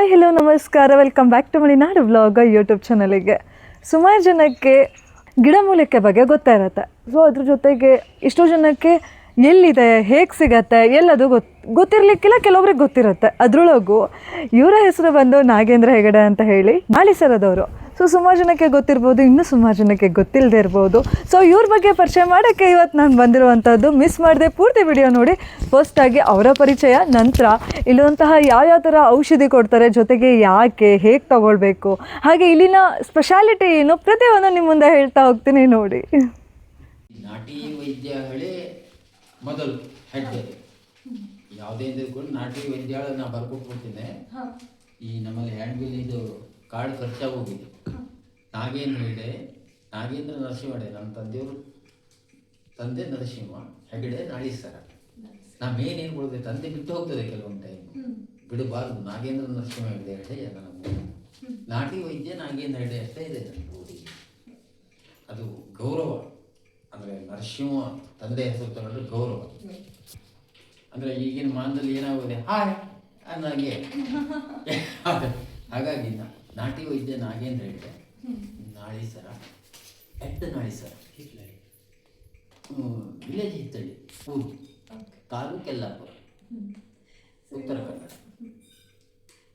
Hi hello ನಮಸ್ಕಾರ, welcome back to Malenadu vlog YouTube ಚಾನಲಿಗೆ. ಸುಮಾರು ಜನಕ್ಕೆ ಗಿಡಮೂಲಿಕೆ ಬಗ್ಗೆ ಗೊತ್ತಿರುತ್ತೆ. ಸೊ ಅದ್ರ ಜೊತೆಗೆ ಎಷ್ಟೋ ಜನಕ್ಕೆ ಎಲ್ಲಿದೆ, ಹೇಗೆ ಸಿಗತ್ತೆ ಎಲ್ಲದು ಗೊತ್ತಿರಲಿಕ್ಕಿಲ್ಲ, ಕೆಲವೊಬ್ರಿಗೆ ಗೊತ್ತಿರುತ್ತೆ. ಅದರೊಳಗೂ ಇವರ ಹೆಸರು ಬಂದು ನಾಗೇಂದ್ರ ಹೆಗಡೆ ಅಂತ ಹೇಳಿ ಮಾಳಿಸರದವರು. ಸೊ ಸುಮಾರು ಜನಕ್ಕೆ ಗೊತ್ತಿರ್ಬೋದು, ಇನ್ನೂ ಸುಮಾರು ಜನಕ್ಕೆ ಗೊತ್ತಿಲ್ಲದೆ ಇರ್ಬೋದು. ಸೊ ಇವ್ರ ಬಗ್ಗೆ ಪರಿಚಯ ಮಾಡೋಕ್ಕೆ ಇವತ್ತು ನಾನು ಬಂದಿರುವಂಥದ್ದು. ಮಿಸ್ ಮಾಡಿದೆ, ಪೂರ್ತಿ ವಿಡಿಯೋ ನೋಡಿ. ಫಸ್ಟಾಗಿ ಅವರ ಪರಿಚಯ, ನಂತರ ಇಲ್ಲಿರುವಂತಹ ಯಾವ್ಯಾವ ಥರ ಔಷಧಿ ಕೊಡ್ತಾರೆ, ಜೊತೆಗೆ ಯಾಕೆ, ಹೇಗೆ ತಗೊಳ್ಬೇಕು, ಹಾಗೆ ಇಲ್ಲಿನ ಸ್ಪೆಷಾಲಿಟಿ ಏನು, ಪ್ರತಿಯೊಂದು ನಿಮ್ಮ ಮುಂದೆ ಹೇಳ್ತಾ ಹೋಗ್ತೀನಿ ನೋಡಿ. ನಾಟಿ ವೈದ್ಯಗಳೇ ಮೊದಲು ಹೆಡ್. ಯಾವುದೇ ಕೂಡ ನಾಟಿ ವೈದ್ಯಗಳು ನಾ ಬರ್ಕೊಟ್ಬಿಡ್ತೀನಿ. ಈ ನಮ್ಮಲ್ಲಿ ಹ್ಯಾಂಡ್ ಬಿಲ್ ಇದು ಕಾರ್ಡ್ ಖರ್ಚಾಗಿ ಹೋಗಿದೆ. ನಾಗೇಂದ್ರ ಹೆಗಡೆ, ನಾಗೇಂದ್ರ ನರಸಿಂಹಡೆ, ನಮ್ಮ ತಂದೆ ನರಸಿಂಹ ಹೆಗಡೆ ನಾಳೀಸರ. ನಾ ಮೇನ್ ಏನು ಬಿಡೋದು, ತಂದೆ ಬಿಟ್ಟು ಹೋಗ್ತದೆ ಕೆಲವೊಂದು ಟೈಮ್, ಬಿಡಬಾರ್ದು. ನಾಗೇಂದ್ರ ನರಸಿಂಹ ಹೆಗಡೆ ಅಷ್ಟೇ ನಮ್ಮ ನಾಟಿ ವೈದ್ಯ ನಾಗೇಂದ್ರ ಹೆಗಡೆ ಅಷ್ಟೇ ಇದೆ ನನ್ನ ಊರಿಗೆ. ಅದು ಗೌರವ. ಅಂದರೆ ನರಸಿಂಹ ತಂದೆ ಹೆಸರು ತಗೊಂಡ್ರೆ ಗೌರವ. ಅಂದರೆ ಈಗಿನ ಮಾನದಲ್ಲಿ ಏನಾಗುತ್ತೆ, ಹಾಯ್ ಅನ್ನಂಗೆ. ಹಾಗಾಗಿ ನಾಟಿ ವೈದ್ಯ ನಾಗೇಂದ್ರ ಹೆಗಡೆ ನಾಳೀಸರ, ಹೆಡ್ ನಾಳೀಸರ, ವಿಲೇಜ್ ಹಿತ್ತಳ್ಳಿ, ಊರು, ತಾಲೂಕು ಯಲ್ಲಾಪುರ, ಉತ್ತರ ಕನ್ನಡ.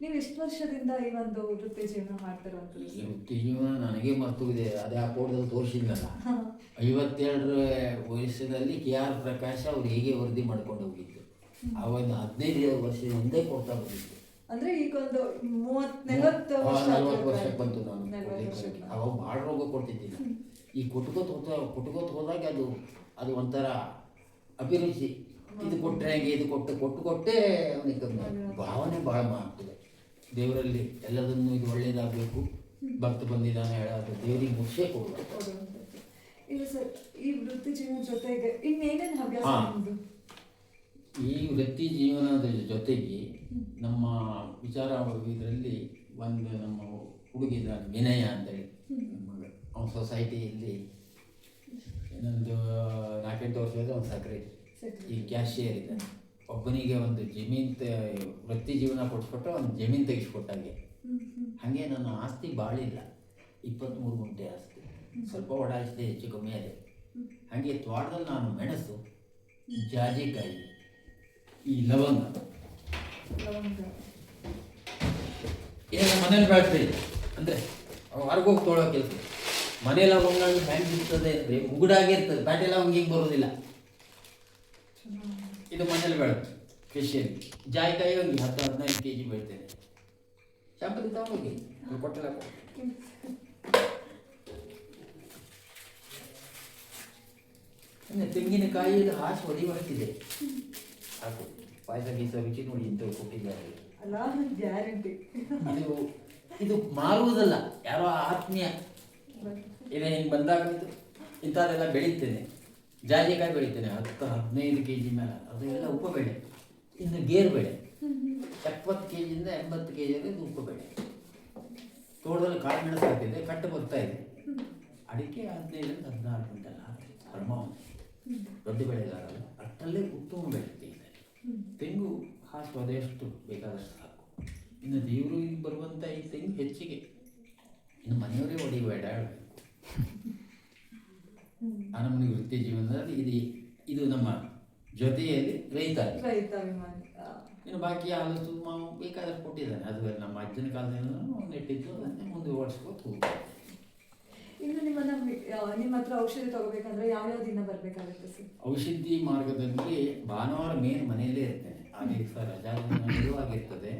ನೀವು ಎಷ್ಟು ವರ್ಷದಿಂದ ಈ ಒಂದು ವೃತ್ತಿ ಜೀವನ ಮಾಡ್ತಿರುವಂಥದ್ದು? ಈ ವೃತ್ತಿ ಜೀವನ ನನಗೆ ಮರ್ತೋಗಿದೆ. ಅದೇ ಆ ಫೋಟೋದಲ್ಲಿ ತೋರಿಸಿದ್ನಲ್ಲ, 57ರ ವಯಸ್ಸಿನಲ್ಲಿ KR ಪ್ರಕಾಶ್ ಅವ್ರು ಹೇಗೆ ವರದಿ ಮಾಡ್ಕೊಂಡು ಹೋಗಿದ್ದು. ಅವಾಗ 15 ವರ್ಷದ ಹಿಂದೆ ಕೊಡ್ತಾ ಬಂದಿದ್ದು. ಅಂದ್ರೆ ಈಗ ಒಂದು 40 ವರ್ಷಕ್ಕೆ ಬಂತು ನಾನು. ಅವಾಗ ಭಾಳ ರೋಗ ಕೊಡ್ತಿದ್ದಿಲ್ಲ. ಈ ಕೊಟ್ಕೋತ ಹೋದಾಗ ಅದು ಒಂಥರ ಅಭಿರುಚಿ. ಇದು ಕೊಟ್ಟರೆ ಹೇಗೆ, ಇದು ಕೊಟ್ಟೆ ಅವನಿಗೆ ಭಾವನೆ ಭಾಳ ಆಗ್ತದೆ. ದೇವರಲ್ಲಿ ಎಲ್ಲದನ್ನು ಇದು ಒಳ್ಳೇದಾಗಬೇಕು, ಭಕ್ತ ಬಂದಿದ್ದಾನೆ ಹೇಳೋದು, ದೇವರಿಗೆ ಮುಗಿಸೇ ಕೊಡಬೇಕು. ಇಲ್ಲ ಸರ್, ಈ ವೃತ್ತಿ ಜೀವನ ಜೊತೆಗೆ ಇನ್ನೇನೇನು ಹವ್ಯಾಸ? ಈ ವೃತ್ತಿ ಜೀವನದ ಜೊತೆಗೆ ನಮ್ಮ ವಿಚಾರ ಇದರಲ್ಲಿ ಒಂದು ನಮ್ಮ ಹುಡುಗಿದ ವಿನಯ ಅಂತೇಳಿ ನಮ್ಮ ಅವನ ಸೊಸೈಟಿಯಲ್ಲಿ ಇನ್ನೊಂದು 4-8 ವರ್ಷದ ಒಂದು ಸಕ್ರೆಟರಿ, ಈ ಕ್ಯಾಶಿಯರ್ ಇದೆ. ಒಬ್ಬನಿಗೆ ಒಂದು ಜಮೀನು ವೃತ್ತಿ ಜೀವನ ಕೊಟ್ಬಿಟ್ಟು ಒಂದು ಜಮೀನು ತೆಗಿಸ್ಕೊಟ್ಟಾಗೆ. ಹಾಗೆ ನನ್ನ ಆಸ್ತಿ ಬಾಳಿಲ್ಲ, 23 ಗುಂಟೆ ಆಸ್ತಿ, ಸ್ವಲ್ಪ ಓಡಾಡಿಸಿದೆ, ಹೆಚ್ಚು ಕಮ್ಮಿ ಅದೇ. ಹಾಗೆ ತೋಟದಲ್ಲಿ ನಾನು ಮೆಣಸು, ಜಾಜಿಕಾಯಿ, ಈ ಲವಂಗ ಏನು ಮನೇಲಿ ಬೆಳೆಸ್ತೀವಿ. ಅಂದರೆ ಹೊರಗೋಗಿ ತೊಳೋ ಕೆಲಸ. ಮನೆ ಲವಂಗ ಹ್ಯಾಂಗ್ ಇರ್ತದೆ ಅಂದರೆ ಮುಗುಡಾಗಿರ್ತದೆ, ಪ್ಯಾಟೆ ಲವಂಗ ಹಿಂಗೆ ಬರೋದಿಲ್ಲ. ಇದು ಮನೇಲಿ ಬೆಳೆದು ಕೃಷಿಯಲ್ಲಿ. ಜಾಯಿಕಾಯಿ ಹೋಗಿ 10-15 kg ಬೆಳಿತೇನೆ. ಚಾಪತಿ ತಗೋಗಿ ಕೊಟ್ಟಲ್ಲ. ತೆಂಗಿನಕಾಯಿಯಲ್ಲಿ ಹಾಸಿ ಹೊಡಿಬರ್ತಿದೆ. ಸಾಕು, ಪಾಯಸ ಗೀಸ ರುಚಿ ನೋಡಿ ಇಂಥವು ಕೊಟ್ಟಿದ್ದಾರೆ. ಗ್ಯಾರಂಟಿ. ಇದು ಮಾರುವುದಲ್ಲ, ಯಾರೋ ಆತ್ಮೀಯ ಇದೆ. ಹಿಂಗೆ ಬಂದಾಗ ಇಂಥದ್ದೆಲ್ಲ ಬೆಳೀತೇನೆ. ಜಾಜಿಕಾಯಿ ಬೆಳಿತೇನೆ 10-15 kg ಮೇಲೆ. ಅದು ಎಲ್ಲ ಉಪಬೆಳೆ. ಇನ್ನು ಗೇರು ಬೆಳೆ 70 kgಯಿಂದ 80 kg ಇದು ಉಪಬೆಳೆ. ತೋಟದಲ್ಲಿ ಕಾಳು ಮೆಣಸು ಹಾಕ್ತಿದೆ, ಕಟ್ಟು ಬರ್ತಾ ಇದೆ. ಅಡಿಕೆ 15-16 ಕ್ವಿಂಟಲ್ ಪರಮಾವಧಿ. ದೊಡ್ಡ ಬೆಳೆಗಾರಲ್ಲ, ಅಷ್ಟರಲ್ಲೇ ಉತ್ತಮ ಬೆಳೀತಿದೆ. ತೆಂಗು ಹಾಸು ಅದೆಷ್ಟು ಬೇಕಾದಷ್ಟು ಸಾಕು. ಇನ್ನು ದೇವರು ಈಗ ಬರುವಂಥ ಈ ತೆಂಗು ಹೆಚ್ಚಿಗೆ. ಇನ್ನು ಮನೆಯವರೇ ಹೊಡಿಬೇಡ ಹೇಳಬೇಕು. ಆ ನಮ್ಮನೆ ವೃತ್ತಿ ಜೀವನದಲ್ಲಿ ಇದು ನಮ್ಮ ಜೊತೆಯಲ್ಲಿ ರೈತ. ಇನ್ನು ಬಾಕಿ ಆಲೋಚು ಮಾವು ಬೇಕಾದಷ್ಟು ಕೊಟ್ಟಿದ್ದಾನೆ. ಅದು ನಮ್ಮ ಅಜ್ಜನ ಕಾಲದಿಂದ ನೆಟ್ಟಿದ್ದು, ಅದನ್ನೇ ಮುಂದೆ ಓಡಿಸ್ಕೊತ ಹೋಗ್ತಾರೆ. ಇನ್ನು ನಿಮ್ಮ ಹತ್ರ ಔಷಧಿ ತಗೋಬೇಕಂದ್ರೆ ಯಾವ್ಯಾವ ದಿನ ಬರಬೇಕಾಗುತ್ತೆ ಸರ್? ಔಷಧಿ ಮಾರ್ಗದಲ್ಲಿ ಭಾನುವಾರ ಮೇನ್ ಮನೆಯಲ್ಲೇ ಇರ್ತೇನೆ. ಹಾಗೆ ಸರ್ ರಜಾದಿನಗಳು ಆಗಿರ್ತದೆ.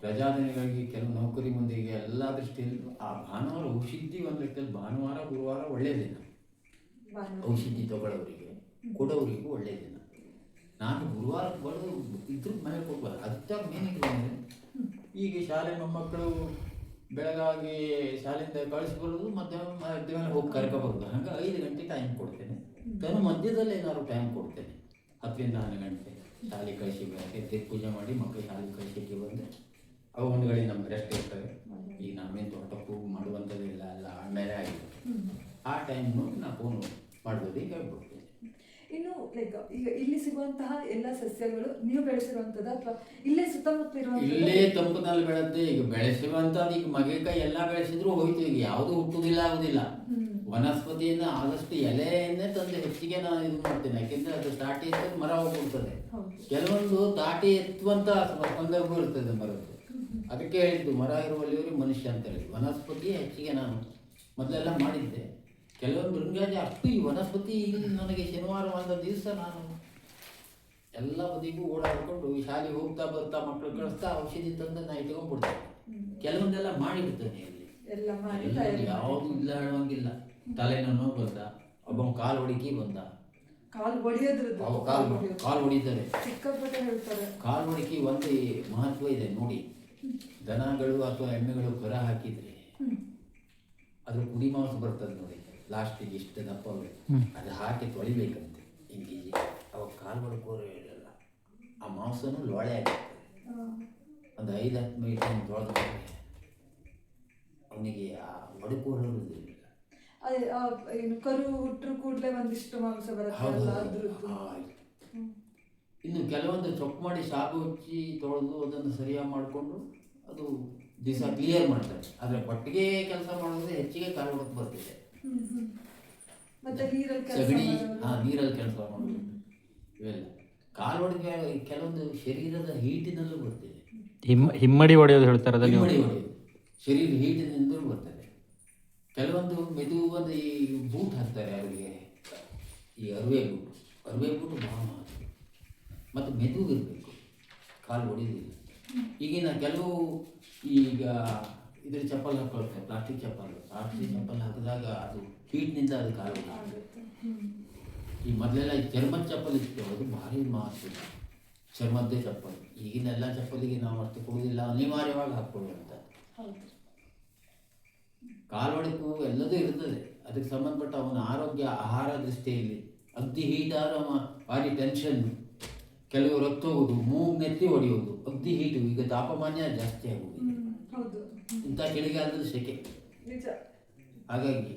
ರಜಾದಿನಗಳಿಗೆ ಕೆಲವು ನೌಕರಿ ಮಂದಿಗೆ ಎಲ್ಲ ದೃಷ್ಟಿಯಲ್ಲಿ ಆ ಭಾನುವಾರ ಔಷಧಿ ಒಂದು ಲೆಕ್ಕದಲ್ಲಿ ಭಾನುವಾರ ಗುರುವಾರ ಒಳ್ಳೆಯ ದಿನ. ಔಷಧಿ ತಗೊಳ್ಳೋರಿಗೆ ಕೊಡೋರಿಗೂ ಒಳ್ಳೆಯ ದಿನ. ನಾನು ಗುರುವಾರ ಬರೋದು ಇದ್ರ ಮನೆಗೆ ಕೊಡ್ಬಾರ್ದು. ಅದಕ್ಕೆ ಮೇನ್ ಇಟ್ಕೊಂಡ್ರೆ ಈಗ ಶಾಲೆ ಮೊಮ್ಮಕ್ಕಳು ಬೆಳಗಾಗಿ ಶಾಲೆಯಿಂದ ಕಳಿಸ್ಬರೋದು, ಮಧ್ಯಾಹ್ನ ಹೋಗಿ ಕರ್ಕೊಬರೋದು. ಹಂಗೆ 5 ಗಂಟೆ ಟೈಮ್ ಕೊಡ್ತೇನೆ. ನಾನು ಮಧ್ಯದಲ್ಲಿ ಏನಾದ್ರು ಟೈಮ್ ಕೊಡ್ತೇನೆ. 10-11 ಗಂಟೆ ಶಾಲೆ ಕಳಿಸಿ ಬರೋಕ್ಕೆ, ಪೂಜೆ ಮಾಡಿ ಮಕ್ಕಳು ಶಾಲೆ ಕಳಿಸಿಕ್ಕೆ ಬಂದರೆ ಅವು ಒಂದು ಗಳಿಗೆ ನಮ್ಗೆ ರೆಸ್ಟ್ ಇರ್ತವೆ. ಈಗ ನಾವೇನು ತೋಟಕ್ಕೂ ಮಾಡುವಂಥದ್ದಿಲ್ಲ, ಎಲ್ಲ ಆನ್ಲೈನ್ ಆಗಿದೆ. ಆ ಟೈಮ್ ನೋಡಿ ನಾ ಫೋನು ಮಾಡ್ಬೋದು ಈಗ ಹೇಳ್ಬಿಡ್ತೇನೆ. ಇನ್ನು ಲೈಕ್ ಈಗ ಇಲ್ಲಿ ಸಿಗುವಂತಹ ಎಲ್ಲ ಸಸ್ಯಗಳು ನೀವು ಬೆಳೆಸಿರುವಂತದ್ದು ಅಥವಾ ಇಲ್ಲೇ ಸುತ್ತಮುತ್ತ ಇರುವಂತದ್ದು? ಇಲ್ಲೇ ತಂಪನಲ್ಲಿ ಬೆಳೆತ್ತೆ. ಈಗ ಬೆಳೆಸಿರುವಂಥದ್ದು ಈಗ ಮಗೆಕಾಯಿ ಎಲ್ಲ ಬೆಳೆಸಿದ್ರು ಹೋಯ್ತು. ಈಗ ಯಾವುದು ಹುಟ್ಟುವುದಿಲ್ಲ ಆಗುದಿಲ್ಲ. ವನಸ್ಪತಿಯನ್ನು ಆದಷ್ಟು ಎಲೆಯನ್ನೇ ತಂದು ಹೆಚ್ಚಿಗೆ ನಾನು ಇದು ಮಾಡ್ತೇನೆ. ಯಾಕೆಂದ್ರೆ ಅದು ತಾಟಿ ಎತ್ತ ಮರ ಹೋಗ್ಬಿಡ್ತದೆ. ಕೆಲವೊಂದು ತಾಟಿ ಎತ್ತುವಂತ ಸಂದರ್ಭ ಇರ್ತದೆ ಮರದ್ದು. ಅದಕ್ಕೆ ಹೇಳಿದ್ದು ಮರ ಇರುವಲ್ಲಿವರಿಗೆ ಮನುಷ್ಯ ಅಂತ ಹೇಳಿ. ವನಸ್ಪತಿ ಹೆಚ್ಚಿಗೆ ನಾನು ಮೊದಲೆಲ್ಲ ಮಾಡಿದ್ದೆ. ಕೆಲವೊಂದು ರಂಗಾಜ ಅಷ್ಟು ಈ ವನಸ್ಪತಿ ಇಲ್ಲಿ ನನಗೆ ಶನಿವಾರ ಒಂದು ದಿವಸ ನಾನು ಎಲ್ಲ ಬದಿಗೂ ಓಡಾಡಿಕೊಂಡು ಶಾಲೆಗೆ ಹೋಗ್ತಾ ಬರ್ತಾ ಮಕ್ಕಳು ಕಳಿಸ್ತಾ ಔಷಧಿ ತಂದು ನಾನು ಇಟ್ಕೊಂಡ್ಬಿಡ್ತೇನೆ. ಕೆಲವೊಂದೆಲ್ಲ ಮಾಡಿಬಿಡ್ತೇನೆ ಇಲ್ಲಿ. ಯಾವುದು ಇಲ್ಲ ಹೇಳುವಂಗಿಲ್ಲ. ತಲೆನೋವು ಬಂದ, ಒಬ್ಬ ಕಾಲು ಹೊಡಿಕಿ ಬಂದ, ಕಾಲು ಹೊಡಿಯೋದ್ರದ್ದು ಕಾಲು ಹೊಡಿತಾರೆ, ಸಿಕ್ಕಾಪಟ್ಟೆ ಹೇಳ್ತಾರೆ. ಕಾಲು ಹೊಡಿಕಿ ಒಂದು ಮಹತ್ವ ಇದೆ ನೋಡಿ. ದನಗಳು ಅಥವಾ ಎಮ್ಮೆಗಳು ಕರ ಹಾಕಿದ್ರೆ ಅದ್ರ ಕುಡಿ ಮಾಂಸ ಬರ್ತದೆ ನೋಡಿ, ಲಾಸ್ಟಿಗೆ ಇಷ್ಟು ದಪ್ಪ ಅದು ಹಾಕಿ ತೊಳಿಬೇಕಂತೆ. ಹಿಂಗೆ ಅವಾಗ ಕಾಲು ಹೊಡ್ಕೋರು ಹೇಳಿಲ್ಲ, ಆ ಮಾಂಸನೂ ಲೋಳೆ ಆಗಿರ್ತದೆ. ಒಂದು 5-10 ಮಿನಿಟ್ ತೊಳೆದ ಅವನಿಗೆ ಆ ಹೊಡ್ಕೋರಿಲ್ಲ. ಏನು ಕರು ಹುಟ್ಟರು ಕೂಡಲೇ ಒಂದಿಷ್ಟು ಮಾಂಸ ಬರುತ್ತೆ. ಇನ್ನು ಕೆಲವೊಂದು ಚೊಕ್ ಮಾಡಿ ಶಾಬು ಹಚ್ಚಿ ತೊಳೆದು ಅದನ್ನು ಸರಿಯಾಗಿ ಮಾಡಿಕೊಂಡು ಅದು ದಿವಸ ಕ್ಲಿಯರ್ ಮಾಡ್ತಾರೆ. ಆದರೆ ಒಟ್ಟಿಗೆ ಕೆಲಸ ಮಾಡೋದು ಹೆಚ್ಚಿಗೆ ಕಾಲು ಹೊಡಕ್ಕೆ ಬರ್ತಿದೆ. ಸಗಣಿ ನೀರಲ್ಲಿ ಕೆಲಸ ಮಾಡೋದು ಇವೆಲ್ಲ ಕಾಲು ಹೊಡೆಗೆ ಕೆಲವೊಂದು ಶರೀರದ ಹೀಟಿನಲ್ಲೂ ಬರ್ತಿದೆ. ಹಿಮ್ಮಡಿ ಹೊಡೆಯೋದು ಹೇಳ್ತಾರೆ, ಹಿಮ್ಮಡಿ ಹೊಡೆಯೋದು ಶರೀರ ಹೀಟಿನಿಂದಲೂ ಬರ್ತದೆ. ಕೆಲವೊಂದು ಮೆದುವಾದ ಈ ಬೂಟ್ ಹಾಕ್ತಾರೆ ಅವರಿಗೆ, ಈ ಅರಿವೆ ಬೂಟು ಭಾಳ ಮಹತ್ವ. ಮತ್ತು ಮೆದು ಇರಬೇಕು, ಕಾಲು ಹೊಡೆಯೋದಿಲ್ಲ. ಈಗಿನ ಕೆಲವು ಈಗ ಇದ್ರ ಚಪ್ಪಲ್ ಹಾಕೊಳ್ತಾರೆ, ಪ್ಲಾಸ್ಟಿಕ್ ಚಪ್ಪಲ್ ಹಾಕಿದಾಗ ಅದು ಹೀಟ್ನಿಂದ ಅದು ಕಾಲು ಹೊಡೆಯುತ್ತೆ. ಈ ಮೊದಲೆಲ್ಲ ಈ ಚರ್ಮದ ಚಪ್ಪಲ್ ಇತ್ತು, ಅದು ಭಾರಿ ಮಹತ್ವ. ಚರ್ಮದ್ದೇ ಚಪ್ಪಲ್. ಈಗಿನ ಎಲ್ಲ ಚಪ್ಪಲಿಗೆ ನಾವು ಅಷ್ಟು ಕೊಡುವುದಿಲ್ಲ, ಅನಿವಾರ್ಯವಾಗಿ ಹಾಕ್ಕೊಳ್ಳುವಂಥ. ಕಾಲು ಹೊಡೆಕು ಎಲ್ಲದೂ ಇರ್ತದೆ. ಅದಕ್ಕೆ ಸಂಬಂಧಪಟ್ಟ ಅವನ ಆರೋಗ್ಯ, ಆಹಾರ ದೃಷ್ಟಿಯಲ್ಲಿ ಅಗ್ದಿ ಹೀಟಾದ ಭಾರಿ ಟೆನ್ಷನ್, ಕೆಲವು ರಕ್ತ ಹೋಗೋದು, ಮೂಗು ನೆತ್ತಿ ಹೊಡೆಯೋದು, ಅಗ್ದಿ ಹೀಟು. ಈಗ ತಾಪಮಾನ ಜಾಸ್ತಿ ಆಗುವುದು ಇಂಥ ಚಳಿಗಾಲದಲ್ಲಿ ಸೆಕೆ. ಹಾಗಾಗಿ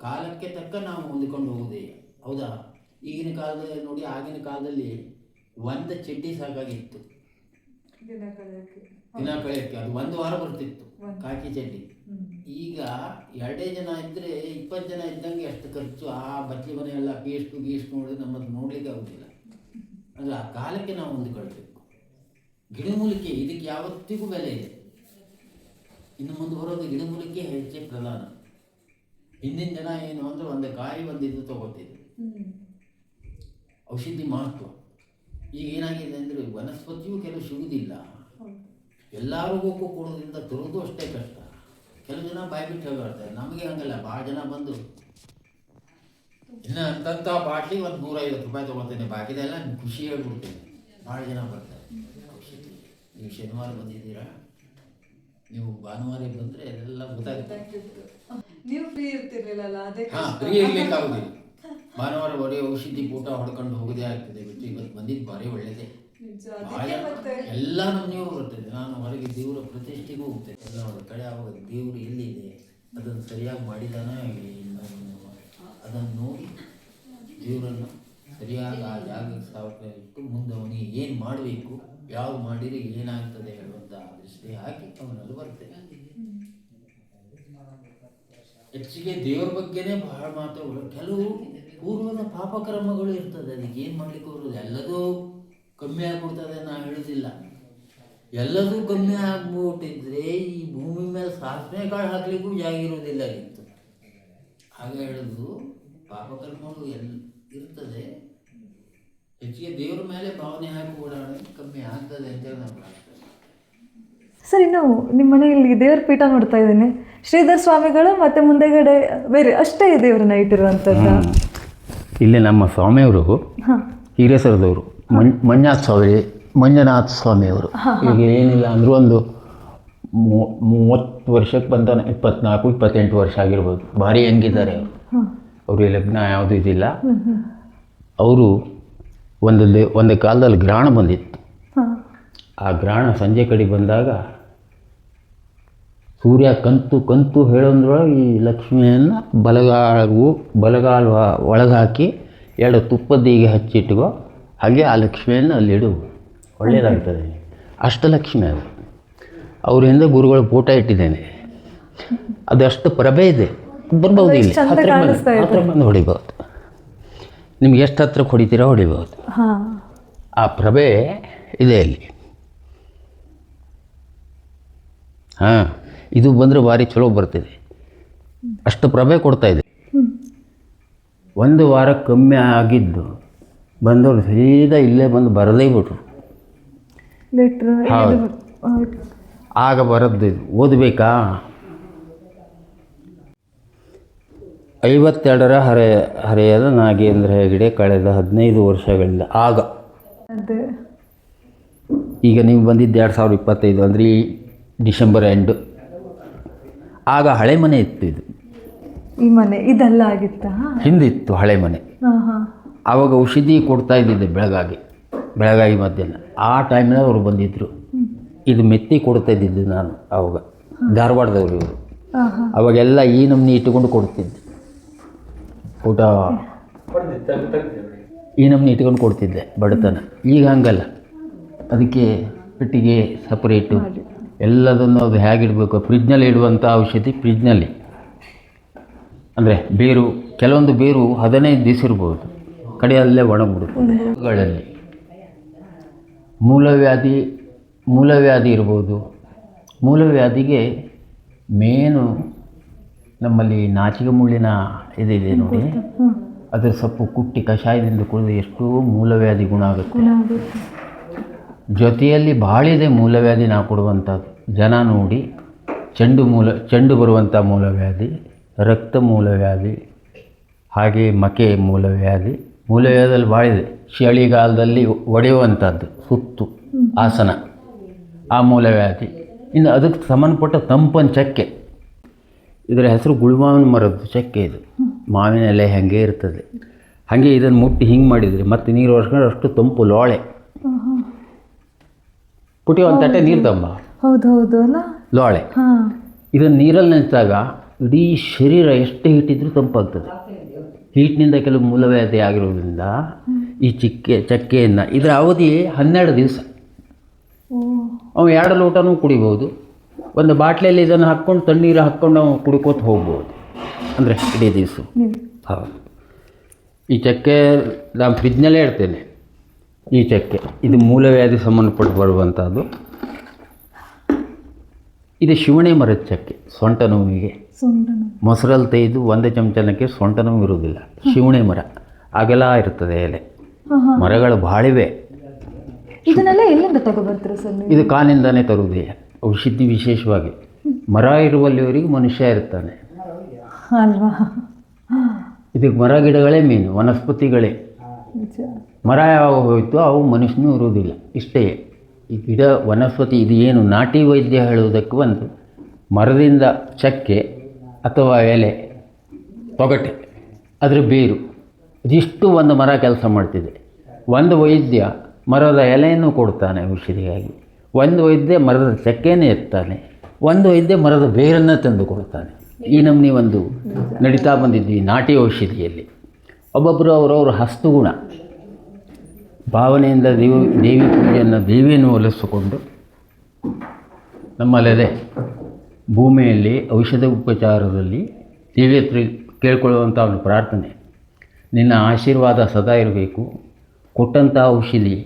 ಕಾಲಕ್ಕೆ ತಕ್ಕ ನಾವು ಹೊಂದಿಕೊಂಡು ಹೋಗುದೇ. ಹೌದಾ? ಈಗಿನ ಕಾಲದಲ್ಲಿ ನೋಡಿ, ಆಗಿನ ಕಾಲದಲ್ಲಿ ಒಂದು ಚಡ್ಡಿ ಸಾಕಾಗಿತ್ತು ದಿನ ಕಳೆಯಕ್ಕೆ. ಅದು 1 ವಾರ ಬರ್ತಿತ್ತು ಕಾಕಿ ಚಡ್ಡಿ. ಈಗ 2 ಜನ ಇದ್ದರೆ 20 ಜನ ಇದ್ದಂಗೆ ಅಷ್ಟು ಖರ್ಚು. ಆ ಬಚ್ಚಲಿ ಮನೆ ಎಲ್ಲ ಪೇಸ್ಟು ಗೀಸ್ಟು ನೋಡಿದ್ರೆ ನಮ್ಮದು ನೋಡ್ಲಿಕ್ಕೆ ಆಗುದಿಲ್ಲ. ಅಂದರೆ ಆ ಕಾಲಕ್ಕೆ ನಾವು ಹೊಂದಿಕೊಳ್ಬೇಕು. ಗಿಡಮೂಲಿಕೆ ಇದಕ್ಕೆ ಯಾವತ್ತಿಗೂ ಬೆಲೆ ಇದೆ. ಇನ್ನು ಮುಂದೆ ಬರೋದು ಗಿಡಮೂಲಿಕೆ ಹೆಚ್ಚೇ ಪ್ರಧಾನ. ಹಿಂದಿನ ಜನ ಏನು ಅಂದರೆ ಒಂದು ಕಾಯಿ ಒಂದು ಇದು ತಗೋತಿದ್ರು, ಔಷಧಿ ಮಹತ್ವ. ಈಗ ಏನಾಗಿದೆ ಅಂದರೆ ವನಸ್ಪತಿಯೂ ಕೆಲವು ಸಿಗುವುದಿಲ್ಲ. ಎಲ್ಲರಿಗೂ ಕೊಡೋದ್ರಿಂದ ತರೋದು ಅಷ್ಟೇ ಕಷ್ಟ. ಕೆಲವು ಜನ ಬಾಯ್ಬಿಟ್ಟು ಹೇಳ್ತಾರೆ. ನಮಗೆ ಹಂಗಲ್ಲ, ಭಾಳ ಜನ ಬಂದು ಇನ್ನು ಅಂತಂಥ ಬಾಟ್ಲಿ ಒಂದು 150 ರೂಪಾಯಿ ತೊಗೊಳ್ತೇನೆ, ಬಾಕಿದೆಲ್ಲ ಖುಷಿ ಹೇಳ್ಬಿಡ್ತೇನೆ. ಭಾಳ ಜನ ಬರ್ತಾರೆ ಔಷಧಿ. ನೀವು ಶನಿವಾರ ಬಂದಿದ್ದೀರಾ, ನೀವು ಭಾನುವಾರ ಬಂದರೆ ಎಲ್ಲ ಗೊತ್ತಾಗುತ್ತೆ. ನೀವು ಫ್ರೀ ಇರ್ತಿರ್ಲಿಲ್ಲ? ಹಾಂ, ಫ್ರೀ ಇರ್ಲಿಕ್ಕಾಗುದಿಲ್ಲ. ಭಾನುವಾರ ಬರೀ ಔಷಧಿ ಊಟ ಹೊಡ್ಕೊಂಡು ಹೋಗೋದೇ ಆಗ್ತದೆ. ಬಿಟ್ಟು ಇವತ್ತು ಬಂದಿದ್ದು ಭಾರಿ ಒಳ್ಳೆಯದೇ. ಎಲ್ಲ ನಮ್ಮನೆಯವರು ಬರ್ತದೆ. ನಾನು ಹೊರಗೆ ದೇವರ ಪ್ರತಿಷ್ಠೆಗೂ ಹೋಗ್ತೇನೆ. ಎಲ್ಲ ಅವ್ರ ಕಡೆ ಆವಾಗ ದೇವರು ಎಲ್ಲಿದೆ ಅದನ್ನು ಸರಿಯಾಗಿ ಮಾಡಿದಾನ ಅದನ್ನು ನೋಡಿ ದೇವರನ್ನು ಸರಿಯಾಗಿ ಆ ಜಾಗಕ್ಕೆ ಸಾವಕಾಶ ಇಟ್ಟು ಮುಂದೆ ಅವನಿಗೆ ಏನು ಮಾಡಬೇಕು, ಯಾವ್ದು ಮಾಡಿದರೆ ಏನಾಗ್ತದೆ ಹೇಳುವಂಥ ದೃಷ್ಟಿ ಹಾಕಿ ಅವನಲ್ಲಿ ಬರ್ತೇನೆ. ಹೆಚ್ಚಿಗೆ ದೇವರ ಬಗ್ಗೆನೇ ಬಹಳ ಮಾತುಗಳು. ಕೆಲವು ಪೂರ್ವದ ಪಾಪಕರ್ಮಗಳು ಇರ್ತದೆ, ಅದಕ್ಕೆ ಏನು ಮಾಡ್ಲಿಕ್ಕೆ ಬರೋದು. ಎಲ್ಲದೂ ಕಮ್ಮಿ ಆಗ್ಬಿಡ್ತದೆ ನಾ ಹೇಳೋದಿಲ್ಲ. ಎಲ್ಲದೂ ಕಮ್ಮಿ ಆಗ್ಬಿಟ್ಟಿದ್ರೆ ಈ ಭೂಮಿ ಮೇಲೆ ಸಾಸಿವೆ ಕಾಳು ಹಾಕ್ಲಿಕ್ಕೂ ಜಾಗ ಇರೋದಿಲ್ಲ ಇತ್ತು. ಹಾಗೆ ಹೇಳೋದು ಪಾಪಕರ್ಮಗಳು ಇರ್ತದೆ. ಹೆಚ್ಚಿಗೆ ದೇವ್ರ ಮೇಲೆ ಭಾವನೆ ಹಾಕಿ ಓಡಾಡೋದು ಕಮ್ಮಿ ಆಗ್ತದೆ ಅಂತೇಳಿ ನಾವು ಪ್ರಾರ್ಥನೆ. ಸರ್, ಇನ್ನು ನಿಮ್ಮ ಮನೆಯಲ್ಲಿ ದೇವ್ರ ಪೀಠ ನೋಡ್ತಾ ಇದ್ದೀನಿ. ಶ್ರೀಧರ್ ಸ್ವಾಮಿಗಳು ಮತ್ತು ಮುಂದೆಗಡೆ ಬೇರೆ ಅಷ್ಟೇ ದೇವ್ರನ್ನ ಇಟ್ಟಿರುವಂಥದ್ದು. ಇಲ್ಲಿ ನಮ್ಮ ಸ್ವಾಮಿಯವರು ಹಿರೇಸರದವರು ಮಂಜುನಾಥ ಸ್ವಾಮಿಯವರು. ಈಗ ಏನಿಲ್ಲ ಅಂದರೂ ಒಂದು 30 ವರ್ಷಕ್ಕೆ ಬಂದ 24-28 ವರ್ಷ ಆಗಿರ್ಬೋದು. ಭಾರಿ ಹೆಂಗಿದ್ದಾರೆ ಅವರು. ಅವ್ರಿಗೆ ಲಗ್ನ ಯಾವುದೂ ಇದಿಲ್ಲ. ಅವರು ಒಂದು ಕಾಲದಲ್ಲಿ ಗ್ರಹಣ ಬಂದಿತ್ತು. ಆ ಗ್ರಹಣ ಸಂಜೆ ಕಡೆ ಬಂದಾಗ ಸೂರ್ಯ ಕಂತು ಹೇಳೋದ್ರೊಳಗೆ ಈ ಲಕ್ಷ್ಮಿಯನ್ನು ಬಲಗಾಲು ಒಳಗೆ ಹಾಕಿ 2 ತುಪ್ಪದೀಗೆ ಹಚ್ಚಿಟ್ಕೋ, ಹಾಗೆ ಆ ಲಕ್ಷ್ಮಿಯನ್ನು ಅಲ್ಲಿಡು, ಒಳ್ಳೆಯದಾಗ್ತದೆ. ಅಷ್ಟಲಕ್ಷ್ಮಿ ಅದು. ಅವ್ರ ಹಿಂದೆ ಗುರುಗಳ ಫೋಟೋ ಇಟ್ಟಿದ್ದೇನೆ. ಅದು ಅಷ್ಟು ಪ್ರಭೆ ಇದೆ. ಬರ್ಬೋದು, ಇಲ್ಲಿ ಹತ್ರ ಬಂದು ಹೊಡಿಬೋದು. ನಿಮ್ಗೆ ಎಷ್ಟು ಹತ್ರಕ್ಕೆ ಹೊಡಿತೀರೋ ಹೊಡಿಬೋದು. ಆ ಪ್ರಭೆ ಇದೆ ಅಲ್ಲಿ. ಹಾಂ, ಇದು ಬಂದರೆ ಭಾರಿ ಚಲೋ ಬರ್ತಿದೆ. ಅಷ್ಟು ಪ್ರಭೆ ಕೊಡ್ತಾ ಇದೆ. 1 ವಾರ ಕಮ್ಮಿ ಆಗಿದ್ದು ಬಂದವರು ಸೀದಾ ಇಲ್ಲೇ ಬಂದು ಬರದೇ ಬಿಟ್ರು. ಹೌದು, ಆಗ ಬರದ್ದು ಓದಬೇಕಾ? 52ರ ಹರೆಯದ ನಾಗೇಂದ್ರ ಹೆಗಡೆ ಕಳೆದ 15 ವರ್ಷಗಳಿಂದ. ಆಗ ಈಗ ನೀವು ಬಂದಿದ್ದು 2025 ಅಂದರೆ ಈ ಡಿಸೆಂಬರ್ ಎಂಡು. ಆಗ ಹಳೆ ಮನೆ ಇತ್ತು. ಇದು ಈ ಮನೆ ಇದೆಲ್ಲ ಆಗಿತ್ತಾ? ಹಿಂದಿತ್ತು ಹಳೆ ಮನೆ. ಆವಾಗ ಔಷಧಿ ಕೊಡ್ತಾ ಇದ್ದಿದ್ದೆ ಬೆಳಗಾಗಿ ಮಧ್ಯಾಹ್ನ. ಆ ಟೈಮ್ನಲ್ಲಿ ಅವರು ಬಂದಿದ್ದರು. ಇದು ಮೆತ್ತಿ ಕೊಡ್ತಾ ಇದ್ದಿದ್ದು ನಾನು ಆವಾಗ, ಧಾರವಾಡದವರು ಇವರು. ಅವಾಗೆಲ್ಲ ಈ ನಮ್ನಿ ಇಟ್ಟುಕೊಂಡು ಕೊಡ್ತಿದ್ದೆ ಊಟ, ಈ ನಮ್ನಿ ಇಟ್ಕೊಂಡು ಕೊಡ್ತಿದ್ದೆ ಬಡತನ. ಈಗ ಹಂಗಲ್ಲ, ಅದಕ್ಕೆ ಪೆಟ್ಟಿಗೆ ಸಪ್ರೇಟು ಎಲ್ಲದನ್ನು ಅದು ಹೇಗಿಡಬೇಕು. ಫ್ರಿಜ್ನಲ್ಲಿ ಇಡುವಂಥ ಔಷಧಿ ಫ್ರಿಜ್ನಲ್ಲಿ, ಅಂದರೆ ಬೇರು, ಕೆಲವೊಂದು ಬೇರು 15 ದಿವಸ ಇರ್ಬೋದು, ಕಡೆಯಲ್ಲೇ ಒಣಗಿಬಿಡುತ್ತೆ. ಮೂಲವ್ಯಾಧಿ ಇರ್ಬೋದು. ಮೂಲವ್ಯಾಧಿಗೆ ಮೇನು ನಮ್ಮಲ್ಲಿ ನಾಚಿಕೆ ಮುಳ್ಳಿನ ಇದಿದೆ ನೋಡಿ, ಅದರ ಸೊಪ್ಪು ಕುಟ್ಟಿ ಕಷಾಯದಿಂದ ಕುಡಿದು ಎಷ್ಟೋ ಮೂಲವ್ಯಾಧಿ ಗುಣ ಆಗುತ್ತೆ. ಜೊತೆಯಲ್ಲಿ ಭಾಳಿದೆ ಮೂಲವ್ಯಾಧಿ ನಾವು ಕೊಡುವಂಥದ್ದು. ಜನ ನೋಡಿ, ಚೆಂಡು ಬರುವಂಥ ಮೂಲವ್ಯಾಧಿ, ರಕ್ತ ಮೂಲವ್ಯಾಧಿ, ಹಾಗೆ ಮಕೆ ಮೂಲವ್ಯಾಧಿಯಲ್ಲಿ ಭಾಳಿದೆ. ಚಳಿಗಾಲದಲ್ಲಿ ಒಡೆಯುವಂಥದ್ದು ಸುತ್ತು ಆಸನ, ಆ ಮೂಲವ್ಯಾಧಿ. ಇನ್ನು ಅದಕ್ಕೆ ಸಂಬಂಧಪಟ್ಟ ತಂಪನ ಚಕ್ಕೆ, ಇದರ ಹೆಸರು ಗುಳುಮಾವಿನ ಮರದ ಚಕ್ಕೆ. ಇದು ಮಾವಿನ ಎಲೆ ಹಾಗೆ ಇರ್ತದೆ. ಹಾಗೆ ಇದನ್ನು ಮುಟ್ಟಿ ಹಿಂಗೆ ಮಾಡಿದರೆ ಮತ್ತೆ ನೀರು ಒರೆಸ್ಕೊಂಡ್ರೆ ಅಷ್ಟು ತಂಪು. ಲೋಳೆ ಪುಟಿ ಒಂದು ತಟ್ಟೆ ನೀರು ತಂಬ. ಹೌದು ಅಲ್ಲ, ಲೋಳೆ. ಇದನ್ನು ನೀರಲ್ಲಿ ನೆನೆಸಿದಾಗ ಇಡೀ ಶರೀರ ಎಷ್ಟು ಹೀಟಿದ್ರೂ ತಂಪಾಗ್ತದೆ. ಹೀಟ್ನಿಂದ ಕೆಲವು ಮೂಲವ್ಯಾಧಿ ಆಗಿರೋದ್ರಿಂದ ಈ ಚಕ್ಕೆಯನ್ನು, ಇದರ ಅವಧಿ 12 ದಿವಸ. ಅವು 2 ಲೋಟನೂ ಕುಡಿಬೋದು. ಒಂದು ಬಾಟ್ಲಿಯಲ್ಲಿ ಇದನ್ನು ಹಾಕ್ಕೊಂಡು ತಣ್ಣೀರು ಹಾಕ್ಕೊಂಡು ನಾವು ಕುಡ್ಕೋತ ಹೋಗ್ಬೋದು, ಅಂದರೆ ಇಡೀ ದಿವಸ. ಹೌದು, ಈ ಚಕ್ಕೆ ನಾನು ಫ್ರಿಜ್ನಲ್ಲೇ ಇಡ್ತೇನೆ. ಈ ಚಕ್ಕೆ ಇದು ಮೂಲವ್ಯಾಧಿ ಸಂಬಂಧಪಟ್ಟು ಬರುವಂಥದ್ದು. ಇದು ಶಿವಣೆ ಮರದ ಚಕ್ಕೆ, ಸೊಂಟ ನೋವಿಗೆ. ಮೊಸರಲ್ಲಿ ತೆಗೆದು 1 ಚಮಚನಕ್ಕೆ ಸೊಂಟ ನೋವು ಇರುವುದಿಲ್ಲ. ಶಿವಣೆ ಮರ ಅಗಲ ಇರ್ತದೆ ಎಲೆ. ಮರಗಳು ಭಾಳಿವೆ. ಇದನ್ನೆಲ್ಲ ಎಲ್ಲಿಂದ ತಗೊಬರ್ತೀರಾ ಸರ್? ಇದು ಕಾನಿಂದಾನೇ ತರುವುದೇ ಔಷಧಿ. ವಿಶೇಷವಾಗಿ ಮರ ಇರುವಲ್ಲಿವರೆಗೆ ಮನುಷ್ಯ ಇರ್ತಾನೆ ಅಲ್ವಾ? ಇದಕ್ಕೆ ಮರ ಗಿಡಗಳೇ ಮೇನು, ವನಸ್ಪತಿಗಳೇ. ಮರ ಯಾವಾಗ ಹೋಯಿತು ಅವು ಮನುಷ್ಯನೂ ಇರುವುದಿಲ್ಲ. ಇಷ್ಟೇ ಈ ಗಿಡ ವನಸ್ಪತಿ. ಇದು ಏನು ನಾಟಿ ವೈದ್ಯ ಹೇಳುವುದಕ್ಕೆ ಒಂದು ಮರದಿಂದ ಚಕ್ಕೆ ಅಥವಾ ಎಲೆ, ತೊಗಟೆ, ಅದರ ಬೇರು, ಇದಿಷ್ಟು ಒಂದು ಮರ ಕೆಲಸ ಮಾಡ್ತಿದೆ. ಒಂದು ವೈದ್ಯ ಮರದ ಎಲೆಯನ್ನು ಕೊಡ್ತಾನೆ ಔಷಧಿಯಾಗಿ, ಒಂದು ವೈದ್ಯ ಮರದ ಚಕ್ಕೆನೇ ಎತ್ತಾನೆ, ಒಂದು ವೈದ್ಯ ಮರದ ಬೇರನ್ನು ತಂದು ಕೊಡ್ತಾನೆ. ಈ ನಮ್ಮನೆ ಒಂದು ನಡೀತಾ ಬಂದಿದ್ವಿ ನಾಟಿ ಔಷಧಿಯಲ್ಲಿ. ಒಬ್ಬೊಬ್ಬರು ಅವರವ್ರ ಹಸ್ತಗುಣ ಭಾವನೆಯಿಂದ ದೇವಿ ಪೂಜೆಯನ್ನು ದೇವಿಯನ್ನು ಒಲಿಸಿಕೊಂಡು ನಮ್ಮಲ್ಲದೆ ಭೂಮಿಯಲ್ಲಿ ಔಷಧ ಉಪಚಾರದಲ್ಲಿ ದೇವಿ ಹತ್ರ ಕೇಳ್ಕೊಳ್ಳುವಂಥ ಒಂದು ಪ್ರಾರ್ಥನೆ, ನಿನ್ನ ಆಶೀರ್ವಾದ ಸದಾ ಇರಬೇಕು, ಕೊಟ್ಟಂಥ ಔಷಧಿ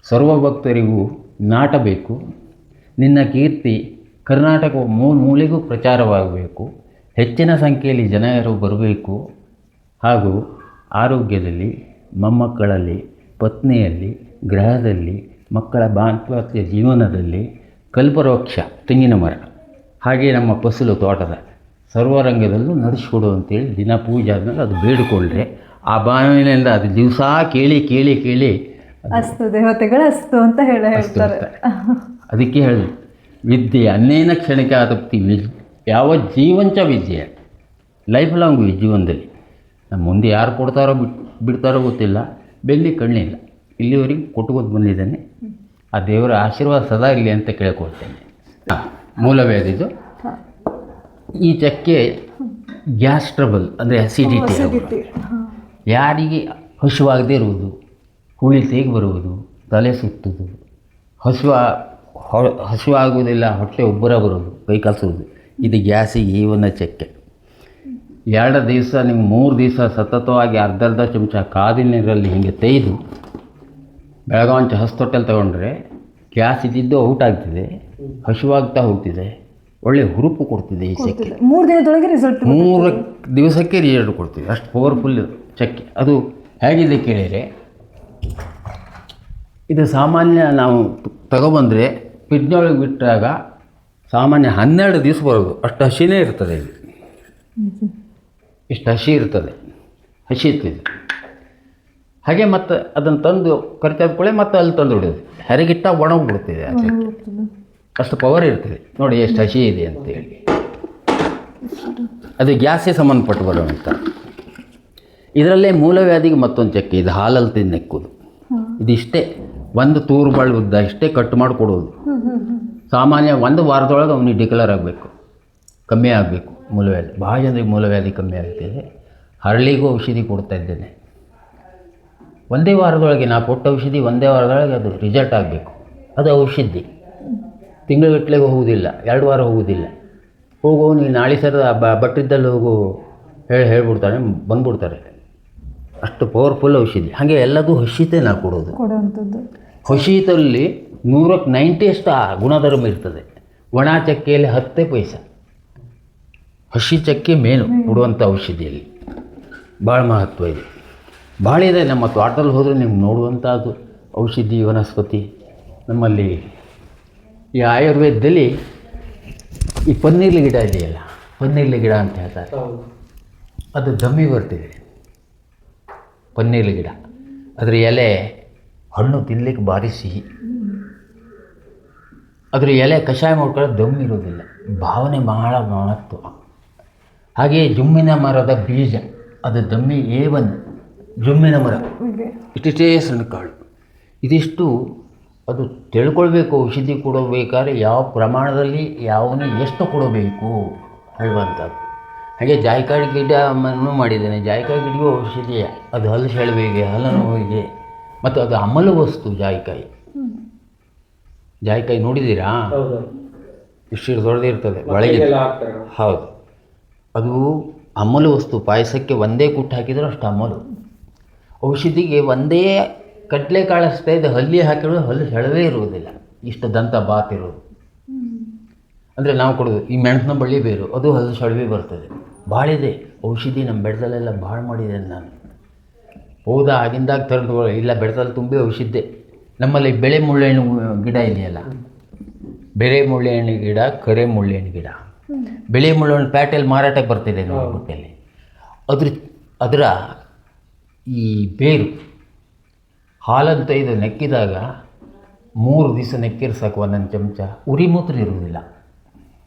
ಸರ್ವಭಕ್ತರಿಗೂ ನಾಟಬೇಕು, ನಿನ್ನ ಕೀರ್ತಿ ಕರ್ನಾಟಕ ಮೂಲೆಗೂ ಪ್ರಚಾರವಾಗಬೇಕು, ಹೆಚ್ಚಿನ ಸಂಖ್ಯೆಯಲ್ಲಿ ಜನರು ಬರಬೇಕು, ಹಾಗೂ ಆರೋಗ್ಯದಲ್ಲಿ, ಮೊಮ್ಮಕ್ಕಳಲ್ಲಿ, ಪತ್ನಿಯಲ್ಲಿ, ಗ್ರಹದಲ್ಲಿ, ಮಕ್ಕಳ ದಾಂಪತ್ಯ ಜೀವನದಲ್ಲಿ ಕಲ್ಪವೃಕ್ಷ ತೆಂಗಿನ ಮರ, ಹಾಗೆ ನಮ್ಮ ಫಸಲು ತೋಟದ ಸರ್ವರಂಗದಲ್ಲೂ ನಡೆಸಿಕೊಡು ಅಂತೇಳಿ ದಿನ ಪೂಜೆ ಆದಮೇಲೆ ಅದು ಬೇಡಿಕೊಂಡ್ರೆ ಆ ಭಾವನೆಯಿಂದ ಅದು ದಿವಸ ಕೇಳಿ ಕೇಳಿ ಕೇಳಿ ಅಸ್ತು ದೇವತೆಗಳು ಅಸ್ತು ಅಂತ ಹೇಳ್ತಾರೆ. ಅದಕ್ಕೆ ಹೇಳಿ ವಿದ್ಯೆ ಅನ್ನೇನ ಕ್ಷಣಿಕ ಆತಪ್ತಿ ಯಾವ ಜೀವಂಚ ವಿದ್ಯೆ ಲೈಫ್ ಲಾಂಗ್ ಜೀವನದಲ್ಲಿ. ನಮ್ಮ ಮುಂದೆ ಯಾರು ಕೊಡ್ತಾರೋ ಬಿಡ್ತಾರೋ ಗೊತ್ತಿಲ್ಲ, ಬೆಲ್ಲಿ ಕಣ್ಣಿಲ್ಲ, ಇಲ್ಲಿವರೆಗೆ ಕೊಟ್ಕೊಂಡು ಬಂದಿದ್ದೇನೆ. ಆ ದೇವರ ಆಶೀರ್ವಾದ ಸದಾ ಇರಲಿ ಅಂತ ಕೇಳ್ಕೊಳ್ತೇನೆ. ಮೂಲವ್ಯಾಧಿದು ಈ ಚಕ್ಕೆ ಗ್ಯಾಸ್ ಟ್ರಬಲ್ ಅಂದರೆ ಅಸಿಡಿಟಿ, ಯಾರಿಗೆ ಹಸಿವಾಗದೇ ಇರುವುದು, ಹುಳಿ ತೇಗಿ ಬರುವುದು, ತಲೆ ಸುತ್ತುವುದು, ಹಸಿವಾಗುವುದಿಲ್ಲ, ಹೊಟ್ಟೆ ಉಬ್ಬರ ಬರುವುದು, ಕೈ ಕಲಿಸುವುದು. ಇದು ಗ್ಯಾಸಿಗೆ ಈವನ್ನ ಚೆಕ್ಕೆ. 2 ದಿವಸ ನಿಮ್ಗೆ 3 ದಿವಸ ಸತತವಾಗಿ ಅರ್ಧ ಚಮಚ ಕಾದಿನ ನೀರಲ್ಲಿ ಹೀಗೆ ತೇಯ್ದು ಬೆಳಗಾವಂಚ ಹೊಸ್ತೊಟ್ಟೆಲ್ಲಿ ತಗೊಂಡ್ರೆ ಗ್ಯಾಸ್ ಇದ್ದಿದ್ದು ಔಟ್ ಆಗ್ತಿದೆ, ಹಸಿವಾಗ್ತಾ ಹೋಗ್ತಿದೆ, ಒಳ್ಳೆ ಹುರುಪು ಕೊಡ್ತಿದೆ ಈ ಚಕ್ಕೆ. 3 ದಿನದೊಳಗೆ ರಿಸಲ್ಟ್ 3 ದಿವಸಕ್ಕೆ ರಿಸಲ್ಟ್ ಕೊಡ್ತೀವಿ, ಅಷ್ಟು ಪವರ್ಫುಲ್ ಚಕ್ಕೆ. ಅದು ಹೇಗಿದೆ ಕೇಳಿದರೆ, ಇದು ಸಾಮಾನ್ಯ ನಾವು ತಗೊಬಂದರೆ ಫ್ರಿಡ್ಜ್ನೊಳಗೆ ಬಿಟ್ಟಾಗ ಸಾಮಾನ್ಯ 12 ದಿವಸ ಬರೋದು, ಅಷ್ಟು ಹಸಿನೇ ಇರ್ತದೆ. ಇದು ಇಷ್ಟು ಹಸಿ ಇರ್ತದೆ, ಹಸಿ ಇರ್ತದೆ. ಹಾಗೆ ಮತ್ತು ಅದನ್ನು ತಂದು ಕರಿತಾದ್ಕೊಳ್ಳೆ ಮತ್ತು ಅಲ್ಲಿ ತಂದು ಬಿಡೋದು, ಹೆರಗಿಟ್ಟ ಒಣಗಿಬಿಡ್ತಿದೆ ಆ ಚಕ್ಕೆ, ಅಷ್ಟು ಪವರ್ ಇರ್ತದೆ. ನೋಡಿ ಎಷ್ಟು ಹಸಿ ಇದೆ ಅಂತೇಳಿ. ಅದು ಗ್ಯಾಸಿಗೆ ಸಂಬಂಧಪಟ್ಟು ಬರುವಂಥ. ಇದರಲ್ಲೇ ಮೂಲವ್ಯಾಧಿಗೆ ಮತ್ತೊಂದು ಚಕ್ಕೆ, ಇದು ಹಾಲಲ್ಲಿ ತಿಂದು ನೆಕ್ಕುವುದು. ಇದಿಷ್ಟೇ, 1 ತೂರು ಬಾಳು ಉದ್ದ ಇಷ್ಟೇ ಕಟ್ ಮಾಡಿಕೊಡೋದು. ಸಾಮಾನ್ಯ 1 ವಾರದೊಳಗೆ ಅವನಿಗೆ ಡಿಕ್ಲೇರ್ ಆಗಬೇಕು, ಕಮ್ಮಿ ಆಗಬೇಕು ಮೂಲವ್ಯಾಧಿ. ಭಾಳ ಜನರಿಗೆ ಮೂಲವ್ಯಾಧಿ ಕಮ್ಮಿ ಆಗ್ತಿದೆ. ಹರಳಿಗೂ ಔಷಧಿ ಕೊಡ್ತಾ ಇದ್ದೇನೆ. 1 ವಾರದೊಳಗೆ ನಾ ಕೊಟ್ಟ ಔಷಧಿ 1 ವಾರದೊಳಗೆ ಅದು ರಿಸಲ್ಟ್ ಆಗಬೇಕು. ಅದು ಔಷಧಿ ತಿಂಗಳುಗಟ್ಟಲೆಗೆ ಹೋಗುವುದಿಲ್ಲ, 2 ವಾರ ಹೋಗುವುದಿಲ್ಲ. ಹೋಗು ನೀನು ನಾಳೆ ಸರ ಬಟ್ಟಿದ್ದಲ್ಲಿ ಹೋಗು ಹೇಳ್ಬಿಡ್ತಾರೆ, ಬಂದ್ಬಿಡ್ತಾರೆ. ಅಷ್ಟು ಪವರ್ಫುಲ್ ಔಷಧಿ. ಹಾಗೆ ಎಲ್ಲದೂ ಹಸಿತೆ ನಾ ಕೊಡೋದು. ಹಸಿತಲ್ಲಿ 100ಕ್ಕೆ 90 ಅಷ್ಟು ಆ ಗುಣಧರ್ಮ ಇರ್ತದೆ. ಒಣ ಚಕ್ಕೆಯಲ್ಲಿ 10 ಪೈಸೆ. ಹಸಿ ಚಕ್ಕೆ ಮೇನು ಕೊಡುವಂಥ ಔಷಧಿಯಲ್ಲಿ ಭಾಳ ಮಹತ್ವ ಇದೆ. ಭಾಳ ಇದೆ. ನಮ್ಮ ತೋಟದಲ್ಲಿ ಹೋದರೆ ನಿಮ್ಗೆ ನೋಡುವಂಥದ್ದು ಔಷಧಿ ವನಸ್ಪತಿ. ನಮ್ಮಲ್ಲಿ ಈ ಆಯುರ್ವೇದದಲ್ಲಿ ಈ ಪನ್ನೀರ್ಲಿ ಗಿಡ ಇದೆಯಲ್ಲ, ಪನ್ನೀರ್ಲಿ ಗಿಡ ಅಂತ ಹೇಳ್ತಾರೆ. ಅದು ದಮ್ಮಿ ಬರ್ತಿದೆ, ಪನ್ನೀರ್ಲಿ ಗಿಡ. ಅದರ ಎಲೆ ಹಣ್ಣು ತಿನ್ನಲಿಕ್ಕೆ ಭಾರಿ ಸಿಹಿ. ಅದ್ರ ಎಲೆ ಕಷಾಯ ಮಾಡ್ಕೊಳ್ಳೋದು ದಮ್ಮಿ ಇರೋದಿಲ್ಲ. ಭಾವನೆ ಬಹಳ ಮಹತ್ವ. ಹಾಗೆಯೇ ಜುಮ್ಮಿನ ಮರದ ಬೀಜ, ಅದು ದಮ್ಮಿ A1 ಜುಮ್ಮಿನ ಮರ, ಇಷ್ಟೇ ಸಣ್ಣ ಕಾಳು. ಇದಿಷ್ಟು ಅದು ತಿಳ್ಕೊಳ್ಬೇಕು. ಔಷಧಿ ಕೊಡಬೇಕಾದ್ರೆ ಯಾವ ಪ್ರಮಾಣದಲ್ಲಿ ಯಾವನಿಗೆ ಎಷ್ಟು ಕೊಡಬೇಕು ಹೇಳುವಂಥದ್ದು. ಹಾಗೆ ಜಾಯಿಕಾಯಿ ಗಿಡವನ್ನು ಮಾಡಿದ್ದೇನೆ. ಜಾಯಿಕಾಯಿ ಗಿಡಗೂ ಔಷಧಿಯ, ಅದು ಹಲ್ಲು ಸೆಳವಿಗೆ, ಹಲ್ಲು ನೋವಿಗೆ, ಮತ್ತು ಅದು ಅಮಲು ವಸ್ತು. ಜಾಯಿಕಾಯಿ ನೋಡಿದ್ದೀರಾ? ಇಷ್ಟು ದೊಡ್ಡದಿರ್ತದೆ ಒಳಗೆ. ಹೌದು, ಅದು ಅಮಲು ವಸ್ತು. ಪಾಯಸಕ್ಕೆ ಒಂದೇ ಕುಟ್ಟು ಹಾಕಿದ್ರೆ ಅಷ್ಟು ಅಮಲು. ಔಷಧಿಗೆ ಒಂದೇ ಕಡಲೆಕಾಳು ಅಷ್ಟೇ. ಇದು ಹಲ್ಲಿ ಹಾಕಿರೋದು ಹಲ್ಲು ಸೆಳವೇ ಇರುವುದಿಲ್ಲ, ಇಷ್ಟು ದಂತ ಬಾತ್ ಇರೋದು. ಅಂದರೆ ನಾವು ಕೊಡೋದು ಈ ಮೆಣಸಿನ ಬಳ್ಳಿ ಬೇರು, ಅದು ಹಲ್ಲು ಸೆಳವೆ ಬರ್ತದೆ. ಭಾಳಿದೆ ಔಷಧಿ. ನಮ್ಮ ಬೆಳೆದಲ್ಲೆಲ್ಲ ಭಾಳ ಮಾಡಿದ್ದೇನೆ ನಾನು. ಹೌದಾ, ಆಗಿಂದಾಗ ತರದು ಇಲ್ಲ, ಬೆಳೆದಲ್ಲಿ ತುಂಬಿ ಔಷಧಿ. ನಮ್ಮಲ್ಲಿ ಬೆಳೆ ಮುಳ್ಳೆಹಣ್ಣು ಗಿಡ ಇದೆಯಲ್ಲ, ಬೆಳೆ ಮುಳ್ಳೆಹಣ್ಣು ಗಿಡ, ಕರೆ ಮುಳ್ಳೆಹಣ್ಣು ಗಿಡ. ಬೆಳೆ ಮುಳ್ಳೆಹಣ್ಣು ಪ್ಯಾಟೆಯಲ್ಲಿ ಮಾರಾಟಕ್ಕೆ ಬರ್ತಿದೆ ನೋಡಿ ಬುಟ್ಟೆಯಲ್ಲಿ. ಅದರ ಈ ಬೇರು ಹಾಲಂತ ಇದು ನೆಕ್ಕಿದಾಗ 3 ದಿವಸ ನೆಕ್ಕಿರು ಸಾಕು, 1 ಚಮಚ. ಉರಿ ಮೂತ್ರ ಇರುವುದಿಲ್ಲ.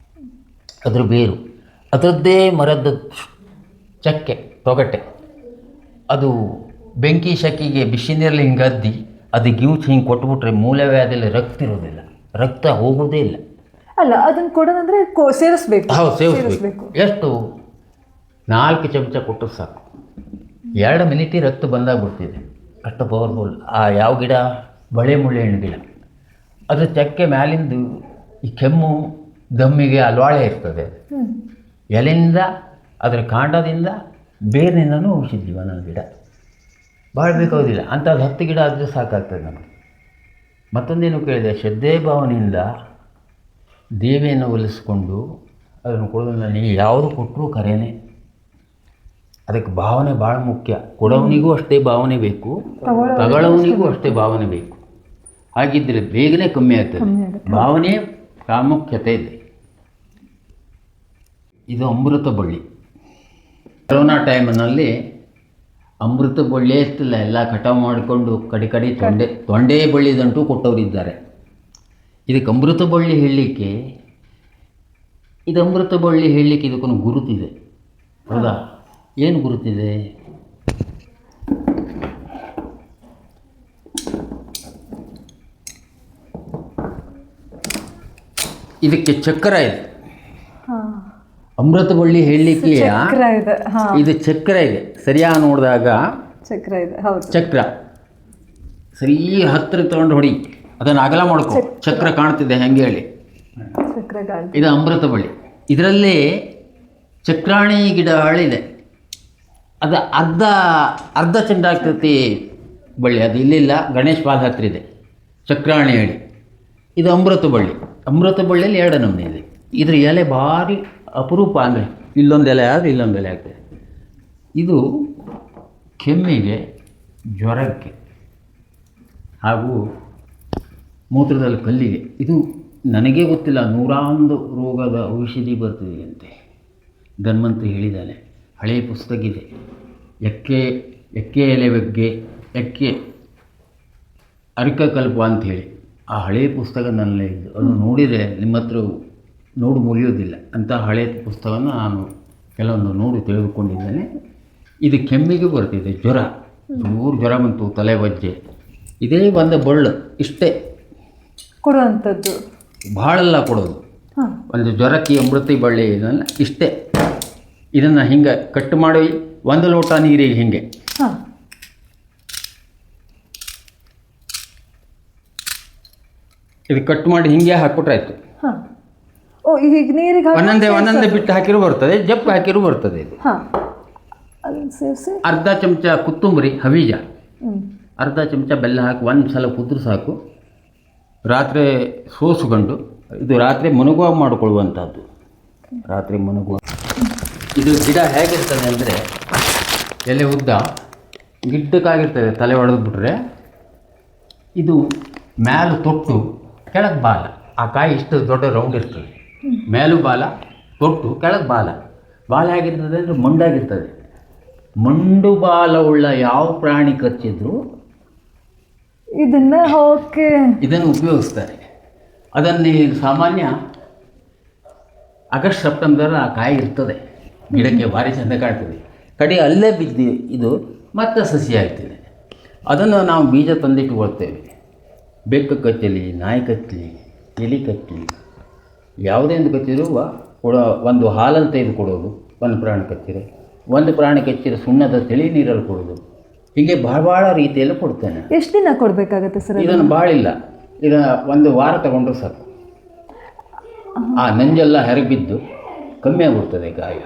ಅದ್ರ ಬೇರು, ಅದರದ್ದೇ ಮರದ ಚಕ್ಕೆ, ತೊಗಟೆ. ಅದು ಬೆಂಕಿ ಶಕ್ಕಿಗೆ ಬಿಸಿ ನೀರಲ್ಲಿ ಹಿಂಗೆ ಅದ್ದಿ ಅದು ಗಿವ್ಚ್ ಹಿಂಗೆ ಕೊಟ್ಬಿಟ್ರೆ ಮೂಲವ್ಯಾಧಿಯಲ್ಲಿ ರಕ್ತ ಇರೋದಿಲ್ಲ, ರಕ್ತ ಹೋಗೋದೇ ಇಲ್ಲ. ಅಲ್ಲ, ಅದನ್ನು ಕೊಡೋದಂದ್ರೆ ಸೇರಿಸ್ಬೇಕು. ಹೌದು, ಸೇವಿಸ್ಬೇಕು. ಎಷ್ಟು? 4 ಚಮಚ ಕೊಟ್ಟರು ಸಾಕು. 2 ಮಿನಿಟಿಗೆ ರಕ್ತ ಬಂದಾಗ್ಬಿಡ್ತಿದೆ, ಅಷ್ಟು ಪವರ್ಫುಲ್. ಆ ಯಾವ ಗಿಡ? ಬಳೆ ಮುಳ್ಳೆಹಣ್ಣು ಗಿಡ. ಅದ್ರ ಚಕ್ಕೆ ಮ್ಯಾಲಿಂದು ಈ ಕೆಮ್ಮು ದಮ್ಮಿಗೆ ಅಲ್ವಾಳೆ ಇರ್ತದೆ. ಎಲೆಯಿಂದ, ಅದರ ಕಾಂಡದಿಂದ, ಬೇರಿನಿಂದನೂ ಔಷಧಿ ಒಂದೊಂದು ಗಿಡ. ಭಾಳ ಬೇಕಾಗೋದಿಲ್ಲ. ಅಂಥದ್ದು 10 ಗಿಡ ಆದರೆ ಸಾಕಾಗ್ತದೆ ನಮಗೆ. ಮತ್ತೊಂದೇನು ಕೇಳಿದೆ, ಶ್ರದ್ಧೆ ಭಾವನೆಯಿಂದ ದೇವಿಯನ್ನು ಒಲಿಸ್ಕೊಂಡು ಅದನ್ನು ಕೊಡೋದಿಲ್ಲ. ನೀವು ಯಾವುದು ಕೊಟ್ಟರೂ ಕರೆಯೇ. ಅದಕ್ಕೆ ಭಾವನೆ ಭಾಳ ಮುಖ್ಯ. ಕೊಡೋವನಿಗೂ ಅಷ್ಟೇ ಭಾವನೆ ಬೇಕು, ತಗೊಳ್ಳೋವನಿಗೂ ಅಷ್ಟೇ ಭಾವನೆ ಬೇಕು. ಹಾಗಿದ್ದರೆ ಬೇಗನೆ ಕಮ್ಮಿ ಆಗ್ತದೆ. ಭಾವನೆ ಪ್ರಾಮುಖ್ಯತೆ ಇದೆ. ಇದು ಅಮೃತ ಬಳ್ಳಿ. ಕೊರೋನಾ ಟೈಮ್ನಲ್ಲಿ ಅಮೃತ ಬಳ್ಳಿ ಇರ್ತಿಲ್ಲ, ಎಲ್ಲ ಕಟಾವು ಮಾಡಿಕೊಂಡು ಕಡೆ ತೊಂಡೆ ಬಳ್ಳಿದಂಟು ಕೊಟ್ಟವರಿದ್ದಾರೆ. ಇದಕ್ಕೆ ಅಮೃತ ಬಳ್ಳಿ ಹೇಳಲಿಕ್ಕೆ, ಇದು ಅಮೃತ ಬಳ್ಳಿ ಹೇಳಲಿಕ್ಕೆ ಇದಕ್ಕೊಂದು ಗುರುತಿದೆ. ಹೌದಾ? ಏನು ಗುರುತಿದೆ? ಇದಕ್ಕೆ ಚಕ್ರ ಇದೆ. ಅಮೃತ ಬಳ್ಳಿ ಹೇಳಲಿಕ್ಕೆ ಇದು ಚಕ್ರ ಇದೆ. ಸರಿಯಾಗಿ ನೋಡಿದಾಗ ಚಕ್ರ ಇದೆ, ಹೌದು. ಚಕ್ರ ಸರಿ ಹತ್ತಿರ ತಗೊಂಡು ಹೊಡಿ, ಅದನ್ನು ಅಗಲ ಮಾಡ್ಕೊ, ಚಕ್ರ ಕಾಣ್ತಿದೆ ಹೆಂಗೆ ಹೇಳಿ. ಚಕ್ರಗಾಳ ಇದು ಅಮೃತ ಬಳ್ಳಿ. ಇದರಲ್ಲೇ ಚಕ್ರಾಣಿ ಗಿಡ ಹಳಿದೆ, ಅದು ಅರ್ಧ ಚೆಂಡಾಗ್ತೈತಿ ಬಳ್ಳಿ. ಅದು ಇಲ್ಲಿಲ್ಲ, ಗಣೇಶ ಪಾದ ಹತ್ರ ಇದೆ ಚಕ್ರಾಣಿ ಹಳಿ. ಇದು ಅಮೃತ ಬಳ್ಳಿ. ಅಮೃತ ಬಳ್ಳಿಯಲ್ಲಿ 2 ನಮೂನೆ ಇದೆ. ಇದ್ರ ಎಲೆ ಭಾರಿ ಅಪರೂಪ, ಅಂದರೆ ಇಲ್ಲೊಂದು ಎಲೆ ಆದರೆ ಇಲ್ಲೊಂದು ಎಲೆ ಆಗ್ತದೆ. ಇದು ಕೆಮ್ಮಿಗೆ, ಜ್ವರಕ್ಕೆ ಹಾಗೂ ಮೂತ್ರದಲ್ಲಿ ಕಲ್ಲಿಗೆ. ಇದು ನನಗೇ ಗೊತ್ತಿಲ್ಲ, 101 ರೋಗದ ಔಷಧಿ ಬರ್ತಿದೆ ಅಂತೆ ಧನ್ವಂತರಿ ಹೇಳಿದ್ದಾನೆ. ಹಳೆಯ ಪುಸ್ತಕ ಇದೆ, ಎಕ್ಕೆ ಎಲೆ ಬಗ್ಗೆ ಎಕ್ಕೆ ಅರಿಕಕಲ್ಪ ಅಂಥೇಳಿ. ಆ ಹಳೆಯ ಪುಸ್ತಕ ನನ್ನಲ್ಲೇ ಇದ್ದು, ಅದು ನೋಡಿದರೆ ನಿಮ್ಮ ಹತ್ರ ನೋಡು ಮುಗಿಯೋದಿಲ್ಲ ಅಂತ ಹಳೆಯ ಪುಸ್ತಕವನ್ನು ನಾನು ಕೆಲವೊಂದು ನೋಡಿ ತಿಳಿದುಕೊಂಡಿದ್ದೇನೆ. ಇದು ಕೆಮ್ಮಿಗೆ ಬರ್ತಿದೆ, ಜ್ವರ ಬಂತು, ತಲೆ ಬಜ್ಜೆ, ಇದೇ ಒಂದು ಬಳ್ಳು ಇಷ್ಟೇ ಕೊಡುವಂಥದ್ದು, ಭಾಳೆಲ್ಲ ಕೊಡೋದು. ಒಂದು ಜ್ವರಕ್ಕೆ ಅಮೃತಿ ಬಳ್ಳಿ ಇದನ್ನು ಇಷ್ಟೇ. ಇದನ್ನು ಹಿಂಗೆ ಕಟ್ ಮಾಡಿ 1 ಲೋಟ ನೀರಿಗೆ ಹಿಂಗೆ ಇದು ಕಟ್ ಮಾಡಿ ಹಿಂಗೆ ಹಾಕ್ಬಿಟ್ರಾಯ್ತು. ಓ, ಈಗ ನೀರಿಗೆ ಒಂದೊಂದೇ ಬಿಟ್ಟು ಹಾಕಿರೂ ಬರ್ತದೆ, ಜಪ್ಪು ಹಾಕಿರೂ ಬರ್ತದೆ. ಇದು ಸೇರಿಸಿ ಅರ್ಧ ಚಮಚ ಕೊತ್ತಂಬರಿ, ಹವೀಜ, ಅರ್ಧ ಚಮಚ ಬೆಲ್ಲ ಹಾಕಿ 1 ಸಲ ಕುದ್ರು ಸಾಕು. ರಾತ್ರಿ ಸೋಸ್ಕೊಂಡು, ಇದು ರಾತ್ರಿ ಮನುಗುವಾಗ ಮಾಡಿಕೊಳ್ಳುವಂಥದ್ದು. ರಾತ್ರಿ ಮನುಗುವ. ಇದು ಗಿಡ ಹೇಗಿರ್ತದೆ ಅಂದರೆ ಎಲೆ ಉದ್ದ ಗಿಡ್ಡಕ್ಕಾಗಿರ್ತದೆ. ತಲೆ ಹೊಡೆದು ಬಿಟ್ರೆ ಇದು ಮ್ಯಾಲು ತೊಟ್ಟು ಕೆಳಗೆ ಬಾಲ. ಆ ಕಾಯಿ ಇಷ್ಟು ದೊಡ್ಡ ರೌಂಡ್ ಇರ್ತದೆ, ಮೇಲೂ ಬಾಲ, ತೊಟ್ಟು ಕೆಳಗೆ ಬಾಲ ಹೇಗಿರ್ತದೆ ಅಂದರೆ ಮಂಡಾಗಿರ್ತದೆ. ಮಂಡು ಬಾಲವುಳ್ಳ ಯಾವ ಪ್ರಾಣಿ ಕಚ್ಚಿದ್ರು ಇದನ್ನು ಉಪಯೋಗಿಸ್ತಾರೆ. ಅದನ್ನು ಸಾಮಾನ್ಯ ಆಗಸ್ಟ್ ಸೆಪ್ಟೆಂಬರ್ ಆ ಕಾಯಿ ಇರ್ತದೆ, ಗಿಡಕ್ಕೆ ಭಾರಿ ಚೆಂದ ಕಾಣ್ತದೆ. ಕಡೆ ಅಲ್ಲೇ ಬಿದ್ದು ಇದು ಮತ್ತೆ ಸಸಿ ಆಗ್ತದೆ. ಅದನ್ನು ನಾವು ಬೀಜ ತಂದಿಟ್ಟುಕೊಳ್ತೇವೆ. ಬೆಕ್ಕು ಕಚ್ಚಲಿ, ನಾಯಿ ಕಚ್ಚಲಿ, ಎಲಿ ಕಚ್ಚಲಿ, ಯಾವುದೇ ಒಂದು ಕಚ್ಚಿದ್ರು ಒಂದು ಹಾಲನ್ನು ತೆಗೆದುಕೊಡೋದು. ಒಂದು ಪ್ರಾಣಿ ಕಚ್ಚಿರೆ, ಒಂದು ಪ್ರಾಣಿ ಕಚ್ಚಿರೆ ಸುಣ್ಣದ ತಿಳಿ ನೀರಲ್ಲಿ ಕೊಡೋದು. ಹೀಗೆ ಭಾಳ ರೀತಿಯಲ್ಲಿ ಕೊಡ್ತೇನೆ. ಎಷ್ಟು ದಿನ ಕೊಡಬೇಕಾಗತ್ತೆ ಸರ್? ಇದನ್ನು ಭಾಳಿಲ್ಲ, ಇದನ್ನು 1 ವಾರ ತಗೊಂಡ್ರು ಸಾಕು. ಆ ನಂಜೆಲ್ಲ ಹೊರಬಿದ್ದು ಕಮ್ಮಿ ಆಗಿಬಿಡ್ತದೆ ಗಾಯ.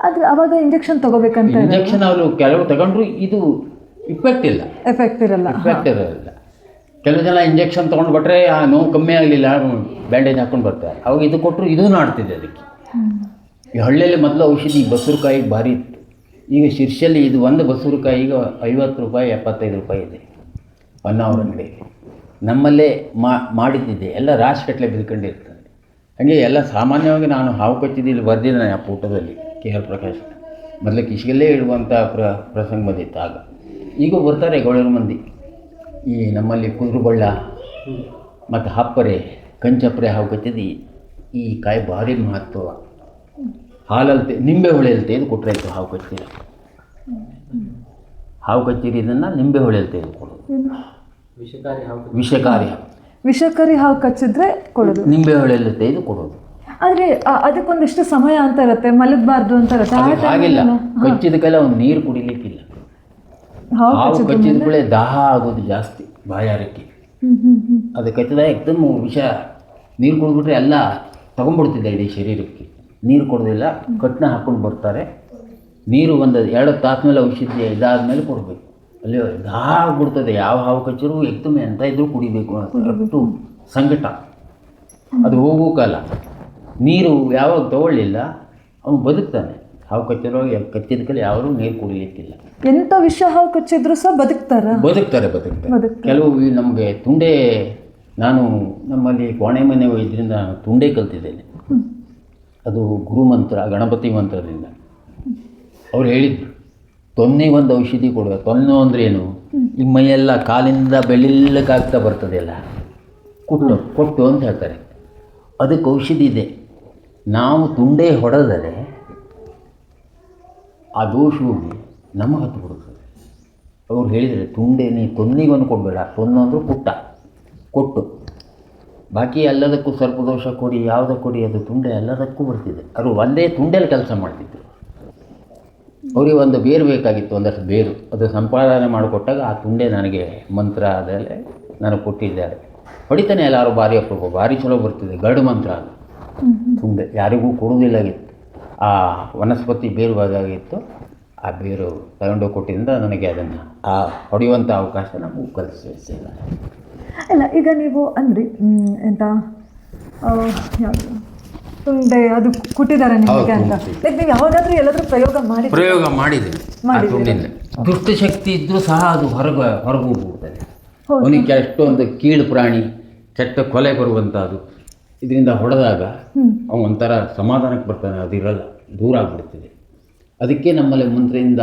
ಆದರೆ ಅವಾಗ ಇಂಜೆಕ್ಷನ್ ತಗೋಬೇಕಂತ? ಇಂಜೆಕ್ಷನ್ ಅವರು ಕೆಲವು ತಗೊಂಡ್ರು ಇದು ಎಫೆಕ್ಟ್ ಇರಲ್ಲ. ಕೆಲವು ಜನ ಇಂಜೆಕ್ಷನ್ ತೊಗೊಂಡ್ಬಿಟ್ರೆ ಆ ನೋವು ಕಮ್ಮಿ ಆಗಲಿಲ್ಲ, ಬ್ಯಾಂಡೇಜ್ ಹಾಕ್ಕೊಂಡು ಬರ್ತಾರೆ. ಅವಾಗ ಇದು ಕೊಟ್ಟರು ಇದೂ ನಾಡ್ತಿದೆ ಅದಕ್ಕೆ. ಈ ಹಳ್ಳಿಯಲ್ಲಿ ಮೊದಲು ಔಷಧಿ ಬಸೂರುಕಾಯಿಗೆ ಭಾರಿ ಇತ್ತು. ಈಗ ಶಿರ್ಷಲ್ಲಿ ಇದು ಒಂದು ಬಸೂರುಕಾಯಿಗೆ 50 ರೂಪಾಯಿ 75 ರೂಪಾಯಿ ಇದೆ ಹೊನ್ನಾವರ ಅಂಗಡಿಗೆ. ನಮ್ಮಲ್ಲೇ ಮಾಡಿದ್ದಿದೆ, ಎಲ್ಲ ರಾಶಿಗಟ್ಟಲೆ ಬಿದ್ಕೊಂಡಿರ್ತದೆ. ಹಾಗೆ ಎಲ್ಲ ಸಾಮಾನ್ಯವಾಗಿ ನಾನು ಹಾವು ಕಚ್ಚಿದ್ದು ಇಲ್ಲಿ ಬರ್ದಿದ್ದೇನೆ ಆ ಪುಟದಲ್ಲಿ. KR ಪ್ರಕಾಶ್ ಮೊದಲು ಕಿಶಿಗಲ್ಲೇ ಇಡುವಂಥ ಪ್ರಸಂಗ ಬಂದಿತ್ತು ಆಗ. ಈಗ ಬರ್ತಾರೆ ಗೌಳರ ಮಂದಿ. ಈ ನಮ್ಮಲ್ಲಿ ಕುದುರುಬಳ್ಳ ಮತ್ತು ಹಪ್ಪರೆ, ಕಂಚಪ್ಪರೆ ಹಾವು ಕಚ್ಚಿದ್ದು ಈ ಕಾಯಿ ಭಾರಿ ಮಹತ್ವ. ಹಾಲಲ್ಲಿ ನಿಂಬೆ ಹೊಳೆಯಲ್ಲಿ ತೆಗೆದು ಕೊಟ್ಟರಾಯ್ತು. ಹಾವು ಕಚ್ಚಿರಿ ಇದನ್ನು ನಿಂಬೆ ಹೊಳೆಯಲ್ಲಿ ತೆಗೆದುಕೊಡೋದು. ವಿಷಕಾರಿ ಹಾವು ಕಚ್ಚಿದ್ರೆ ಕೊಡೋದು, ನಿಂಬೆ ಹೊಳೆಯಲ್ಲಿ ತೆಗೆದು ಕೊಡೋದು. ಆದರೆ ಅದಕ್ಕೊಂದಿಷ್ಟು ಸಮಯ ಅಂತ ಇರುತ್ತೆ, ಮಲಗಬಾರ್ದು ಅಂತ ಇರುತ್ತೆ. ಹಾಗಿಲ್ಲ, ಕಚ್ಚಿದ ಕೈಲ ಅವ್ನು ನೀರು ಕುಡಿಲಿಕ್ಕಿಲ್ಲ. ಹಾವು ಕಚ್ಚಿದ ಕೂಡಲೇ ದಾಹ ಆಗೋದು ಜಾಸ್ತಿ, ಬಾಯಾರಿಕೆ. ಅದು ಕಚ್ಚಿದ ಏಕದಮ್ ವಿಷ. ನೀರು ಕುಡಿದ್ಬಿಟ್ರೆ ಎಲ್ಲ ತೊಗೊಂಡ್ಬಿಡ್ತಿದ್ದೆ ಇಡೀ ಶರೀರಕ್ಕೆ. ನೀರು ಕೊಡೋದಿಲ್ಲ, ಕಟ್ಟನ ಹಾಕ್ಕೊಂಡು ಬರ್ತಾರೆ. ನೀರು 1-2 ತಾಸು ಮೇಲೆ ಔಷಧಿ ಇದಾದಮೇಲೆ ಕೊಡಬೇಕು. ಅಲ್ಲಿ ದಾಹ ಆಗ್ಬಿಡ್ತದೆ. ಯಾವ ಹಾವು ಕಚ್ಚರು ಏಕದಮ್ ಎಂತ ಇದ್ರೂ ಕುಡಿಬೇಕು ಅಷ್ಟು ಸಂಕಟ. ಅದು ಹೋಗೋ ಕಾಲ. ನೀರು ಯಾವಾಗ ತಗೊಳ್ಳಿಲ್ಲ ಅವನು ಬದುಕ್ತಾನೆ. ಹಾವು ಕಚ್ಚಿದ ಕಲೆ ಯಾರೂ ನೀರು ಕುಡಿಲಿಕ್ಕಿಲ್ಲ. ಎಂಥ ವಿಷ ಹಾವು ಕಚ್ಚಿದ್ರು ಸಹ ಬದುಕ್ತಾರೆ. ಕೆಲವು ನಮಗೆ ತುಂಡೆ, ನಾನು ನಮ್ಮಲ್ಲಿ ಕೋಣೆ ಮನೆ ಇದರಿಂದ ನಾನು ತುಂಡೆ ಕಲ್ತಿದ್ದೇನೆ. ಅದು ಗುರುಮಂತ್ರ, ಗಣಪತಿ ಮಂತ್ರದಿಂದ. ಅವ್ರು ಹೇಳಿದ್ರು ತೊನ್ನೆಗೊಂದು ಔಷಧಿ ಕೊಡುವ. ತೊನ್ನು ಅಂದರೆ ಏನು? ಈ ಮೈಯೆಲ್ಲ ಕಾಲಿಂದ ಬೆಳಿಲಿಕ್ಕಾಗ್ತಾ ಬರ್ತದೆಲ್ಲ, ಕೊಟ್ಟು ಅಂತ ಹೇಳ್ತಾರೆ. ಅದಕ್ಕೆ ಔಷಧಿ ಇದೆ. ನಾವು ತುಂಡೆ ಹೊಡೆದರೆ ಆ ದೋಷವು ನಮಗೆ ಹತ್ತು ಬಿಡುತ್ತದೆ. ಅವ್ರು ಹೇಳಿದರೆ ತೊನ್ನಿಗೊಂದು ಕೊಡಬೇಡ. ತೊನ್ನು ಅಂದರೂ ಕೊಟ್ಟು ಬಾಕಿ ಎಲ್ಲದಕ್ಕೂ ಸ್ವಲ್ಪ ದೋಷ ಕೊಡಿ, ಯಾವುದಕ್ಕೆ ಕೊಡಿ, ಅದು ತುಂಡೆ ಎಲ್ಲದಕ್ಕೂ ಬರ್ತಿದೆ. ಅವರು ಒಂದೇ ತುಂಡೆಯಲ್ಲಿ ಕೆಲಸ ಮಾಡ್ತಿದ್ರು. ಅವರಿಗೆ ಒಂದು ಬೇರು ಬೇಕಾಗಿತ್ತು, ಒಂದಷ್ಟು ಬೇರು. ಅದು ಸಂಪಾದನೆ ಮಾಡಿಕೊಟ್ಟಾಗ ಆ ತುಂಡೆ ನನಗೆ ಮಂತ್ರ ಅದಲ್ಲೇ ನನಗೆ ಕೊಟ್ಟಿದ್ದಾರೆ. ಹೊಡಿತಾನೆ ಎಲ್ಲರೂ ಭಾರಿ ಅಪರೂಪ, ಭಾರಿ ಚಲೋ ಬರ್ತಿದೆ. ಗರುಡ ಮಂತ್ರ ಅದು ತುಂಡೆ ಯಾರಿಗೂ ಕೊಡುವುದಿಲ್ಲಾಗಿತ್ತು. ಆ ವನಸ್ಪತಿ ಬೇರು ಬೇಕಾಗಿತ್ತು. ಆ ಬೇರು ತಗೊಂಡು ಕೊಟ್ಟಿದ್ದರಿಂದ ನನಗೆ ಅದನ್ನು ಆ ಹೊಡೆಯುವಂಥ ಅವಕಾಶ ನಮಗೂ ಕಲಿಸಿಲ್ಲ. ಅಲ್ಲ, ಈಗ ನೀವು ಅಂದ್ರಿ ಎಂತ ಯಾವುದು ತುಂಡೆ ಅದು ಕುಟ್ಟಿದ್ದಾರೆ ನಿಮಗೆ ಅಂತ. ಲೈಕ್ ನೀವು ಯಾವಾಗಾದ್ರೂ ಎಲ್ಲಾದ್ರೂ ಪ್ರಯೋಗ ಮಾಡಿದ್ದೀನಿ ಆ ತುಂಡಿಂದ. ದುಷ್ಟಶಕ್ತಿ ಇದ್ದರೂ ಸಹ ಅದು ಹೊರಗೆ ಹೋಗ್ಬಿಡ್ತದೆ. ಅವನಿಗೆ ಎಷ್ಟೊಂದು ಕೀಳು ಪ್ರಾಣಿ, ಕೆಟ್ಟ ಕೊಲೆ ಬರುವಂಥದ್ದು. ಇದರಿಂದ ಹೊಡೆದಾಗ ಅವನು ಒಂಥರ ಸಮಾಧಾನಕ್ಕೆ ಬರ್ತಾನೆ, ಅದಿರಲ್ಲ, ದೂರ ಆಗಿಬಿಡ್ತದೆ. ಅದಕ್ಕೆ ನಮ್ಮಲ್ಲಿ ಮಂತ್ರದಿಂದ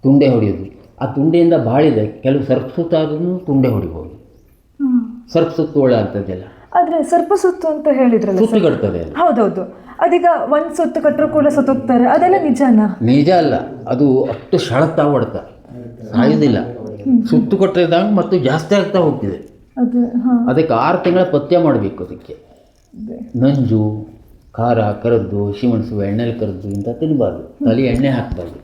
ತುಂಡೆ ಹೊಡೆಯೋದು. ಆ ತುಂಡೆಯಿಂದ ಬಾಳಿದೆ. ಕೆಲವು ಸರ್ಪಸುತ್ತಾದ್ರೂ ತುಂಡೆ ಹೊಡಿಬೋದು. ಸರ್ಪಸುತ್ತು ಒಳ್ಳೆ ಆಗ್ತದೆಲ್ಲ. ಆದರೆ ಸರ್ಪ ಸುತ್ತು ಅಂತ ಹೇಳಿದ್ರಲ್ಲ, ಸುತ್ತು ಕಟ್ತದೆ. ಹೌದೌದು. ಅದೀಗ ಒಂದು ಸುತ್ತು ಕಟ್ಟರು ಕೂಡ ಸತ್ತೋಗ್ತಾರೆ, ಅದೆಲ್ಲ ನಿಜನಾ? ನಿಜ ಅಲ್ಲ, ಅದು ಅಷ್ಟು ಸೆಳೆತಾ ಹೊಡ್ತಾ ಸಾಯೋದಿಲ್ಲ. ಸುತ್ತು ಕಟ್ಟಿದಾಗ ಮತ್ತು ಜಾಸ್ತಿ ಆಗ್ತಾ ಹೋಗ್ತಿದೆ. ಅದಕ್ಕೆ 6 ತಿಂಗಳ ಪಥ್ಯ ಮಾಡಬೇಕು. ಅದಕ್ಕೆ ನಂಜು, ಖಾರ, ಕರದ್ದು, ಶಿಮೆಣಸು, ಎಣ್ಣೆಲಿ ಕರದ್ದು ಇಂಥ ತಿನ್ನಬಾರ್ದು. ತಲೆ ಎಣ್ಣೆ ಹಾಕ್ಬಾರ್ದು.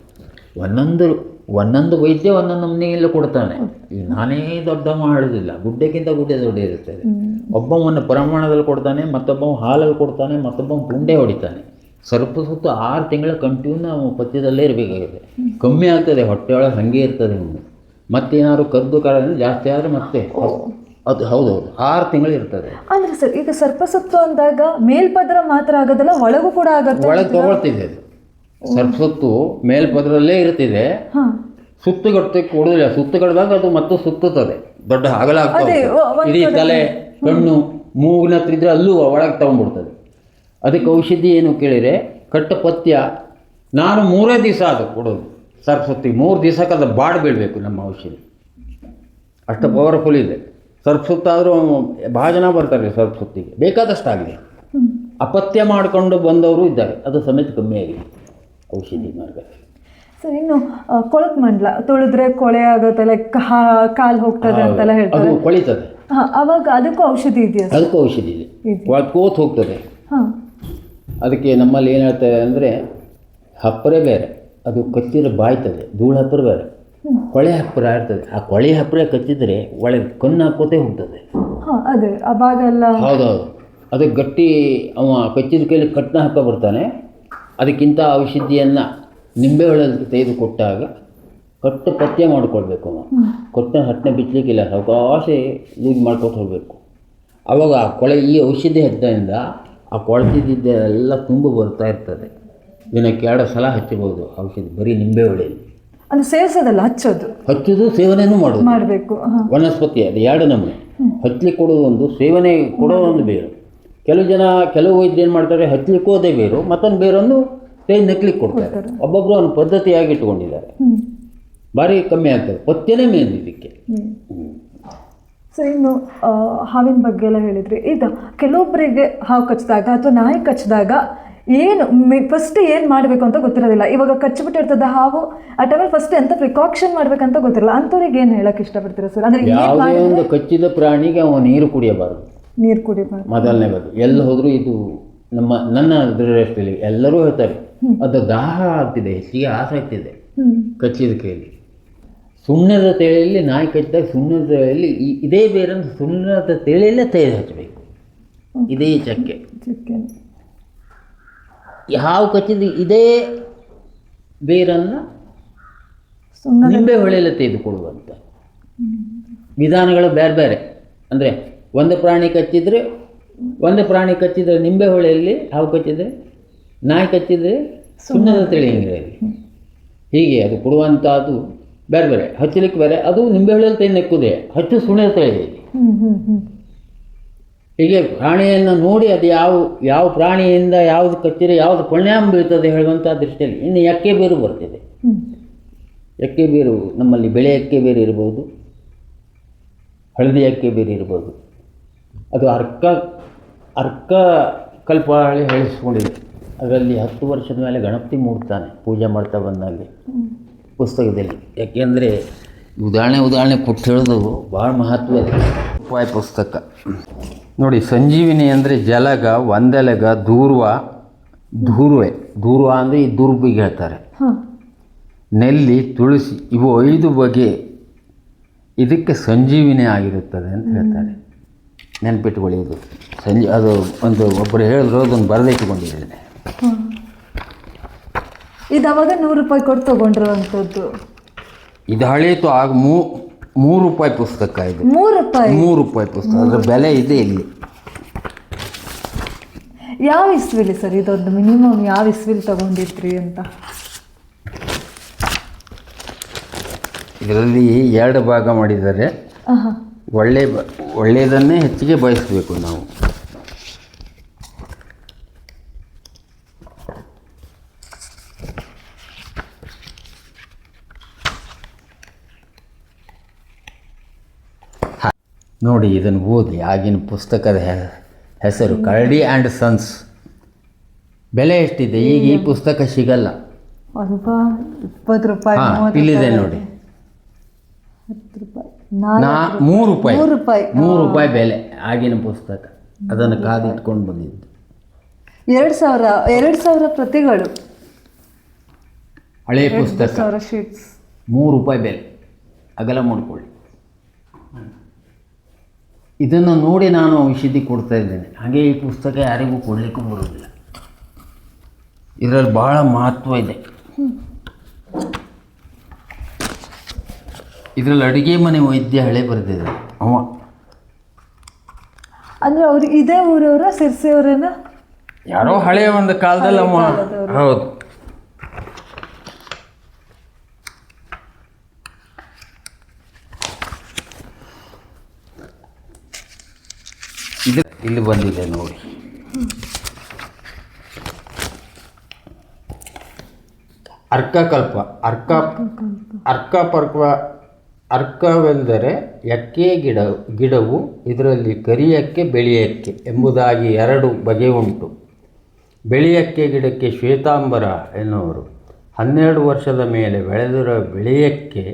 ಒಂದೊಂದು ವೈದ್ಯ ಒಂದೊಂದು ನಮ್ಮನೆಯೆಲ್ಲ ಕೊಡ್ತಾನೆ. ಈಗ ನಾನೇ ದೊಡ್ಡ ಮಾಡೋದಿಲ್ಲ, ಗುಡ್ಡೆಗಿಂತ ಗುಡ್ಡೆ ದೊಡ್ಡ ಇರುತ್ತದೆ. ಒಬ್ಬವನ್ನು ಪ್ರಮಾಣದಲ್ಲಿ ಕೊಡ್ತಾನೆ, ಮತ್ತೊಬ್ಬ ಹಾಲಲ್ಲಿ ಕೊಡ್ತಾನೆ, ಮತ್ತೊಬ್ಬ ತುಂಡೆ ಹೊಡಿತಾನೆ. ಸ್ವಲ್ಪ ಸುತ್ತು 6 ತಿಂಗಳ ಕಂಟಿನ್ಯೂ ನಾವು ಪಥ್ಯದಲ್ಲೇ ಇರಬೇಕಾಗಿದೆ. ಕಮ್ಮಿ ಆಗ್ತದೆ, ಹೊಟ್ಟೆಯೊಳಗೆ ಹಾಗೆ ಇರ್ತದೆ. ಮತ್ತೇನಾದ್ರು ಕದ್ದು ಖಾರ ಜಾಸ್ತಿ ಆದರೆ ಮತ್ತೆ ಅದು ಹೌದೌದು 6 ತಿಂಗಳು ಇರ್ತದೆ. ಅಂದ್ರೆ ಸರ್, ಈಗ ಸರ್ಪ ಸುತ್ತು ಅಂದಾಗ ಮೇಲ್ಪದ್ರ ಮಾತ್ರ ಆಗೋದಲ್ಲ, ಒಳಗೂ ಕೂಡ ಆಗುತ್ತೆ. ಒಳಗೆ ತಗೊಳ್ತಿದೆ ಅದು. ಸರ್ಪಸುತ್ತು ಮೇಲ್ಪದ್ರಲ್ಲೇ ಇರ್ತಿದೆ. ಸುತ್ತು ಕಟ್ಟಕ್ಕೆ ಕೊಡೋದಿಲ್ಲ. ಸುತ್ತು ಕಟ್ಟಿದಾಗ ಅದು ಮತ್ತೆ ಸುತ್ತುತ್ತದೆ, ದೊಡ್ಡ ಅಗಲ ಆಗ್ತದೆ. ಇಡೀ ತಲೆ, ಕಣ್ಣು, ಮೂಗಿನ ಹತ್ರ ಇದ್ರೆ ಅಲ್ಲೂ ಒಳಗೆ ತಗೊಂಡ್ಬಿಡ್ತದೆ. ಅದಕ್ಕೆ ಔಷಧಿ ಏನು ಕೇಳಿದರೆ ಕಟ್ಟ ಪಥ್ಯ. ನಾನು 3 ದಿವಸ ಅದು ಕೊಡೋದು ಸರ್ಪಸುತ್ತಿಗೆ. 3 ದಿವಸಕ್ಕೆ ಅದು ಬಾಡ್ ಬೀಳಬೇಕು ನಮ್ಮ ಔಷಧಿ, ಅಷ್ಟು ಪವರ್ಫುಲ್ ಇದೆ. ಸರ್ಪಸುತ್ತಾದರೂ ಭಾಳ ಜನ ಬರ್ತಾರೆ ಸರ್ಪಸುತ್ತಿಗೆ, ಬೇಕಾದಷ್ಟಾಗಿದೆ. ಅಪಥ್ಯ ಮಾಡಿಕೊಂಡು ಬಂದವರು ಇದ್ದಾರೆ, ಅದು ಸಮೇತ ಕಮ್ಮಿ ಆಗಿದೆ ಔಷಧಿ ಮಾರ್ಗ. ಸರ್, ಇನ್ನು ಕೊಳಕ್ ಮಂಡಲ ತೊಳೆದ್ರೆ ಕೊಳೆ ಆಗುತ್ತೆ, ಲೈಕ್ ಕಾಲು ಹೋಗ್ತದೆ ಅಂತೆಲ್ಲ ಹೇಳ್ತಾರೆ. ಅದು ಕೊಳಿತದೆ. ಅವಾಗ ಅದಕ್ಕೂ ಔಷಧಿ ಇದೆಯಾ? ಅದಕ್ಕೂ ಔಷಧಿ ಇದೆ. ಕೊಳ್ಕೋತ್ ಹೋಗ್ತದೆ. ಅದಕ್ಕೆ ನಮ್ಮಲ್ಲಿ ಏನು ಹೇಳ್ತಾರೆ ಅಂದರೆ, ಹಪ್ಪರೆ ಬೇರೆ, ಅದು ಕಚ್ಚಿದ್ರೆ ಬಾಯ್ತದೆ. ಧೂಳು ಹಪ್ಪರೆ ಬೇರೆ, ಕೊಳೆ ಹಪ್ಪರ ಇರ್ತದೆ. ಆ ಕೊಳೆ ಹಪ್ಪರೆ ಕಚ್ಚಿದ್ರೆ ಒಳಗೆ ಕಣ್ಣು ಹಾಕೋತೆ ಹೋಗ್ತದೆ. ಅದೇ ಆ ಭಾಗ ಎಲ್ಲ. ಹೌದೌದು. ಅದಕ್ಕೆ ಗಟ್ಟಿ ಅವ ಕಚ್ಚಿದ ಕೈಲಿ ಕಟ್ಟನ್ನ ಹಾಕೋ ಬರ್ತಾನೆ. ಅದಕ್ಕಿಂತ ಔಷಧಿಯನ್ನು ನಿಂಬೆ ಹೊಳಲ್ಲಿ ತೆಗೆದು ಕೊಟ್ಟಾಗ ಕಟ್ಟು ಪಥ್ಯ ಮಾಡಿಕೊಳ್ಬೇಕು. ಅವ ಕೊಟ್ಟ ಹಟ್ಟನೆ ಬಿಚ್ಚಲಿಕ್ಕಿಲ್ಲ, ಅವಕಾಶ ಯೂಸ್ ಮಾಡ್ಕೊಟ್ಟು ಹೋಗಬೇಕು. ಆವಾಗ ಆ ಕೊಳೆ, ಈ ಔಷಧಿ ಹದ್ದರಿಂದ ಆ ಕೊಳ್ತಿದ್ದೆಲ್ಲ ತುಂಬ ಬರ್ತಾ ಇರ್ತದೆ. ದಿನಕ್ಕೆ 2 ಸಲ ಹಚ್ಚಬಹುದು ಔಷಧಿ, ಬರೀ ನಿಂಬೆ ಹೊಳೆಯಲ್ಲಿ. ಅದು ಸೇವಿಸೋದಲ್ಲ, ಹಚ್ಚೋದು ಸೇವನೆಯೂ ಮಾಡಬೇಕು. ವನಸ್ಪತಿ ಅದು 2 ನಮೂನೆ. ಹಚ್ಚಲಿಕ್ಕೆ ಕೊಡೋದೊಂದು, ಸೇವನೆ ಕೊಡೋದೊಂದು ಬೇರು. ಕೆಲವು ವೈದ್ಯರು ಏನು ಮಾಡ್ತಾರೆ, ಹಚ್ಚಲಿಕ್ಕೂ ಅದೇ ಬೇರು, ಮತ್ತೊಂದು ಬೇರೊಂದು ನಕ್ಲಿಕ್ಕೆ ಕೊಡ್ತಾರೆ. ಒಬ್ಬೊಬ್ಬರು ಅವನು ಪದ್ಧತಿಯಾಗಿ ಇಟ್ಕೊಂಡಿದ್ದಾರೆ. ಭಾರಿ ಕಮ್ಮಿ ಆಗ್ತದೆ. ಪಥ್ಯನೇ ಮೇನ್ ಇದಕ್ಕೆ. ಸೊ ಇನ್ನು ಹಾವಿನ ಬಗ್ಗೆ ಎಲ್ಲ ಹೇಳಿದ್ರಿ. ಈಗ ಕೆಲವೊಬ್ಬರಿಗೆ ಹಾವು ಕಚ್ಚಿದಾಗ ಅಥವಾ ನಾಯಿ ಕಚ್ಚಿದಾಗ ಏನು ಫಸ್ಟ್ ಏನು ಮಾಡಬೇಕು ಅಂತ ಗೊತ್ತಿರೋದಿಲ್ಲ. ಇವಾಗ ಕಚ್ಚಿಬಿಟ್ಟಿರ್ತದೆ ಹಾವು, ಆ ಟೈಮಲ್ಲಿ ಫಸ್ಟ್ ಎಂಥ ಪ್ರಿಕಾಕ್ಷನ್ ಮಾಡಬೇಕಂತ ಗೊತ್ತಿರಲ್ಲ. ಅಂಥವ್ರಿಗೆ ಏನು ಹೇಳಕ್ಕೆ ಇಷ್ಟಪಡ್ತೀರಾ ಸರ್? ಅಂದರೆ ಯಾವುದೇ ಒಂದು ಕಚ್ಚಿದ ಪ್ರಾಣಿಗೆ ಅವ ನೀರು ಕುಡಿಯಬಾರದು. ಮೊದಲನೇ ಬಗ್ಗೆ ಎಲ್ಲಿ ಹೋದರೂ ಇದು ನನ್ನ ದೃಷ್ಟಿಯಲ್ಲಿ ಎಲ್ಲರೂ ಹೇಳ್ತಾರೆ, ಅದು ದಾಹ ಆಗ್ತಿದೆ, ಹೆಚ್ಚಿಗೆ ಆಸಕ್ತಿ ಇದೆ ಕಚ್ಚಿದ ಕೈಯಲ್ಲಿ. ಸುಣ್ಣದ ತೇಳೆಯಲ್ಲಿ ನಾಯಿ ಕಚ್ಚಿದಾಗ ಸುಣ್ಣದ ತೇಳೆಯಲ್ಲಿ ಇದೇ ಬೇರನ್ನು ಸುಣ್ಣದ ತೇಳೆಯಲ್ಲೇ ತೆಗೆದು ಹಚ್ಚಬೇಕು. ಇದೇ ಚಕ್ಕೆ ಹಾವು ಕಚ್ಚಿದ ಇದೇ ಬೇರನ್ನು ನಿಂಬೆ ಹೊಳೆಯಲ್ಲೇ ತೆಗೆದುಕೊಳ್ಳುವಂಥ ವಿಧಾನಗಳು ಬೇರೆ ಬೇರೆ. ಅಂದರೆ ಒಂದು ಪ್ರಾಣಿ ಕಚ್ಚಿದ್ರೆ ನಿಂಬೆ ಹೊಳೆಯಲ್ಲಿ ಹಾವು ಕಚ್ಚಿದರೆ, ನಾಯಿ ಕಚ್ಚಿದರೆ ಸುಣ್ಣದ ತೇಳೆಯಲ್ಲಿ. ಹೀಗೆ ಅದು ಕೊಡುವಂಥದ್ದು ಬೇರೆ ಬೇರೆ. ಹಚ್ಚಲಿಕ್ಕೆ ಬೇರೆ, ಅದು ನಿಂಬೆ ಹೊಳೆಯಲ್ಲಿ ತೆಗೆದು ನೆಕ್ಕುದೇ, ಹಚ್ಚು ಸುಣ್ಣದ ತೇಳೆಯಲ್ಲಿ. ಹೀಗೆ ಪ್ರಾಣಿಯನ್ನು ನೋಡಿ ಅದು ಯಾವ ಪ್ರಾಣಿಯಿಂದ ಯಾವುದು ಕಚ್ಚಿರೆ ಯಾವುದು ಪರಿಣಾಮ ಬೀಳ್ತದೆ ಹೇಳುವಂಥ ದೃಷ್ಟಿಯಲ್ಲಿ. ಇನ್ನು ಎಕ್ಕೆ ಬೇರು ಬರ್ತಿದೆ. ಎಕ್ಕೆ ಬೇರು ನಮ್ಮಲ್ಲಿ ಬೆಳೆ ಎಕ್ಕೆ ಬೇರು ಇರ್ಬೋದು, ಹಳದಿ ಎಕ್ಕೆ ಬೇರು ಇರ್ಬೋದು. ಅದು ಅರ್ಕ ಕಲ್ಪಾಳಿ ಹೇಳಿಸ್ಕೊಂಡಿದೆ. ಅದರಲ್ಲಿ 10 ವರ್ಷದ ಮೇಲೆ ಗಣಪತಿ ಮೂಡ್ತಾನೆ ಪೂಜೆ ಮಾಡ್ತಾ ಬಂದಾಗೆ ಪುಸ್ತಕದಲ್ಲಿ. ಯಾಕೆಂದರೆ ಉದಾಹರಣೆ ಕೊಟ್ಟು ಹೇಳೋದು ಭಾಳ ಮಹತ್ವ ಇದೆ. ಉಪಾಯ ಪುಸ್ತಕ ನೋಡಿ. ಸಂಜೀವಿನಿ ಅಂದರೆ ಜಲಗ, ಒಂದೆಲಗ, ಧೂರ್ವೆ. ಧೂರ್ವ ಅಂದರೆ ಈ ದುರ್ಬಿಗೆ ಹೇಳ್ತಾರೆ. ನೆಲ್ಲಿ, ತುಳಸಿ ಇವು 5 ಬಗೆ ಇದಕ್ಕೆ ಸಂಜೀವಿನಿ ಆಗಿರುತ್ತದೆ ಅಂತ ಹೇಳ್ತಾರೆ. ನೆನಪಿಟ್ಕೊಳ್ಳಿ, ಇದು ಅದು ಒಬ್ಬರು ಹೇಳಿದ್ರು, ಅದನ್ನು ಬರೆದಿಟ್ಟುಕೊಂಡಿದ್ದೇನೆ. ಇದು ಅವಾಗ 100 ರೂಪಾಯಿ ಕೊಟ್ಟು ತೊಗೊಂಡಿರುವಂಥದ್ದು. ಇದು ಹಳೇತು ಆಗ 3 ರೂಪಾಯಿ ಪುಸ್ತಕ. ಇದು 3 ರೂಪಾಯಿ 3 ರೂಪಾಯಿ ಪುಸ್ತಕ. ಅದರ ಬೆಲೆ ಇದೆ ಇಲ್ಲಿ. ಯಾವ ಇಸ್ವಿಲಿ ಸರ್ ಇದೊಂದು ಮಿನಿಮಮ್ ಯಾವ ಇಸ್ವಿಲಿ ತಗೊಂಡಿದ್ರಿ ಅಂತ? ಇದರಲ್ಲಿ 2 ಭಾಗ ಮಾಡಿದ್ದಾರೆ. ಒಳ್ಳೆಯದನ್ನೇ ಹೆಚ್ಚಿಗೆ ಬಯಸಬೇಕು ನಾವು. ನೋಡಿ, ಇದನ್ನು ಓದಿ. ಆಗಿನ ಪುಸ್ತಕದ ಹೆಸರು ಕರಡಿ ಆ್ಯಂಡ್ ಸನ್ಸ್. ಬೆಲೆ ಎಷ್ಟಿದೆ ಈಗ? ಈ ಪುಸ್ತಕ ಸಿಗಲ್ಲ. 20 ರೂಪಾಯಿ, ಇಲ್ಲಿದೆ ನೋಡಿ, 10 ರೂಪಾಯಿ, 3 ರೂಪಾಯಿ. 3 ರೂಪಾಯಿ 3 ರೂಪಾಯಿ ಬೆಲೆ ಆಗಿನ ಪುಸ್ತಕ. ಅದನ್ನು ಕಾದಿಟ್ಕೊಂಡು ಬಂದಿದ್ದು. 2,000 ಪ್ರತಿಗಳು, ಹಳೆಯ ಪುಸ್ತಕ. 2,000 ಶೀಟ್ಸ್. 3 ರೂಪಾಯಿ ಬೆಲೆ. ಅಗಲ ಮಾಡ್ಕೊಳ್ಳಿ. ಇದನ್ನು ನೋಡಿ ನಾನು ಔಷಧಿ ಕೊಡ್ತಾ ಇದ್ದೇನೆ. ಹಾಗೆ ಈ ಪುಸ್ತಕ ಯಾರಿಗೂ ಕೊಡಲಿಕ್ಕೂ ಬರೋದಿಲ್ಲ. ಇದರಲ್ಲಿ ಬಹಳ ಮಹತ್ವ ಇದೆ. ಇದರಲ್ಲಿ ಅಡುಗೆ ಮನೆ ವೈದ್ಯ ಹಳೆ ಬರೆದಿದೆ ಅವ. ಅಂದ್ರೆ ಅವ್ರಿಗೆ ಇದೇ ಊರವರ ಸಿರ್ಸಿಯವರೇನ? ಯಾರೋ ಹಳೆಯ ಒಂದು ಕಾಲದಲ್ಲಿ ಅವ. ಹೌದು. ಇಲ್ಲಿ ಬಂದಿದೆ ನೋಡಿ. ಅರ್ಕಕಲ್ಪ. ಅರ್ಕವೆಂದರೆ ಎಕ್ಕೆ ಗಿಡವು. ಇದರಲ್ಲಿ ಕರಿಯಕ್ಕೆ, ಬೆಳೆಯಕ್ಕೆ ಎಂಬುದಾಗಿ 2 ಬಗೆ ಉಂಟು. ಬೆಳೆಯಕ್ಕೆ ಗಿಡಕ್ಕೆ ಶ್ವೇತಾಂಬರ ಎನ್ನುವರು. 12 ವರ್ಷದ ಮೇಲೆ ಬೆಳೆದಿರುವ ಬೆಳೆಯಕ್ಕೆ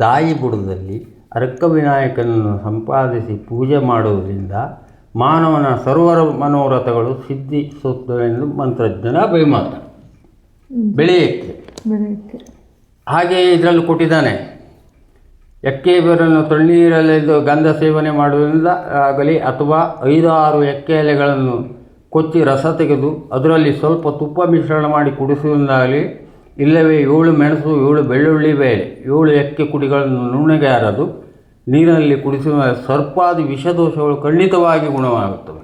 ತಾಯಿ ಬುಡದಲ್ಲಿ ಅರ್ಕ ವಿನಾಯಕನನ್ನು ಸಂಪಾದಿಸಿ ಪೂಜೆ ಮಾಡುವುದರಿಂದ ಮಾನವನ ಸರ್ವರ ಮನೋರಥಗಳು ಸಿದ್ಧಿಸುತ್ತವೆಂದು ಮಂತ್ರಜ್ಞನ ಅಭಿಮತ. ಬೆಳೆಯಕ್ಕೆ ಹಾಗೆಯೇ ಇದರಲ್ಲಿ ಕೊಟ್ಟಿದ್ದಾನೆ. ಎಕ್ಕೆ ಬೇರನ್ನು ತಣ್ಣೀರಲ್ಲಿದ್ದು ಗಂಧ ಸೇವನೆ ಮಾಡುವುದರಿಂದ ಆಗಲಿ, ಅಥವಾ 5-6 ಎಕ್ಕೆ ಎಲೆಗಳನ್ನು ಕೊಚ್ಚಿ ರಸ ತೆಗೆದು ಅದರಲ್ಲಿ ಸ್ವಲ್ಪ ತುಪ್ಪ ಮಿಶ್ರಣ ಮಾಡಿ ಕುಡಿಸುವುದಾಗಲಿ, ಇಲ್ಲವೇ 7 ಮೆಣಸು, 7 ಬೆಳ್ಳುಳ್ಳಿ ಬೇಳೆ, 7 ಎಕ್ಕೆ ಕುಡಿಗಳನ್ನು ನುಣ್ಣಗೆ ಅರೆದು ನೀರಿನಲ್ಲಿ ಕುಡಿಸುವ ಸರ್ಪಾದಿ ವಿಷದೋಷಗಳು ಖಂಡಿತವಾಗಿ ಗುಣವಾಗುತ್ತವೆ.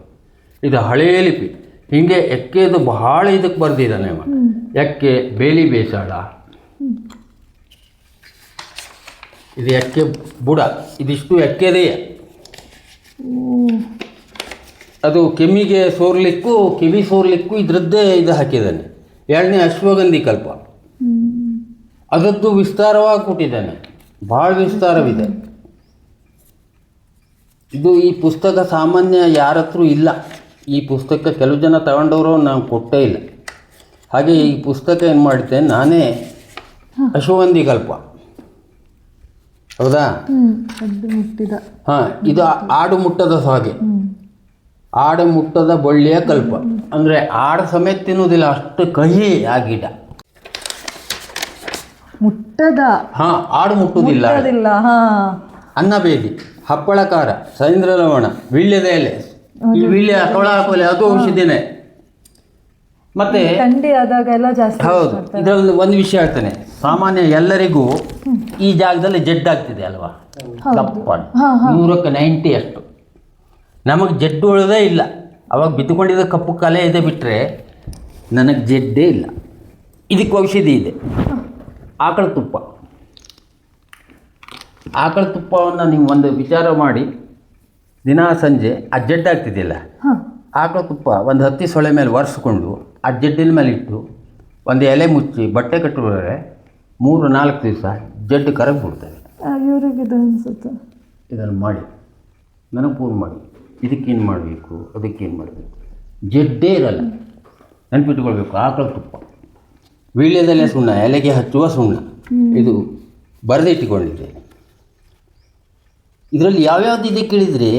ಇದು ಹಳೆಯ ಲಿಪಿ. ಹೀಗೆ ಎಕ್ಕೆದು ಬಹಳ ಇದಕ್ಕೆ ಬರೆದಿದ್ದಾನೆ ಅವ. ಎಕ್ಕೆ ಬೇಲಿ ಬೇಸಾಳ. ಇದು ಎಕ್ಕೆ ಬುಡ. ಇದಿಷ್ಟು ಎಕ್ಕೆದೇ. ಅದು ಕೆಮ್ಮಿಗೆ ಸೋರ್ಲಿಕ್ಕೂ, ಕಿವಿ ಸೋರ್ಲಿಕ್ಕೂ ಇದರದ್ದೇ ಇದು ಹಾಕಿದ್ದಾನೆ. 2ನೇ ಅಶ್ವಗಂಧಿ ಕಲ್ಪ. ಅದರದ್ದು ವಿಸ್ತಾರವಾಗಿ ಕೊಟ್ಟಿದ್ದಾನೆ. ಭಾಳ ವಿಸ್ತಾರವಿದೆ. ಇದು ಈ ಪುಸ್ತಕ ಸಾಮಾನ್ಯ ಯಾರ ಹತ್ರ ಇಲ್ಲ. ಈ ಪುಸ್ತಕ ಕೆಲವು ಜನ ತಗೊಂಡವರು ನಾವು ಕೊಟ್ಟೇ ಇಲ್ಲ. ಹಾಗೆ ಈ ಪುಸ್ತಕ ಏನು ಮಾಡಿದ್ದೆ ನಾನೇ, ಅಶ್ವಗಂಧಿ ಕಲ್ಪ. ಹೌದಾ? ಹಾಂ, ಇದು ಆಡು ಮುಟ್ಟದ ಹಾಗೆ. ಆಡು ಮುಟ್ಟದ ಬಳ್ಳಿಯ ಕಲ್ಪ. ಅಂದರೆ ಆಡು ಸಮೇತ ತಿನ್ನುವುದಿಲ್ಲ, ಅಷ್ಟು ಕಹಿ ಆ ಗಿಡ. ಹಾಂ, ಆಡು ಮುಟ್ಟುವುದಿಲ್ಲ. ಅನ್ನಬೇದಿ, ಹಪ್ಪಳ ಖಾರ, ಸೈಂದ್ರ ಲವಣ, ವೀಳ್ಯದ ಎಲೆ. ಈ ವೀಳ್ಯ ತೊಳ ಹಾಕೋಲೆ ಅದು ಔಷಧಿನೇ. ಮತ್ತೆ ಹೌದು. ಇದರಲ್ಲಿ ಒಂದು ವಿಷಯ ಹೇಳ್ತೇನೆ. ಸಾಮಾನ್ಯ ಎಲ್ಲರಿಗೂ ಈ ಜಾಗದಲ್ಲಿ ಜಡ್ಡಾಗ್ತಿದೆ ಅಲ್ವಾ? ಕಪ್ಪ 100ಕ್ಕೆ 90 ಅಷ್ಟು. ನಮಗೆ ಜಡ್ಡು ಉಳಿದೇ ಇಲ್ಲ. ಅವಾಗ ಬಿದ್ದುಕೊಂಡಿದ್ದ ಕಪ್ಪು ಕಲೆ ಇದೆ ಬಿಟ್ಟರೆ ನನಗೆ ಜಡ್ಡೇ ಇಲ್ಲ. ಇದಕ್ಕೆ ಔಷಧಿ ಇದೆ. ಆಕಳ ತುಪ್ಪ. ಆಕಳ ತುಪ್ಪವನ್ನು ನೀವು ಒಂದು ವಿಚಾರ ಮಾಡಿ, ದಿನ ಸಂಜೆ ಆ ಜಡ್ಡಾಗ್ತಿದೆಯಲ್ಲ, ಆಕಳ ತುಪ್ಪ ಒಂದು ಹತ್ತಿ ಸೊಳೆ ಮೇಲೆ ಒರೆಸ್ಕೊಂಡು ಆ ಜಡ್ಡಿನ ಮೇಲೆ ಇಟ್ಟು ಒಂದು ಎಲೆ ಮುಚ್ಚಿ ಬಟ್ಟೆ ಕಟ್ಟಿದ್ರೆ 3-4 ದಿವಸ ಜಡ್ಡು ಕರಗಿಬಿಡ್ತದೆ. ಇದನ್ನು ಮಾಡಿ ನನಗೆ ಫೋನ್ ಮಾಡಿ, ಇದಕ್ಕೇನು ಮಾಡಬೇಕು, ಅದಕ್ಕೇನು ಮಾಡಬೇಕು, ಜಡ್ಡೇ ಇರಲ್ಲ. ನೆನಪಿಟ್ಕೊಳ್ಬೇಕು. ಆಕಳ ತುಪ್ಪ, ವೀಳ್ಯದೆಲೆ ಸುಣ್ಣ, ಎಲೆಗೆ ಹಚ್ಚುವ ಸುಣ್ಣ, ಇದು ಬರೆದಿಟ್ಟುಕೊಂಡಿದೆ. ಇದರಲ್ಲಿ ಯಾವ್ಯಾವ್ದು ಇದೆ ಕೇಳಿದರೆ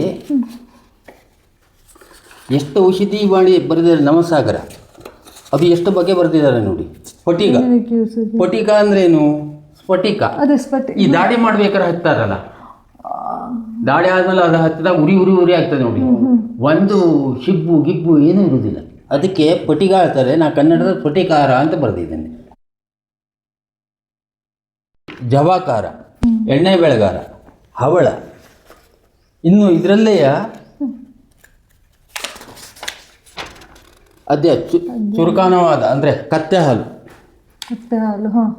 ಎಷ್ಟು ಔಷಧಿ ಮಾಡಿ ಬರೆದಿದ್ದಾರೆ. ನವಸಾಗರ ಅದು ಎಷ್ಟು ಬಗೆ ಬರೆದಿದ್ದಾರೆ ನೋಡಿ. ಪಟಿಕ. ಪಟಿಕ ಅಂದ್ರೇನು? ಸ್ಫಟಿಕ. ಅದು ಸ್ಫಟಿಕ. ಈ ದಾಡಿ ಮಾಡ್ಬೇಕಾದ್ರೆ ಹಚ್ತಾರಲ್ಲ, ದಾಡಿ ಆದ್ಮೇಲೆ ಅದು ಹತ್ತಿದಾಗ ಉರಿ ಉರಿ ಉರಿ ಆಗ್ತದೆ ನೋಡಿ, ಒಂದು ಶಿಬ್ಬು ಗಿಬ್ಬು ಏನೂ ಇರುವುದಿಲ್ಲ. ಅದಕ್ಕೆ ಪಟಿಕ ಹೇಳ್ತಾರೆ. ನಾ ಕನ್ನಡದ ಪಟಿಕಾರ ಅಂತ ಬರೆದಿದ್ದೇನೆ. ಜವಾಕಾರ, ಎಣ್ಣೆ ಬೆಳೆಗಾರ, ಹವಳ, ಇನ್ನು ಇದರಲ್ಲೇ ಅದೇ ಚುರುಕಾನವಾದ ಅಂದರೆ ಕತ್ತೆ ಹಾಲು. ಮತ್ತೆ ಹಾಲು. ಹಾಂ,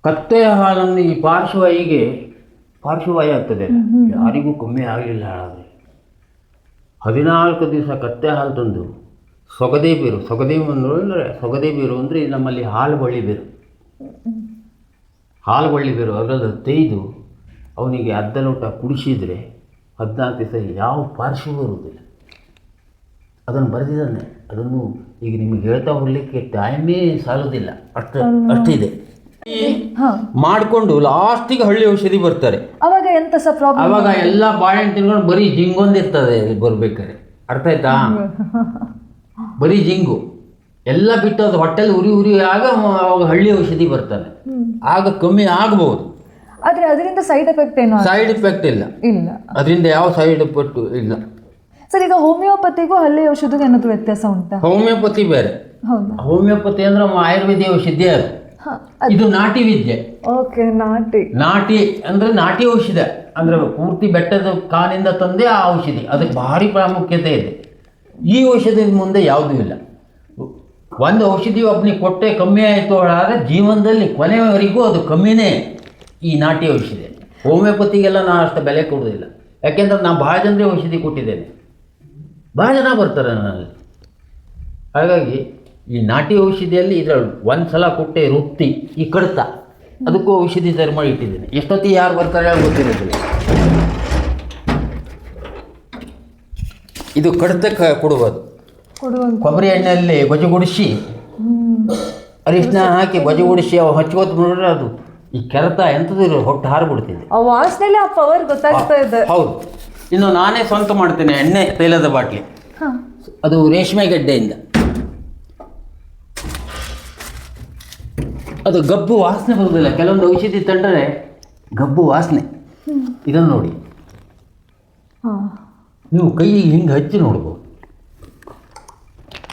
ಕತ್ತೆಯ ಹಾಲನ್ನು ಈ ಪಾರ್ಶ್ವವಾಯು ಆಗ್ತದೆ, ಯಾರಿಗೂ ಕಮ್ಮಿ ಆಗಲಿಲ್ಲ. ಆದರೆ 14 ದಿವಸ ಕತ್ತೆ ಹಾಲು ತಂದು ಸೊಗದೆ ಬೇರು, ಸೊಗದೆ ಬೇರು ಅಂದರೆ ನಮ್ಮಲ್ಲಿ ಹಾಲು ಬಳ್ಳಿ ಬೇರು, ಅದರಲ್ಲಿ ತೆಗೆದು ಅವನಿಗೆ ಅರ್ಧ ಲೋಟ ಕುಡಿಸಿದರೆ 14 ದಿವಸ ಯಾವ ಪಾರ್ಶ್ವ ಬರುವುದಿಲ್ಲ. ಅದನ್ನು ಬರೆದಿದ್ದಾನೆ. ಅದನ್ನು ಈಗ ನಿಮಗೆ ಹೇಳ್ತಾ ಹೋಗಲಿಕ್ಕೆ ಟೈಮೇ ಸಾಲೋದಿಲ್ಲ, ಅಷ್ಟಿದೆ. ಮಾಡಿಕೊಂಡು ಲಾಸ್ಟಿಗೆ ಹಳ್ಳಿ ಔಷಧಿ ಬರ್ತಾರೆ. ಅವಾಗ ಎಂತ ಸಹ ಪ್ರಾಬ್ಲಮ್, ಅವಾಗ ಎಲ್ಲ ಬಾಳೆಹಣ್ಣು ತಿನ್ಕೊಂಡು ಬರೀ ಜಿಂಗೊಂದಿರ್ತದೆ ಬರ್ಬೇಕಾದ್ರೆ. ಅರ್ಥ ಆಯ್ತಾ? ಬರೀ ಜಿಂಗು ಎಲ್ಲ ಬಿಟ್ಟು ಅದು ಹೊಟ್ಟೆಲಿ ಉರಿ ಅವಾಗ ಹಳ್ಳಿ ಔಷಧಿ ಬರ್ತಾನೆ. ಆಗ ಕಮ್ಮಿ ಆಗ್ಬೋದು. ಆದರೆ ಅದರಿಂದ ಸೈಡ್ ಎಫೆಕ್ಟ್ ಏನು? ಸೈಡ್ ಎಫೆಕ್ಟ್ ಇಲ್ಲ, ಅದರಿಂದ ಯಾವ ಸೈಡ್ ಎಫೆಕ್ಟ್ ಇಲ್ಲ. ಸರ್, ಈಗ ಹೋಮಿಯೋಪತಿಗೂ ಹಳ್ಳಿ ಔಷಧಿಗೂ ಏನಾದರೂ ವ್ಯತ್ಯಾಸ ಉಂಟಾ? ಹೋಮಿಯೋಪತಿ ಬೇರೆ. ಹೌದಾ? ಹೋಮಿಯೋಪತಿ ಅಂದ್ರೆ ಆಯುರ್ವೇದ ಔಷಧಿ ಅದು. ಇದು ನಾಟಿ ವಿದ್ಯೆ. ಓಕೆ, ನಾಟಿ ಅಂದ್ರೆ ನಾಟಿ ಔಷಧ ಅಂದ್ರೆ ಪೂರ್ತಿ ಬೆಟ್ಟದ ಕಾನಿಂದ ತಂದೆ ಆ ಔಷಧಿ. ಅದಕ್ಕೆ ಭಾರಿ ಪ್ರಾಮುಖ್ಯತೆ ಇದೆ. ಈ ಔಷಧದ ಮುಂದೆ ಯಾವುದೂ ಇಲ್ಲ. ಒಂದು ಔಷಧಿ ಒಬ್ಬನಿಗೆ ಕೊಟ್ಟೆ ಕಮ್ಮಿ ಆಯಿತು ಆದರೆ ಜೀವನದಲ್ಲಿ ಕೊನೆಯವರೆಗೂ ಅದು ಕಮ್ಮಿನೇ ಈ ನಾಟಿ ಔಷಧಿ. ಹೋಮಿಯೋಪತಿಗೆಲ್ಲ ನಾನು ಅಷ್ಟು ಬೆಲೆ ಕೊಡೋದಿಲ್ಲ. ಯಾಕೆಂದ್ರೆ ನಾನು ಭಾಳ ಜನರಿಗೆ ಔಷಧಿ ಕೊಟ್ಟಿದ್ದೇನೆ, ಭಾಳ ಜನ ಬರ್ತಾರೆ ನನ್ನಲ್ಲಿ. ಹಾಗಾಗಿ ಈ ನಾಟಿ ಔಷಧಿಯಲ್ಲಿ ಇದರಲ್ಲಿ ಒಂದು ಸಲ ಕೊಟ್ಟೆ ವೃತ್ತಿ ಈ ಕಡಿತ, ಅದಕ್ಕೂ ಔಷಧಿ ತಯಾರು ಮಾಡಿ ಇಟ್ಟಿದ್ದೇನೆ. ಎಷ್ಟೊತ್ತಿಗೆ ಯಾರು ಬರ್ತಾರೆ ಗೊತ್ತಿರೋದಿಲ್ಲ. ಇದು ಕಡಿತಕ್ಕೆ ಕೊಡುವುದು. ಕೊಬ್ಬರಿ ಎಣ್ಣೆಯಲ್ಲಿ ಗೊಜ್ಜುಗುಡಿಸಿ ಅರಿಶಿನ ಹಾಕಿ ಗೊಜ್ಜುಗುಡಿಸಿ ಅವು ಹಚ್ಕೋತ ನೋಡ್ರೆ ಅದು ಈ ಕೆರೆತ ಎಂಥದ್ದು ಹೊಟ್ಟೆ ಹಾರಿಬಿಡ್ತಿದೆ. ಆ ವಾಸನೆಯಲ್ಲಿ ಆ ಪವರ್ ಗೊತ್ತಾಗ್ತಾ ಇದೆ. ಹೌದು. ಇನ್ನು ನಾನೇ ಸ್ವಂತ ಮಾಡ್ತೇನೆ ಎಣ್ಣೆ ತೈಲದ ಬಾಟ್ಲಿ. ಅದು ರೇಷ್ಮೆ ಗೆಡ್ಡೆಯಿಂದ. ಅದು ಗಬ್ಬು ವಾಸನೆ ಬರೋದಿಲ್ಲ. ಕೆಲವೊಂದು ಔಷಧಿ ತಂದರೆ ಗಬ್ಬು ವಾಸನೆ. ಇದನ್ನು ನೋಡಿ, ನೀವು ಕೈಗೆ ಹಿಂಗೆ ಹಚ್ಚಿ ನೋಡ್ಬೋದು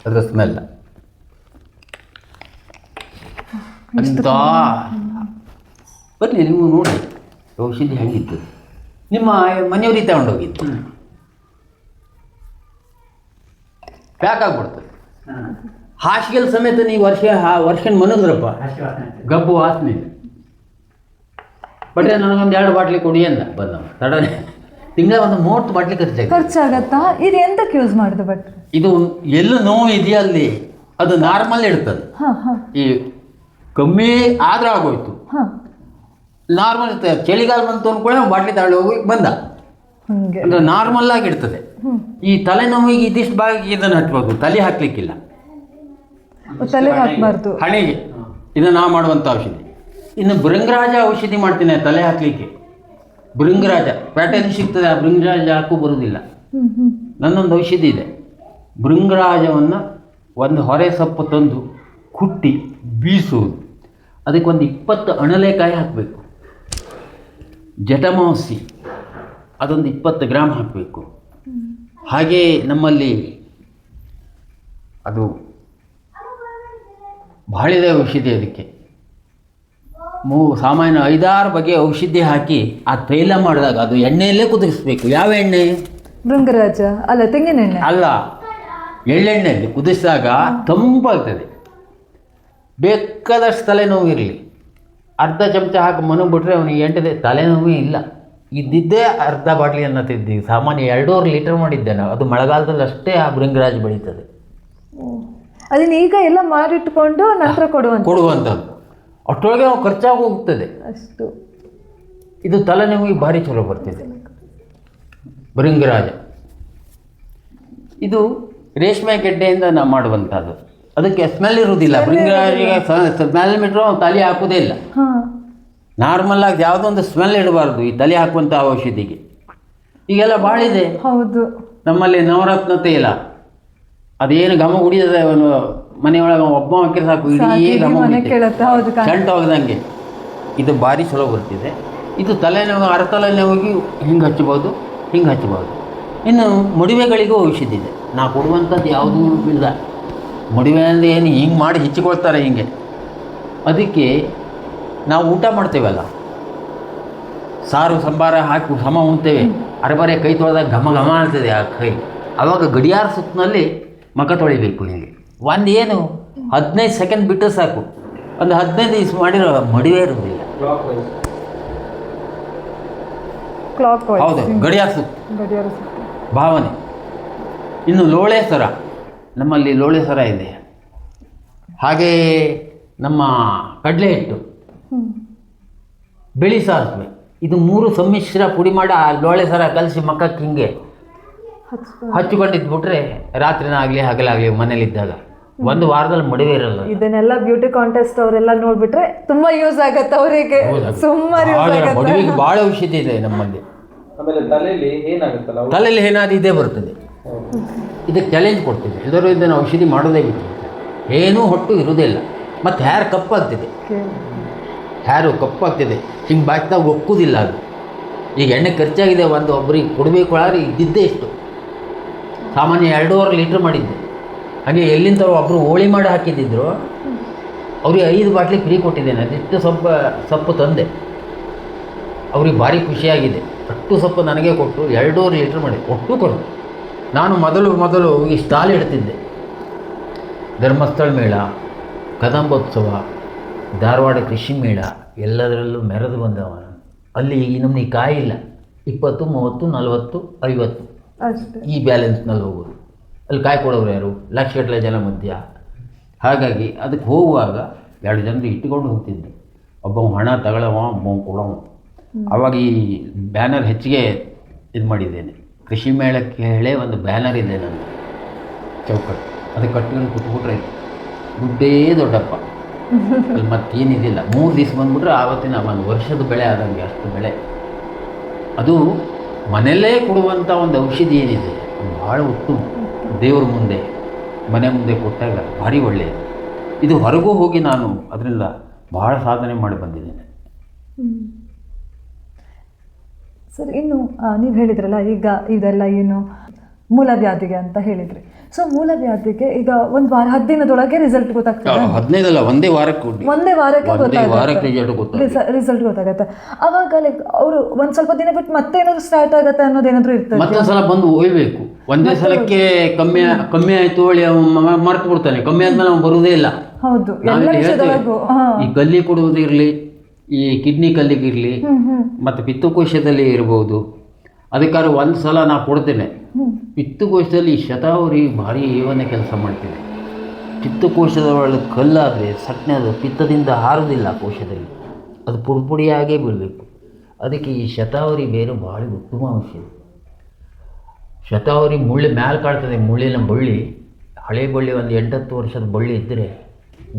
ಅದರ ಸ್ಮೆಲ್. ಅಂತ ಬರಲಿ ನೀವು ನೋಡಿ ಔಷಧಿ ಹೆಂಗಿತ್ತು. ನಿಮ್ಮ ಮನೆಯವ್ರಿಗೆ ತಗೊಂಡೋಗಿತ್ತು, ಪ್ಯಾಕ್ ಆಗ್ಬಿಡ್ತದೆ. ಹಾಸಿಗೆಲ್ ಸಮೇತ ನೀವು ವರ್ಷ ಮನದ್ರಪ್ಪ, ಗಬ್ಬು ವಾಸನೆ. ಬಟ್ ನನಗೊಂದು 2 ಬಾಟ್ಲಿ ಕೊಡಿ ಅಂದ ಬಂದ. ತಡನೆ ತಿಂಗಳ ಒಂದು 30 ಬಾಟ್ಲಿ ಖರ್ಚಾಗತ್ತಾ? ಇದು ಎಂತಕ್ಕೆ ಯೂಸ್ ಮಾಡಿದೆ? ಬಟ್ ಇದು ಎಲ್ಲೂ ನೋವು ಇದೆಯಾ ಅಲ್ಲಿ ಅದು ನಾರ್ಮಲ್ ಇರ್ತದೆ. ಈ ಕಮ್ಮಿ ಆದ್ರೆ ಆಗೋಯ್ತು, ನಾರ್ಮಲ್ ಇರ್ತದೆ. ಚಳಿಗಾಲ ಬಂತು ಅಂದ್ಕೊಳ್ಳಿ ಬಾಟ್ಲಿ ತಗೊಂಡು ಹೋಗಿ ಬಂದ ಅಂದ್ರೆ ನಾರ್ಮಲ್ ಆಗಿರ್ತದೆ. ಈ ತಲೆನೋವಿಗೆ ಇದಿಷ್ಟು ಭಾಗ ಇದನ್ನು ಹಚ್ಬೋದು, ತಲೆ ಹಾಕ್ಲಿಕ್ಕಿಲ್ಲ, ತಲೆ ಹಾಕಬಾರ್ದು. ಹಣೆಗೆ ಇದನ್ನು ನಾ ಮಾಡುವಂಥ ಔಷಧಿ. ಇನ್ನು ಭೃಂಗರಾಜ ಔಷಧಿ ಮಾಡ್ತೀನಿ ತಲೆ ಹಾಕಲಿಕ್ಕೆ. ಭೃಂಗರಾಜ ಪ್ಯಾಟರ್ನ್ ಸಿಗ್ತದೆ, ಆ ಭೃಂಗರಾಜ ಹಾಕೂ ಬರೋದಿಲ್ಲ. ನನ್ನೊಂದು ಔಷಧಿ ಇದೆ. ಭೃಂಗರಾಜವನ್ನು ಒಂದು ಹೊರೆ ಸೊಪ್ಪು ತಂದು ಕುಟ್ಟಿ ಬೀಸುವುದು, ಅದಕ್ಕೆ ಒಂದು 20 ಅಣಲೆಕಾಯಿ ಹಾಕಬೇಕು. ಜಟಮಾಂಸಿ ಅದೊಂದು 20 ಗ್ರಾಮ್ ಹಾಕಬೇಕು. ಹಾಗೇ ನಮ್ಮಲ್ಲಿ ಅದು ಭಾಳಿದೆ ಔಷಧಿ. ಅದಕ್ಕೆ ಸಾಮಾನ್ಯ 5-6 ಬಗೆಯ ಔಷಧಿ ಹಾಕಿ ಆ ತೈಲ ಮಾಡಿದಾಗ ಅದು ಎಣ್ಣೆಯಲ್ಲೇ ಕುದಿಸ್ಬೇಕು. ಯಾವ ಎಣ್ಣೆ? ಭೃಂಗರಾಜ ಅಲ್ಲ, ತೆಂಗಿನ ಎಣ್ಣೆ ಅಲ್ಲ, ಎಳ್ಳೆಣ್ಣೆಯಲ್ಲಿ ಕುದಿಸಿದಾಗ ತಂಪಾಗ್ತದೆ. ಬೇಕಾದಷ್ಟು ತಲೆನೋವು ಇರಲಿ, ಅರ್ಧ ಚಮಚ ಹಾಕಿ ಮನಗ್ಬಿಟ್ರೆ ಅವನಿಗೆ ಎಂಟದೆ ತಲೆನೋವೇ ಇಲ್ಲ. ಇದ್ದಿದ್ದೇ ಅರ್ಧ ಬಾಟ್ಲಿಯನ್ನು ತಿಂತೀವಿ. ಸಾಮಾನ್ಯ 2.5 ಲೀಟರ್ ಮಾಡಿದ್ದೆ ನಾವು. ಅದು ಮಳೆಗಾಲದಲ್ಲಿ ಅಷ್ಟೇ ಆ ಭೃಂಗರಾಜ ಬೆಳೀತದೆ. ಅದನ್ನ ಈಗ ಎಲ್ಲ ಮಾಡಿಟ್ಕೊಂಡು ನಂತರ ಕೊಡುವಂಥದ್ದು. ಅಷ್ಟರೊಳಗೆ ನಾವು ಖರ್ಚಾಗಿ ಹೋಗ್ತದೆ ಅಷ್ಟು. ಇದು ತಲೆನೋವಿಗೆ ಭಾರಿ ಚಲೋ ಬರ್ತಿದೆ ಭೃಂಗರಾಜ. ಇದು ರೇಷ್ಮೆ ಗೆಡ್ಡೆಯಿಂದ ನಾವು ಮಾಡುವಂಥದ್ದು. ಅದಕ್ಕೆ ಸ್ಮೆಲ್ ಇರುವುದಿಲ್ಲ. ಭೃಂಗರಾಜಿಗೆ ಸ್ಮೆಲ್ ಬಿಟ್ಟರು ತಲೆ ಹಾಕೋದೇ ಇಲ್ಲ. ನಾರ್ಮಲ್ ಆಗಿ ಯಾವುದೊಂದು ಸ್ಮೆಲ್ ಇಡಬಾರ್ದು ಈ ತಲೆ ಹಾಕುವಂಥ ಔಷಧಿಗೆ. ಈಗೆಲ್ಲ ಭಾಳ ಇದೆ. ಹೌದು, ನಮ್ಮಲ್ಲಿ ನವರತ್ನ ತೈಲ ಅದೇನು ಘಮ ಕುಡಿಯದೆ ಮನೆಯೊಳಗೆ ಒಬ್ಬ ಹಾಕಿದ್ರೆ ಸಾಕು, ಇಡೀ ಘಮ ಚಂಟ ಹೋಗದಂಗೆ. ಇದು ಭಾರಿ ಚಲೋ ಬರ್ತಿದೆ. ಇದು ತಲೆನೋವು ಅರೆ ತಲೆನೋವಿಗೆ ಹಿಂಗೆ ಹಚ್ಬೋದು, ಹಿಂಗೆ ಹಚ್ಬೋದು. ಇನ್ನು ಮಡುವೆಗಳಿಗೂ ಔಷಧಿ ಇದೆ. ನಾ ಕೊಡುವಂಥದ್ದು ಯಾವುದೂ ಇಲ್ಲ. ಮಡುವೆ ಅಂದರೆ ಏನು ಹಿಂಗೆ ಮಾಡಿ ಹೆಚ್ಚಿಕೊಳ್ತಾರೆ ಹಿಂಗೆ. ಅದಕ್ಕೆ ನಾವು ಊಟ ಮಾಡ್ತೇವಲ್ಲ, ಸಾರು ಸಂಬಾರ ಹಾಕಿ ಸಮ ಉಣ್ತೇವೆ, ಅರೆಬರೆ ಕೈ ತೊಳೆದಾಗ ಘಮ ಘಮ ಆಗ್ತದೆ ಆ ಕೈ. ಆವಾಗ ಗಡಿಯಾರ ಸುತ್ತಿನಲ್ಲಿ ಮಖ ತೊಳಿಬೇಕು ಹೀಗೆ. ಒಂದು ಏನು 15 ಸೆಕೆಂಡ್ ಬಿಟ್ಟು ಸಾಕು, ಒಂದು 15 ದಿವಸ ಮಾಡಿರೋ ಮಡುವೆ ಇರೋದಿಲ್ಲ. ಕ್ಲಾಕ್ ಹೌದು, ಗಡಿಯಾರ ಸುತ್ತು ಭಾವನೆ. ಇನ್ನು ಲೋಳೆ ಸರ, ನಮ್ಮಲ್ಲಿ ಲೋಳೆ ಸರ ಇದೆ. ಹಾಗೇ ನಮ್ಮ ಕಡಲೆ ಹಿಟ್ಟು, ಬಿಳಿ ಸಾಸಿವೆ, ಇದು 3 ಸಮ್ಮಿಶ್ರ ಪುಡಿ ಮಾಡಿ ಆ ಲೋಳೆ ಸರ ಕಲಸಿ ಮಕ್ಕಕ್ಕೆ ಹಿಂಗೆ ಹಚ್ಚಿಕೊಂಡಿದ್ಬಿಟ್ರೆ ರಾತ್ರಿನಾಗಲಿ ಹಗಲಾಗಲಿ ಮನೇಲಿದ್ದಾಗ 1 ವಾರದಲ್ಲಿ ಮಡುವೆ ಇರಲ್ಲ. ಇದನ್ನೆಲ್ಲ ಬ್ಯೂಟಿ ಕಾಂಟೆಸ್ಟ್ ಅವರೆಲ್ಲ ನೋಡ್ಬಿಟ್ರೆ ತುಂಬಾ ಯೂಸ್ ಆಗತ್ತೆ ಅವರಿಗೆ. ಸುಮಾರು ಯೂಸ್ ಆಗತ್ತೆ. ಮಡುವೆಗೆ ಭಾಳ ಔಷಧಿ ಇದೆ ನಮ್ಮಲ್ಲಿ. ಆಮೇಲೆ ತಲೆಯಲ್ಲಿ ಏನಾಗುತ್ತಲ್ಲ, ತಲೆಯಲ್ಲಿ ಏನಾದ್ರು ಇದೇ ಬರ್ತದೆ. ಇದಕ್ಕೆ ಚಾಲೆಂಜ್ ಕೊಡ್ತೀವಿ. ಎಲ್ಲರೂ ಇದನ್ನು ಔಷಧಿ ಮಾಡೋದೇ ಬಿಟ್ಟು ಏನೂ ಹೊಟ್ಟು ಇರೋದಿಲ್ಲ. ಮತ್ತು ಹೇರ್ ಕಪ್ಪಾಗ್ತಿದೆ, ಹೇರು ಕಪ್ಪಾಗ್ತಿದೆ, ಹಿಂಗೆ ಬಾಚ್ದಾಗ ಒಕ್ಕುದಿಲ್ಲ ಅದು. ಈಗ ಎಣ್ಣೆ ಖರ್ಚಾಗಿದೆ, ಒಬ್ಬರಿಗೆ ಕೊಡಬೇಕು ಆದರೆ ಇದ್ದಿದ್ದೇ ಇಷ್ಟು. ಸಾಮಾನ್ಯ 2.5 ಲೀಟ್ರ್ ಮಾಡಿದ್ದೆ. ಹಾಗೆ ಎಲ್ಲಿಂದ ಒಬ್ಬರು ಹೋಳಿ ಮಾಡಿ ಹಾಕಿದ್ದಿದ್ರು, ಅವ್ರಿಗೆ 5 ಬಾಟ್ಲಿ ಫ್ರೀ ಕೊಟ್ಟಿದ್ದೇನೆ. ಅದಿಷ್ಟು ಸೊಪ್ಪು ತಂದೆ, ಅವ್ರಿಗೆ ಭಾರಿ ಖುಷಿಯಾಗಿದೆ. ಅಷ್ಟು ಸೊಪ್ಪು ನನಗೆ ಕೊಟ್ಟು 2.5 ಲೀಟ್ರ್ ಮಾಡಿ ಒಟ್ಟು ಕೊಡು. ನಾನು ಮೊದಲು ಈ ಸ್ಟಾಲ್ ಇಡ್ತಿದ್ದೆ. ಧರ್ಮಸ್ಥಳ ಮೇಳ, ಕದಂಬೋತ್ಸವ, ಧಾರವಾಡ ಕೃಷಿ ಮೇಳ ಎಲ್ಲದರಲ್ಲೂ ಮೆರೆದು ಬಂದವ. ಅಲ್ಲಿ ಈ ನಮ್ಮನೆ ಕಾಯಿ ಇಲ್ಲ, 20, 30, 40, 50 ಅಷ್ಟೇ ಈ ಬ್ಯಾಲೆನ್ಸ್ನಲ್ಲಿ ಹೋಗೋದು. ಅಲ್ಲಿ ಕಾಯಿ ಕೊಡೋರು ಯಾರು? ಲಕ್ಷಗಟ್ಟಲೆ ಜನ ಮಧ್ಯ. ಹಾಗಾಗಿ ಅದಕ್ಕೆ ಹೋಗುವಾಗ 2 ಜನರು ಇಟ್ಟುಕೊಂಡು ಹೋಗ್ತಿದ್ದೆ. ಒಬ್ಬ ಹಣ ತಗೊಳ್ಳವ, ಒಬ್ಬ ಕೊಡವ. ಆವಾಗ ಈ ಬ್ಯಾನರ್ ಹೆಚ್ಚಿಗೆ ಇದು ಮಾಡಿದ್ದೇನೆ. ಕೃಷಿ ಮೇಳಕ್ಕೆ ಹೇಳೇ ಒಂದು ಬ್ಯಾನರ್ ಇದೆ ನನ್ನ ಚೌಕಟ್ಟು, ಅದಕ್ಕೆ ಕಟ್ಕೊಂಡು ಕೂತ್ಬಿಟ್ರೆ ದುಡ್ಡೇ ದೊಡ್ಡಪ್ಪ. ಅಲ್ಲಿ ಮತ್ತೇನಿದಿಲ್ಲ. 3 ದಿವಸ ಬಂದುಬಿಟ್ರೆ ಆವತ್ತಿನ 1 ವರ್ಷದ ಬೆಳೆ ಆದಂಗೆ, ಅಷ್ಟು ಬೆಳೆ. ಅದು ಮನೆಯಲ್ಲೇ ಕೊಡುವಂಥ ಒಂದು ಔಷಧಿ ಏನಿದೆ ಭಾಳ ಉತ್ತಮ. ದೇವ್ರ ಮುಂದೆ, ಮನೆ ಮುಂದೆ ಕೊಟ್ಟಾಗ ಭಾರಿ ಒಳ್ಳೆಯದು. ಇದು ಹೊರಗೂ ಹೋಗಿ ನಾನು ಅದರಿಂದ ಭಾಳ ಸಾಧನೆ ಮಾಡಿ ಬಂದಿದ್ದೇನೆ. ಸರ್, ಇನ್ನು ನೀವು ಹೇಳಿದ್ರಲ್ಲ ಈಗ ಇದೆಲ್ಲ ಏನು ಮೂಲವ್ಯಾಧಿಗೆ ಅಂತ ಹೇಳಿದ್ರಿ. ಸೊ ಮೂಲವ್ಯಾಧಿಗೆ ಈಗ 1 ವಾರ 10 ದಿನದೊಳಗೆ ರಿಸಲ್ಟ್ ಗೊತ್ತಾಗ್ತದೆ? 15 ಅಲ್ಲ, ಒಂದೇ ವಾರಕ್ಕೆ ರಿಸಲ್ಟ್ ಗೊತ್ತಾಗತ್ತೆ. ಅವಾಗ ಲೈಕ್ ಅವರು ಒಂದು ಸ್ವಲ್ಪ ದಿನ ಬಿಟ್ಟು ಮತ್ತೆ ಏನಾದ್ರು ಸ್ಟಾರ್ಟ್ ಆಗುತ್ತೆ ಅನ್ನೋದೇನಾದ್ರು ಇರ್ತದೆ? ಮತ್ತೊಂದು ಸಲ ಬಂದು ಒಯ್ಬೇಕು. ಒಂದೇ ಸಲಕ್ಕೆ ಕಮ್ಮಿ ಆಯ್ತು ಹೇಳಿ ಮರ್ತು ಬಿಡ್ತಾನೆ. ಕಮ್ಮಿ ಆದ್ಮೇಲೆ ಅವ್ನು ಬರುವುದೇ ಇಲ್ಲ. ಹೌದು, ಈ ಕಲ್ಲಿ ಕೊಡುವುದಿರಲಿ, ಈ ಕಿಡ್ನಿ ಕಲ್ಲಿಗಿರಲಿ, ಮತ್ತು ಪಿತ್ತಕೋಶದಲ್ಲಿ ಇರ್ಬೋದು. ಅದಕ್ಕಾದ್ರೆ 1 ಸಲ ನಾ ಕೊಡ್ತೇನೆ. ಪಿತ್ತಕೋಶದಲ್ಲಿ ಶತಾವರಿ ಭಾರಿ ಏವನೇ ಕೆಲಸ ಮಾಡ್ತೀನಿ. ಪಿತ್ತಕೋಶದ ಒಳಗೆ ಕಲ್ಲಾದರೆ ಸಟ್ನೆ ಅದು ಪಿತ್ತದಿಂದ ಹಾರೋದಿಲ್ಲ ಕೋಶದಲ್ಲಿ, ಅದು ಪುಡಿಯಾಗೇ ಬೀಳಬೇಕು. ಅದಕ್ಕೆ ಈ ಶತಾವರಿ ಬೇರು ಭಾಳ ಉತ್ತಮ ಔಷಧಿ. ಶತಾವರಿ ಮುಳ್ಳು ಮ್ಯಾಲೆ ಕಾಡ್ತದೆ, ಮುಳ್ಳಿನ ಬಳ್ಳಿ, ಹಳೆ ಬಳ್ಳಿ, ಒಂದು 8-10 ವರ್ಷದ ಬಳ್ಳಿ ಇದ್ದರೆ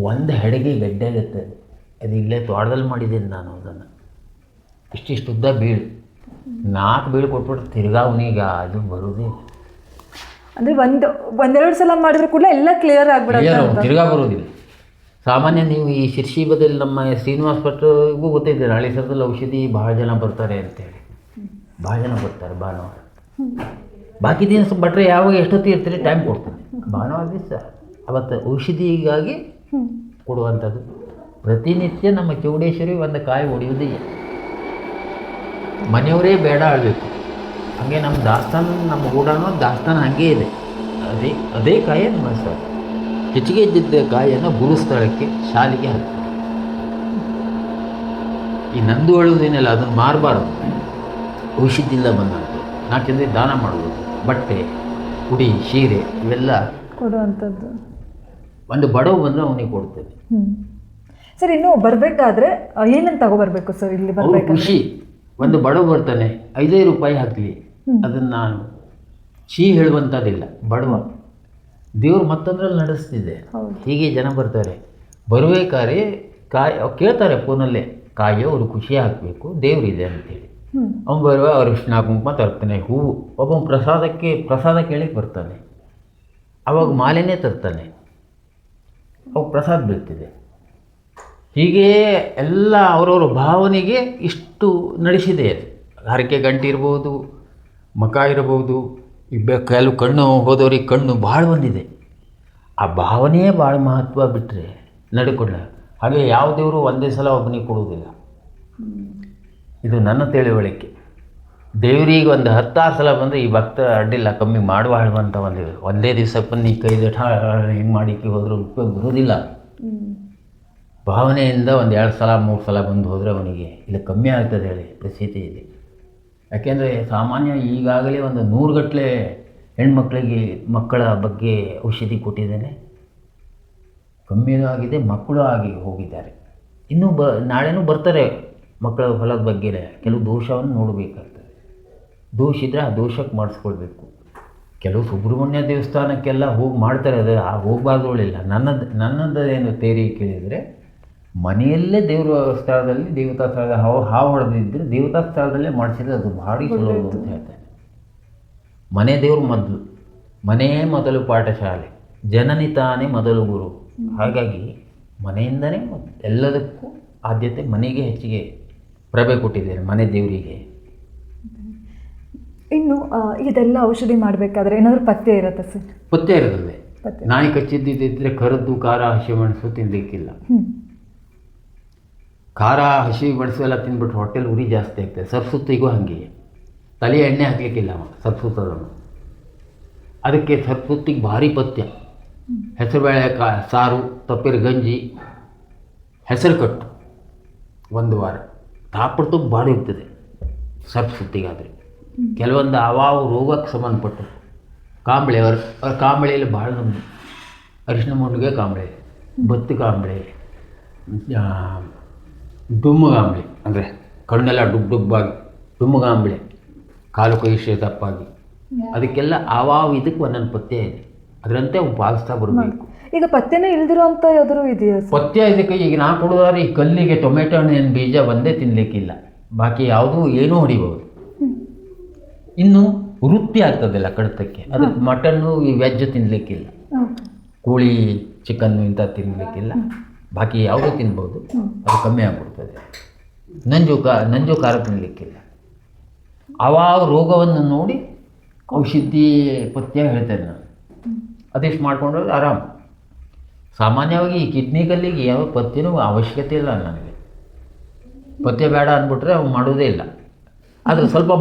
1 ಹೆಡಗೆ ಗಡ್ಡೆ ಆಗುತ್ತೆ. ಅದು ಇಲ್ಲೇ ತೋಟದಲ್ಲಿ ಮಾಡಿದ್ದೀನಿ ನಾನು. ಅದನ್ನು ಇಷ್ಟಿಷ್ಟು ಉದ್ದ ಬೀಳು, 4 ಬೀಳು ಕೊಟ್ಬಿಟ್ಟು ತಿರ್ಗಾ ಅವನೀಗ ಅದು ಬರೋದೇ ಅಂದರೆ ಒಂದೆರಡು ಸಲ ಮಾಡಿದ್ರೆ ಕೂಡ ಎಲ್ಲ ಕ್ಲಿಯರ್ ಆಗ್ಬಿಡುತ್ತೆ, ತಿರ್ಗಾ ಬರೋದಿಲ್ಲ. ಸಾಮಾನ್ಯ ನೀವು ಈ ಶಿರ್ಷಿ ಬದಲ್ಲಿ ನಮ್ಮ ಶ್ರೀನಿವಾಸ ಭಟ್ರಿಗೂ ಗೊತ್ತಿದ್ದೀರ, ಹಳೆ ಸರದಲ್ಲಿ ಔಷಧಿ ಭಾಳ ಜನ ಬರ್ತಾರೆ ಅಂತೇಳಿ. ಭಾಳ ಜನ ಬರ್ತಾರೆ ಭಾನುವಾರ. ಬಾಕಿ ದಿವಸ ಭಟ್ರೆ ಯಾವಾಗ ಎಷ್ಟೊತ್ತಿ ಇರ್ತೀರಿ ಟೈಮ್ ಕೊಡ್ತೀನಿ. ಭಾನುವಾರ ದಿವಸ ಅವತ್ತು ಔಷಧಿಗಾಗಿ ಕೊಡುವಂಥದ್ದು. ಪ್ರತಿನಿತ್ಯ ನಮ್ಮ ಚೌಡೇಶ್ವರಿ 1 ಕಾಯಿ ಹೊಡೆಯೋದೇ. ಮನೆಯವರೇ ಬೇಡ ಆಡಬೇಕು. ಹಾಗೆ ನಮ್ಮ ದಾಸ್ತಾನ, ನಮ್ಮ ಗೂಡನೂ ದಾಸ್ತಾನ ಹಾಗೇ ಇದೆ. ಅದೇ ಕಾಯನ್ನು ಬಳಸ್ತಾರೆ. ಹೆಚ್ಚಿಗೆ ಇದ್ದಿದ್ದ ಕಾಯನ್ನು ಗುರುಸ್ಥಳಕ್ಕೆ, ಶಾಲೆಗೆ ಹಾಕ್ತಾರೆ. ಈ ನಂದು ಹೇಳೋದೇನಿಲ್ಲ, ಅದನ್ನು ಮಾರಬಾರ್ದು. ಔಷಧಿಯಿಂದ ಬಂದಂತೆ 4 ಜನರಿಗೆ ದಾನ ಮಾಡೋದು. ಬಟ್ಟೆ, ಉಡಿ, ಸೀರೆ ಇವೆಲ್ಲ ಕೊಡುವಂಥದ್ದು. ಒಂದು ಬಡವ ಬಂದರೆ ಅವನಿಗೆ ಕೊಡ್ತೇನೆ. ಸರ್, ಇನ್ನು ಬರಬೇಕಾದ್ರೆ ಏನಂತ ತಗೊಬರ್ಬೇಕು ಸರ್ ಇಲ್ಲಿ ಬರಬೇಕು? ಖುಷಿ. ಒಂದು ಬಡವ ಬರ್ತಾನೆ, 5 ರೂಪಾಯಿ ಹಾಕಲಿ, ಅದನ್ನು ನಾನು ಹೇಳುವಂಥದ್ದಿಲ್ಲ. ಬಡವ ದೇವ್ರು ಮತ್ತೊಂದ್ರಲ್ಲಿ ನಡೆಸ್ತಿದ್ದೆ. ಹೀಗೆ ಜನ ಬರ್ತಾರೆ. ಬರಬೇಕಾದ್ರೆ ಕಾಯಿ ಕೇಳ್ತಾರೆ ಫೋನಲ್ಲೇ, ಕಾಯಿ ಅವರು ಖುಷಿ ಹಾಕಬೇಕು, ದೇವ್ರಿದೆ ಅಂತೇಳಿ. ಅವ್ನು ಬರುವ ಅರಿಶಿನ ಕುಂಕುಮ ತರ್ತಾನೆ, ಹೂವು. ಒಬ್ಬ ಪ್ರಸಾದ ಕೇಳಿಕ್ಕೆ ಬರ್ತಾನೆ, ಅವಾಗ ಮಾಲೆನೇ ತರ್ತಾನೆ. ಅವಾಗ ಪ್ರಸಾದ ಬೀಳ್ತಿದೆ. ಹೀಗೆ ಎಲ್ಲ ಅವರವರ ಭಾವನೆಗೆ ಇಷ್ಟು ನಡೆಸಿದೆ ಅದು. ಹರಕೆ ಗಂಟೆ ಇರ್ಬೋದು, ಮಕ ಇರ್ಬೋದು, ಕೆಲವು ಕಣ್ಣು ಹೋದವ್ರಿಗೆ ಕಣ್ಣು ಭಾಳ ಬಂದಿದೆ. ಆ ಭಾವನೆಯೇ ಭಾಳ ಮಹತ್ವ ಬಿಟ್ಟರೆ ನಡ್ಕೊಳ್ಳ. ಹಾಗೆ ಯಾವ ದೇವರು ಒಂದೇ ಸಲ ಒಬ್ಬನಿಗೆ ಕೊಡುವುದಿಲ್ಲ. ಇದು ನನ್ನ ತಿಳುವಳಿಕೆ. ದೇವರಿಗೆ ಒಂದು 10 ಸಲ ಬಂದರೆ ಈ ಭಕ್ತ ಅಡ್ಡಿಲ್ಲ ಕಮ್ಮಿ ಮಾಡುವ ಅಂತ ಒಂದೇ ದಿವಸಕ್ಕೆ ಬಂದು ಈ ಕೈದು ಹಿಂಗೆ ಮಾಡಿಕ್ಕೆ ಹೋದ್ರೆ ಉಪಯೋಗ ಬರೋದಿಲ್ಲ. ಭಾವನೆಯಿಂದ ಒಂದು 2 ಸಲ 3 ಸಲ ಬಂದು ಹೋದರೆ ಅವನಿಗೆ ಇದು ಕಮ್ಮಿ ಆಗ್ತದೆ ಹೇಳಿ ಪ್ರಸಿದ್ಧಿ ಇದೆ. ಯಾಕೆಂದರೆ ಸಾಮಾನ್ಯ ಈಗಾಗಲೇ ಒಂದು 100 ಗಟ್ಟಲೆ ಹೆಣ್ಮಕ್ಳಿಗೆ ಮಕ್ಕಳ ಬಗ್ಗೆ ಔಷಧಿ ಕೊಟ್ಟಿದ್ದೇನೆ. ಕಮ್ಮಿನೂ ಆಗಿದೆ, ಮಕ್ಕಳು ಆಗಿ ಹೋಗಿದ್ದಾರೆ. ಇನ್ನೂ ನಾಳೆನೂ ಬರ್ತಾರೆ ಮಕ್ಕಳ ಫಲದ ಬಗ್ಗೆ. ಕೆಲವು ದೋಷವನ್ನು ನೋಡಬೇಕಾಗ್ತದೆ. ದೋಷ ಇದ್ದರೆ ಆ ದೋಷಕ್ಕೆ ಮಾಡಿಸ್ಕೊಳ್ಬೇಕು. ಕೆಲವು ಸುಬ್ರಹ್ಮಣ್ಯ ದೇವಸ್ಥಾನಕ್ಕೆಲ್ಲ ಹೋಗಿ ಮಾಡ್ತಾರೆ, ಅದು ಹೋಗಬಾರ್ದುಗಳಿಲ್ಲ. ನನ್ನದು ಏನು ತೇರಿ ಕೇಳಿದರೆ, ಮನೆಯಲ್ಲೇ ದೇವರ ಸ್ಥಳದಲ್ಲಿ ದೇವತಾ ಸ್ಥಳದ ಹಾವು ಹೊಡೆದಿದ್ದರೆ ದೇವತಾ ಸ್ಥಳದಲ್ಲೇ ಮಾಡಿಸಿದ್ರೆ ಅದು ಭಾರಿ ಸುಲಭ ಅಂತ ಹೇಳ್ತಾನೆ. ಮನೆ ದೇವರು ಮೊದಲು, ಮನೆಯೇ ಮೊದಲು ಪಾಠಶಾಲೆ, ಜನನಿ ತಾನೇ ಮೊದಲು ಗುರು. ಹಾಗಾಗಿ ಮನೆಯಿಂದನೇ ಎಲ್ಲದಕ್ಕೂ ಆದ್ಯತೆ ಮನೆಗೆ ಹೆಚ್ಚಿಗೆ ಪ್ರಭೆ ಕೊಟ್ಟಿದ್ದೇನೆ, ಮನೆ ದೇವರಿಗೆ. ಇನ್ನು ಇದೆಲ್ಲ ಔಷಧಿ ಮಾಡಬೇಕಾದ್ರೆ ಏನಾದರೂ ಪಥ್ಯ ಇರುತ್ತೆ ಸರ್? ಪಥ್ಯ ಇರೋದಿಲ್ಲ. ನಾಯಿ ಕಚ್ಚಿದ್ದಿದ್ದರೆ ಕರದ್ದು ಖಾರ ಹಸಿ ಮೆಣಸು ತಿನ್ನಲಿಕ್ಕಿಲ್ಲ. ಖಾರ ಹಸಿ ಮೆಣಸು ಎಲ್ಲ ತಿಂದ್ಬಿಟ್ರೆ ಹೊಟ್ಟೆಲಿ ಉರಿ ಜಾಸ್ತಿ ಆಗ್ತದೆ. ಸರ್ಸುತ್ತಿಗೂ ಹಾಗೆ ತಲೆ ಎಣ್ಣೆ ಹಾಕಲಿಕ್ಕಿಲ್ಲ ಸರ್ಸುತ್ತದನ್ನು. ಅದಕ್ಕೆ ಸರ್ಸುತ್ತಿಗೆ ಭಾರಿ ಪಥ್ಯ. ಹೆಸರುಬೇಳೆ ಸಾರು, ತಪ್ಪಿರ ಗಂಜಿ, ಹೆಸರು ಕಟ್ಟು 1 ವಾರ ತಾಪಡ್ತು ಭಾರಿ ಇರ್ತದೆ ಸರ್ಸುತ್ತಿಗಾದರೆ. ಕೆಲವೊಂದು ಅವಾವ ರೋಗಕ್ಕೆ ಸಂಬಂಧಪಟ್ಟು ಕಾಂಬಳೆ, ಅವ್ರ ಕಾಂಬಳೆಯಲ್ಲಿ ಭಾಳ ನಮ್ಮದು ಅರಿಶಿನ ಮುಂಡಿಗೆ ಕಾಂಬಳೆ, ಬತ್ತು ಕಾಂಬಳೆ, ಡುಮ್ಮಗಾಂಬಳೆ ಅಂದರೆ ಕಣ್ಣೆಲ್ಲ ಡುಬ್ಬಾಗಿ ಡುಮ್ಮಗಾಂಬಳೆ, ಕಾಲು ಕೈ ದಪ್ಪಾಗಿ, ಅದಕ್ಕೆಲ್ಲ ಆವಾವ ಇದಕ್ಕೆ ಒಂದೊಂದು ಪಥ್ಯ ಇದೆ. ಅದರಂತೆ ಅವು ಪಾಲಿಸ್ತಾ ಬರಬೇಕು. ಈಗ ಪಥ್ಯನೇ ಇಲ್ದಿರೋ ಅಂತ ಯಾವ್ದಾದ್ರು ಇದೆಯಾ ಸರ್? ಪಥ್ಯ ಇದಕ್ಕೆ ಈಗ ನಾ ಕೊಡೋದಾದ್ರೆ ಈ ಕಲ್ಲಿಗೆ ಟೊಮೆಟೊ ಹಣ್ಣಿನ ಬೀಜ ಒಂದೇ ತಿನ್ನಲಿಕ್ಕಿಲ್ಲ, ಬಾಕಿ ಯಾವುದೂ ಏನೂ ಹೊಡಿಬೋದು. ಇನ್ನು ವೃತ್ತಿ ಆಗ್ತದಲ್ಲ ಕಡಿತಕ್ಕೆ, ಅದಕ್ಕೆ ಮಟನ್ನು ಈ ವೆಜ್ ತಿನ್ನಲಿಕ್ಕಿಲ್ಲ, ಕೋಳಿ ಚಿಕನ್ನು ಇಂಥ ತಿನ್ನಲಿಕ್ಕಿಲ್ಲ, ಬಾಕಿ ಯಾವುದೂ ತಿನ್ಬೋದು. ಅದು ಕಮ್ಮಿ ಆಗಿಬಿಡ್ತದೆ. ನಂಜು ಖಾರ ತಿನ್ನಲಿಕ್ಕಿಲ್ಲ. ಆವಾಗ ರೋಗವನ್ನು ನೋಡಿ ಔಷಧಿ ಪಥ್ಯ ಹೇಳ್ತೇನೆ ನಾನು. ಅದೆಷ್ಟು ಮಾಡ್ಕೊಂಡ್ರೆ ಆರಾಮ. ಸಾಮಾನ್ಯವಾಗಿ ಈ ಕಿಡ್ನಿ ಕಲ್ಲಿಗೆ ಯಾವ ಪಥ್ಯನೂ ಅವಶ್ಯಕತೆ ಇಲ್ಲ ನನಗೆ. ಪಥ್ಯ ಬೇಡ ಅಂದ್ಬಿಟ್ರೆ ಅವ್ನು ಮಾಡೋದೇ ಇಲ್ಲ. ಆದರೆ ಸ್ವಲ್ಪ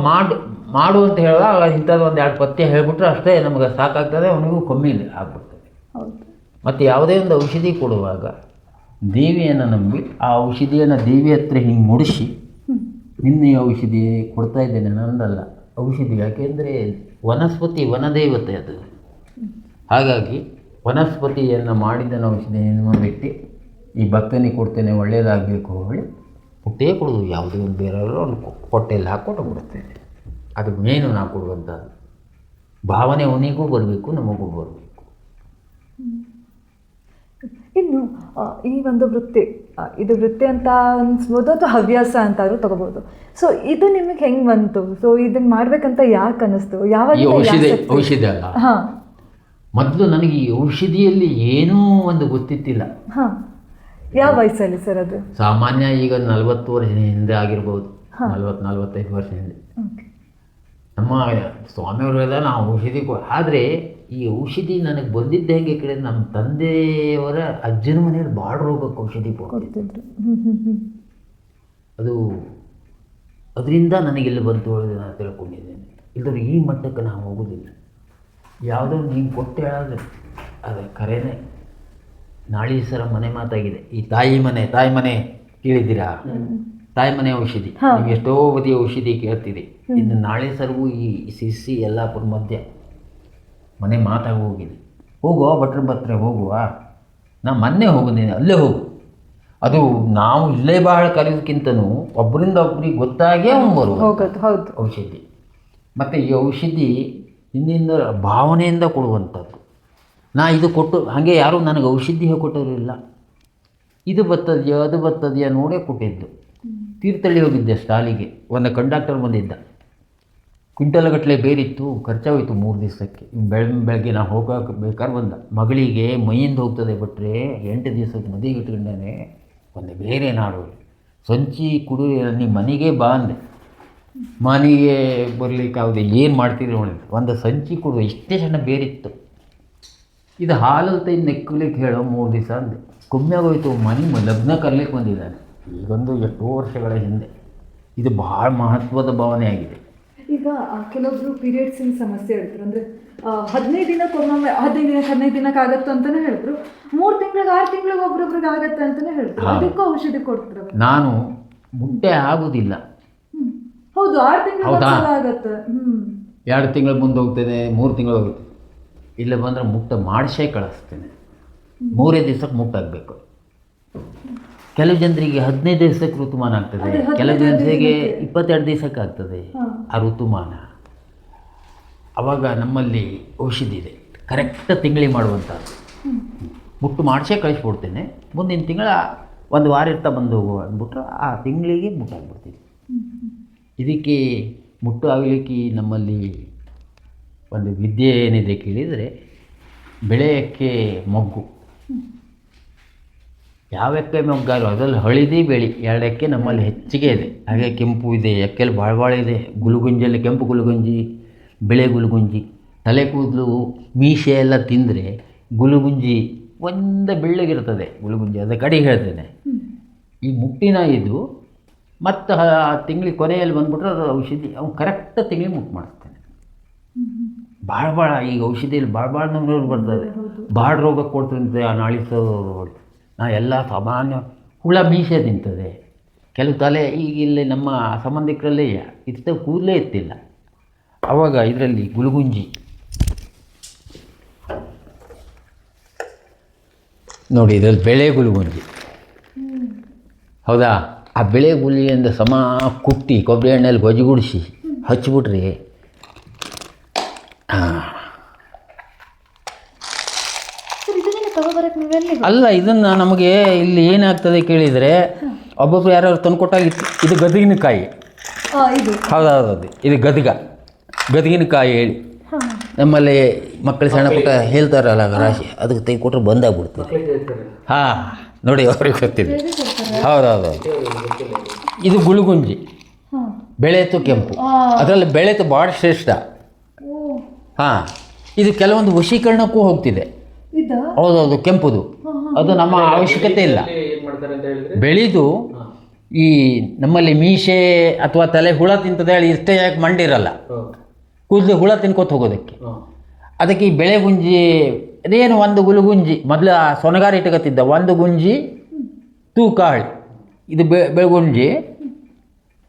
ಮಾಡು ಅಂತ ಹೇಳುವಾಗ ಇಂಥದ್ದು 1-2 ಪಥ್ಯ ಹೇಳಿಬಿಟ್ರೆ ಅಷ್ಟೇ ನಮಗೆ ಸಾಕಾಗ್ತದೆ, ಅವನಿಗೂ ಕಮ್ಮಿ ಆಗ್ಬಿಡ್ತದೆ. ಮತ್ತು ಯಾವುದೇ ಒಂದು ಔಷಧಿ ಕೊಡುವಾಗ ದೇವಿಯನ್ನು ನಂಬಿ ಆ ಔಷಧಿಯನ್ನು ದೇವಿ ಹತ್ರ ಹಿಂಗೆ ಮುಡಿಸಿ, ನಿನ್ನೆ ಔಷಧಿ ಕೊಡ್ತಾ ಇದ್ದೇನೆ ನಂದಲ್ಲ ಔಷಧಿ. ಯಾಕೆಂದರೆ ವನಸ್ಪತಿ ವನದೇವತೆ ಅದು. ಹಾಗಾಗಿ ವನಸ್ಪತಿಯನ್ನು ಮಾಡಿದ ಔಷಧಿಯನ್ನು ಬಿಟ್ಟು ಈ ಭಕ್ತನಿಗೆ ಕೊಡ್ತೇನೆ ಒಳ್ಳೆಯದಾಗಬೇಕು ಹೇಳಿ ಪುಟ್ಟೇ ಕೊಡೋದು. ಯಾವುದೇ ಒಂದು ಬೇರೆಯವರು ಅವ್ನು ಹೊಟ್ಟೆಯಲ್ಲಿ ಹಾಕ್ಕೊಂಡು ಬಿಡುತ್ತೇನೆ. ಅದು ಮೇನು ನಾವು ಕೊಡುವಂಥದ್ದು. ಭಾವನೆ ಅವನಿಗೂ ಬರಬೇಕು, ನಮಗೂ ಬರಬೇಕು. ಇನ್ನು ಈ ಒಂದು ವೃತ್ತಿ, ಇದು ವೃತ್ತಿ ಅಂತ ಅನಿಸ್ಬೋದು ಅಥವಾ ಹವ್ಯಾಸ ಅಂತಾದ್ರೂ ತಗೋಬೋದು. ಸೊ ಇದು ನಿಮಗೆ ಹೆಂಗೆ ಬಂತು? ಸೊ ಇದನ್ನು ಮಾಡ್ಬೇಕಂತ ಯಾಕೆ ಅನ್ನಿಸ್ತು? ಯಾವಾಗ ಔಷಧಿ ಅಲ್ಲ, ಹಾಂ, ಮೊದಲು ನನಗೆ ಈ ಔಷಧಿಯಲ್ಲಿ ಏನೂ ಒಂದು ಗೊತ್ತಿತ್ತಿಲ್ಲ. ಹಾಂ, ಯಾವ ವಯಸ್ಸಲ್ಲಿ ಸರ್ ಅದು? ಸಾಮಾನ್ಯ ಈಗ 40 ವರ್ಷ ಹಿಂದೆ ಆಗಿರ್ಬೋದು, 40-45 ವರ್ಷ ಹಿಂದೆ. ನಮ್ಮ ಸ್ವಾಮಿಯವರು ಹೇಳಿದ ನಾವು ಔಷಧಿ ಆದರೆ ಈ ಔಷಧಿ ನನಗೆ ಬಂದಿದ್ದ ಹೆಂಗೆ ಕೇಳಿದ್ರೆ, ನಮ್ಮ ತಂದೆಯವರ ಅಜ್ಜನ ಮನೆಯಲ್ಲಿ ಭಾಳ ರೋಗಕ್ಕೆ ಔಷಧಿ ಕೊಡ್ತಿದ್ರು. ಅದರಿಂದ ನನಗೆಲ್ಲ ಬಂತು ಹೇಳಿದ್ರೆ ನಾನು ತಿಳ್ಕೊಂಡಿದ್ದೇನೆ. ಇಲ್ಲದ್ರೆ ಈ ಮಟ್ಟಕ್ಕೆ ನಾವು ಹೋಗೋದಿಲ್ಲ. ಯಾವುದೋ ನೀನು ಕೊಟ್ಟು ಹೇಳಿದ್ರೆ ಅದು ಕರೆನೇ. ನಾಳೀಸರ ಮನೆ ಮಾತಾಗಿದೆ. ಈ ತಾಯಿ ಮನೆ ಕೇಳಿದ್ದೀರಾ? ತಾಯಿ ಮನೆ ಔಷಧಿ ನೀವು ಎಷ್ಟೋ ಬದಿಯ ಔಷಧಿ ಕೇಳ್ತೀರಿ. ಇನ್ನು ನಾಳೆ ಸರ್ಗೂ ಈ ಸಿಸಿ ಯಲ್ಲಾಪುರ ಮಧ್ಯ ಮನೆ ಮಾತಾಗಿ ಹೋಗಿದೆ. ಹೋಗುವ ಭಟ್ರ ಹೋಗುವ, ನಾ ಮೊನ್ನೆ ಹೋಗಿದ್ದೀನಿ, ಅಲ್ಲೇ ಹೋಗು. ಅದು ನಾವು ಇಲ್ಲೇ ಭಾಳ ಕರೆಯೋದಕ್ಕಿಂತನೂ ಒಬ್ಬರಿಂದ ಒಬ್ಬರಿಗೆ ಗೊತ್ತಾಗೇ ಹೋಗೋದು. ಹೌದು, ಔಷಧಿ. ಮತ್ತು ಈ ಔಷಧಿ ಹಿಂದಿಂದ ಭಾವನೆಯಿಂದ ಕೊಡುವಂಥದ್ದು. ನಾ ಇದು ಕೊಟ್ಟು ಹಾಗೆ ಯಾರೂ ನನಗೆ ಔಷಧಿ ಕೊಟ್ಟೋರಿಲ್ಲ. ಇದು ಬರ್ತದೆಯೋ ಅದು ಬರ್ತದೆಯೋ ನೋಡೇ ಕೊಟ್ಟಿದ್ದು. ತೀರ್ಥಹಳ್ಳಿ ಹೋಗಿದ್ದೆ ಸ್ಟಾಲಿಗೆ. ಒಂದು ಕಂಡಕ್ಟರ್ ಬಂದಿದ್ದ, ಕ್ವಿಂಟಲ್ಗಟ್ಟಲೆ ಬೇರಿತ್ತು, ಖರ್ಚಾಗೋಯ್ತು 3 ದಿವಸಕ್ಕೆ. ಬೆಳಗ್ಗೆ ನಾವು ಹೋಗೋಕೆ ಬೇಕಾದ್ರೆ ಬಂದ. ಮಗಳಿಗೆ ಮೈಯಿಂದ ಹೋಗ್ತದೆ ಬಿಟ್ಟರೆ 8 ದಿವಸಕ್ಕೆ ಮದುವೆಗೆ ಇಟ್ಕೊಂಡಾನೆ, ಒಂದು ಬೇರೆ ನಾಡು. ಸಂಚಿ ಕುಡು ನಿಮ್ಮ ಮನೆಗೆ ಬಾ ಅಂದೆ. ಮನೆಗೆ ಬರಲಿಕ್ಕೆ ಆಗುದೆ, ಏನು ಮಾಡ್ತೀರಿ ನೋಡಿ. ಒಂದು ಸಂಚಿ ಕುಡು ಇಷ್ಟೇ ಸಣ್ಣ ಬೇರಿತ್ತು. ಇದು ಹಾಲಲ್ಲಿ ತೈ ನೆಕ್ಕಲಿಕ್ಕೆ ಹೇಳೋ 3 ದಿವಸ ಅಂದೆ. ಹೋಯ್ತು ಮನೆ ಲಗ್ನ ಕರ್ಲಿಕ್ಕೆ ಬಂದಿದ್ದಾನೆ. ಈಗೊಂದು ಎಷ್ಟೋ ವರ್ಷಗಳ ಹಿಂದೆ. ಇದು ಭಾಳ ಮಹತ್ವದ ಭಾವನೆ ಆಗಿದೆ. ಈಗ ಕೆಲವೊಬ್ರು ಪೀರಿಯಡ್ಸಿನ ಸಮಸ್ಯೆ ಹೇಳ್ತಾರೆ, ಅಂದರೆ 15 ದಿನಕ್ಕೊಮ್ಮೆ 15 ದಿನಕ್ಕೆ ಆಗತ್ತೆ ಅಂತಲೇ ಹೇಳಿದ್ರು, 3 ತಿಂಗಳಿಗೆ 6 ತಿಂಗಳಿಗೆ ಒಬ್ರೊಬ್ರಿಗೆ ಆಗತ್ತೆ ಅಂತಲೇ ಹೇಳಿದ್ರು. ಅದಕ್ಕೂ ಔಷಧಿ ಕೊಡ್ತಾರೆ. ನಾನು ಮುಟ್ಟೆ ಆಗೋದಿಲ್ಲ. ಹೌದು, 6 ತಿಂಗಳಿಗೆ ಆಗತ್ತೆ. 2 ತಿಂಗಳು ಮುಂದೆ ಹೋಗ್ತೇನೆ, 3 ತಿಂಗಳು ಹೋಗ್ತೇನೆ. ಇಲ್ಲ ಬಂದರೆ ಮುಟ್ಟ ಮಾಡಿಸೇ ಕಳಿಸ್ತೇನೆ. 3 ದಿವಸಕ್ಕೆ ಮುಟ್ಟಾಗಬೇಕು. ಕೆಲವು ಜನರಿಗೆ 15 ದಿವಸಕ್ಕೆ ಋತುಮಾನ ಆಗ್ತದೆ, ಕೆಲವು ಜನರಿಗೆ 22 ದಿವಸಕ್ಕೆ ಆಗ್ತದೆ ಆ ಋತುಮಾನ. ಆವಾಗ ನಮ್ಮಲ್ಲಿ ಔಷಧಿ ಇದೆ, ಕರೆಕ್ಟ್ ತಿಂಗಳಿಗೆ ಮಾಡುವಂಥದ್ದು. ಮುಟ್ಟು ಮಾಡಿಸೇ ಕಳಿಸ್ಬಿಡ್ತೇನೆ. ಮುಂದಿನ ತಿಂಗಳ 1 ವಾರ ಇರ್ತಾ ಬಂದು ಅಂದ್ಬಿಟ್ರೆ ಆ ತಿಂಗಳಿಗೆ ಮುಟ್ಟಾಗ್ಬಿಡ್ತೀನಿ. ಇದಕ್ಕೆ ಮುಟ್ಟು ಆಗಲಿಕ್ಕೆ ನಮ್ಮಲ್ಲಿ ಒಂದು ವಿದ್ಯೆ ಏನಿದೆ ಕೇಳಿದರೆ, ಬೆಳೆಯೋಕ್ಕೆ ಮೊಗ್ಗು. ಯಾವ ಎಕ್ಕೆ ಮೊಗ್ಗಾರು ಅದರಲ್ಲಿ ಹಳದಿ ಬೆಳೆ 2 ಎಕ್ಕೆ ನಮ್ಮಲ್ಲಿ ಹೆಚ್ಚಿಗೆ ಇದೆ. ಹಾಗೆ ಕೆಂಪು ಇದೆ, ಎಕ್ಕೆಲ್ಲಿ ಭಾಳ ಇದೆ. ಗುಲುಗುಂಜಿಯಲ್ಲಿ ಕೆಂಪು ಗುಲುಗುಂಜಿ, ಬೆಳೆ ಗುಲುಗುಂಜಿ. ತಲೆ ಕೂದಲು ಮೀಸೆ ಎಲ್ಲ ತಿಂದರೆ ಗುಲುಗುಂಜಿ ಒಂದು ಬೆಳ್ಳಗಿರ್ತದೆ. ಗುಲುಗುಂಜಿ ಅದಕ್ಕೆ ಕಡೆ ಹೇಳ್ತೇನೆ. ಈ ಮುಟ್ಟಿನ ಇದು ಮತ್ತು ತಿಂಗಳಿಗೆ ಕೊನೆಯಲ್ಲಿ ಬಂದುಬಿಟ್ರೆ ಅದು ಔಷಧಿ ಅವ್ನು ಕರೆಕ್ಟ್ ತಿಂಗಳಿಗೆ ಮುಟ್ಟು ಮಾಡಿಸ್ತೇನೆ. ಭಾಳ ಈಗ ಔಷಧಿಯಲ್ಲಿ ಭಾಳ ನಮ್ಗೆ ಬರ್ತದೆ. ಭಾಳ ರೋಗ ಕೊಡ್ತಂತೆ ಆ ನಾಳಿಸೋ. ನಾ ಎಲ್ಲ ಸಾಮಾನ್ಯ ಹುಳ ಮೀಸೆ ತಿಂತದೆ. ಕೆಲವು ತಲೆ ಈಗ ಇಲ್ಲಿ ನಮ್ಮ ಸಂಬಂಧಿಕರಲ್ಲೇ ಇರ್ತವೆ, ಕೂದಲೇ ಇತ್ತಿಲ್ಲ. ಆವಾಗ ಇದರಲ್ಲಿ ಗುಲುಗುಂಜಿ ನೋಡಿ, ಇದರಲ್ಲಿ ಬೆಳೆ ಗುಲುಗುಂಜಿ ಹೌದಾ. ಆ ಬೆಳೆ ಗುಳಿಯಿಂದ ಸಮ ಕುಟ್ಟಿ ಕೊಬ್ಬರಿ ಎಣ್ಣೆಯಲ್ಲಿ ಗೊಜ್ಜುಗೂಡಿಸಿ ಹಚ್ಚಿಬಿಟ್ರಿ. ಅಲ್ಲ, ಇದನ್ನು ನಮಗೆ ಇಲ್ಲಿ ಏನಾಗ್ತದೆ ಕೇಳಿದರೆ, ಒಬ್ಬೊಬ್ರು ಯಾರು ತಂದುಕೊಟ್ಟಾಗ ಇದು ಗದಗಿನಕಾಯಿ. ಹೌದೌದು, ಇದು ಗದಗಿನಕಾಯಿ ಹೇಳಿ ನಮ್ಮಲ್ಲಿ ಮಕ್ಕಳು ಸಣ್ಣ ಪುಟ್ಟ ಹೇಳ್ತಾರಲ್ಲ ರಾಶಿ, ಅದಕ್ಕೆ ತೆಗೆದುಕೊಟ್ರೆ ಬಂದಾಗ್ಬಿಡ್ತದೆ. ಹಾಂ ನೋಡಿ, ಅವ್ರಿಗೆ ಗೊತ್ತಿಲ್ಲ. ಹೌದೌದು, ಇದು ಗುಳುಗುಂಜಿ, ಬೆಳೆತು ಕೆಂಪು. ಅದರಲ್ಲಿ ಬೆಳೆತು ಭಾಳ ಶ್ರೇಷ್ಠ. ಹಾಂ, ಇದು ಕೆಲವೊಂದು ವಶೀಕರಣಕ್ಕೂ ಹೋಗ್ತಿದೆ. ಹೌದೌದು, ಕೆಂಪುದು ಅದು ನಮ್ಮ ಅವಶ್ಯಕತೆ ಇಲ್ಲ. ಬೆಳೆದು ಈ ನಮ್ಮಲ್ಲಿ ಮೀಸೆ ಅಥವಾ ತಲೆ ಹುಳ ತಿಂತದೆ ಹೇಳಿ ಇಷ್ಟೇ ಯಾಕೆ ಮಂಡಿರಲ್ಲ, ಕೂದಲು ಹುಳ ತಿನ್ಕೋತ ಹೋಗೋದಕ್ಕೆ. ಅದಕ್ಕೆ ಈ ಬೆಳೆ ಗುಂಜಿ ಅದೇನು ಒಂದು ಗುಲುಗುಂಜಿ ಮೊದಲು ಸೊನಗಾರ ಇಟ್ಕೊತಿದ್ದ, ಒಂದು ಗುಂಜಿ ತೂಕ ಹಳಿ. ಇದು ಬೆಳಗುಂಜಿ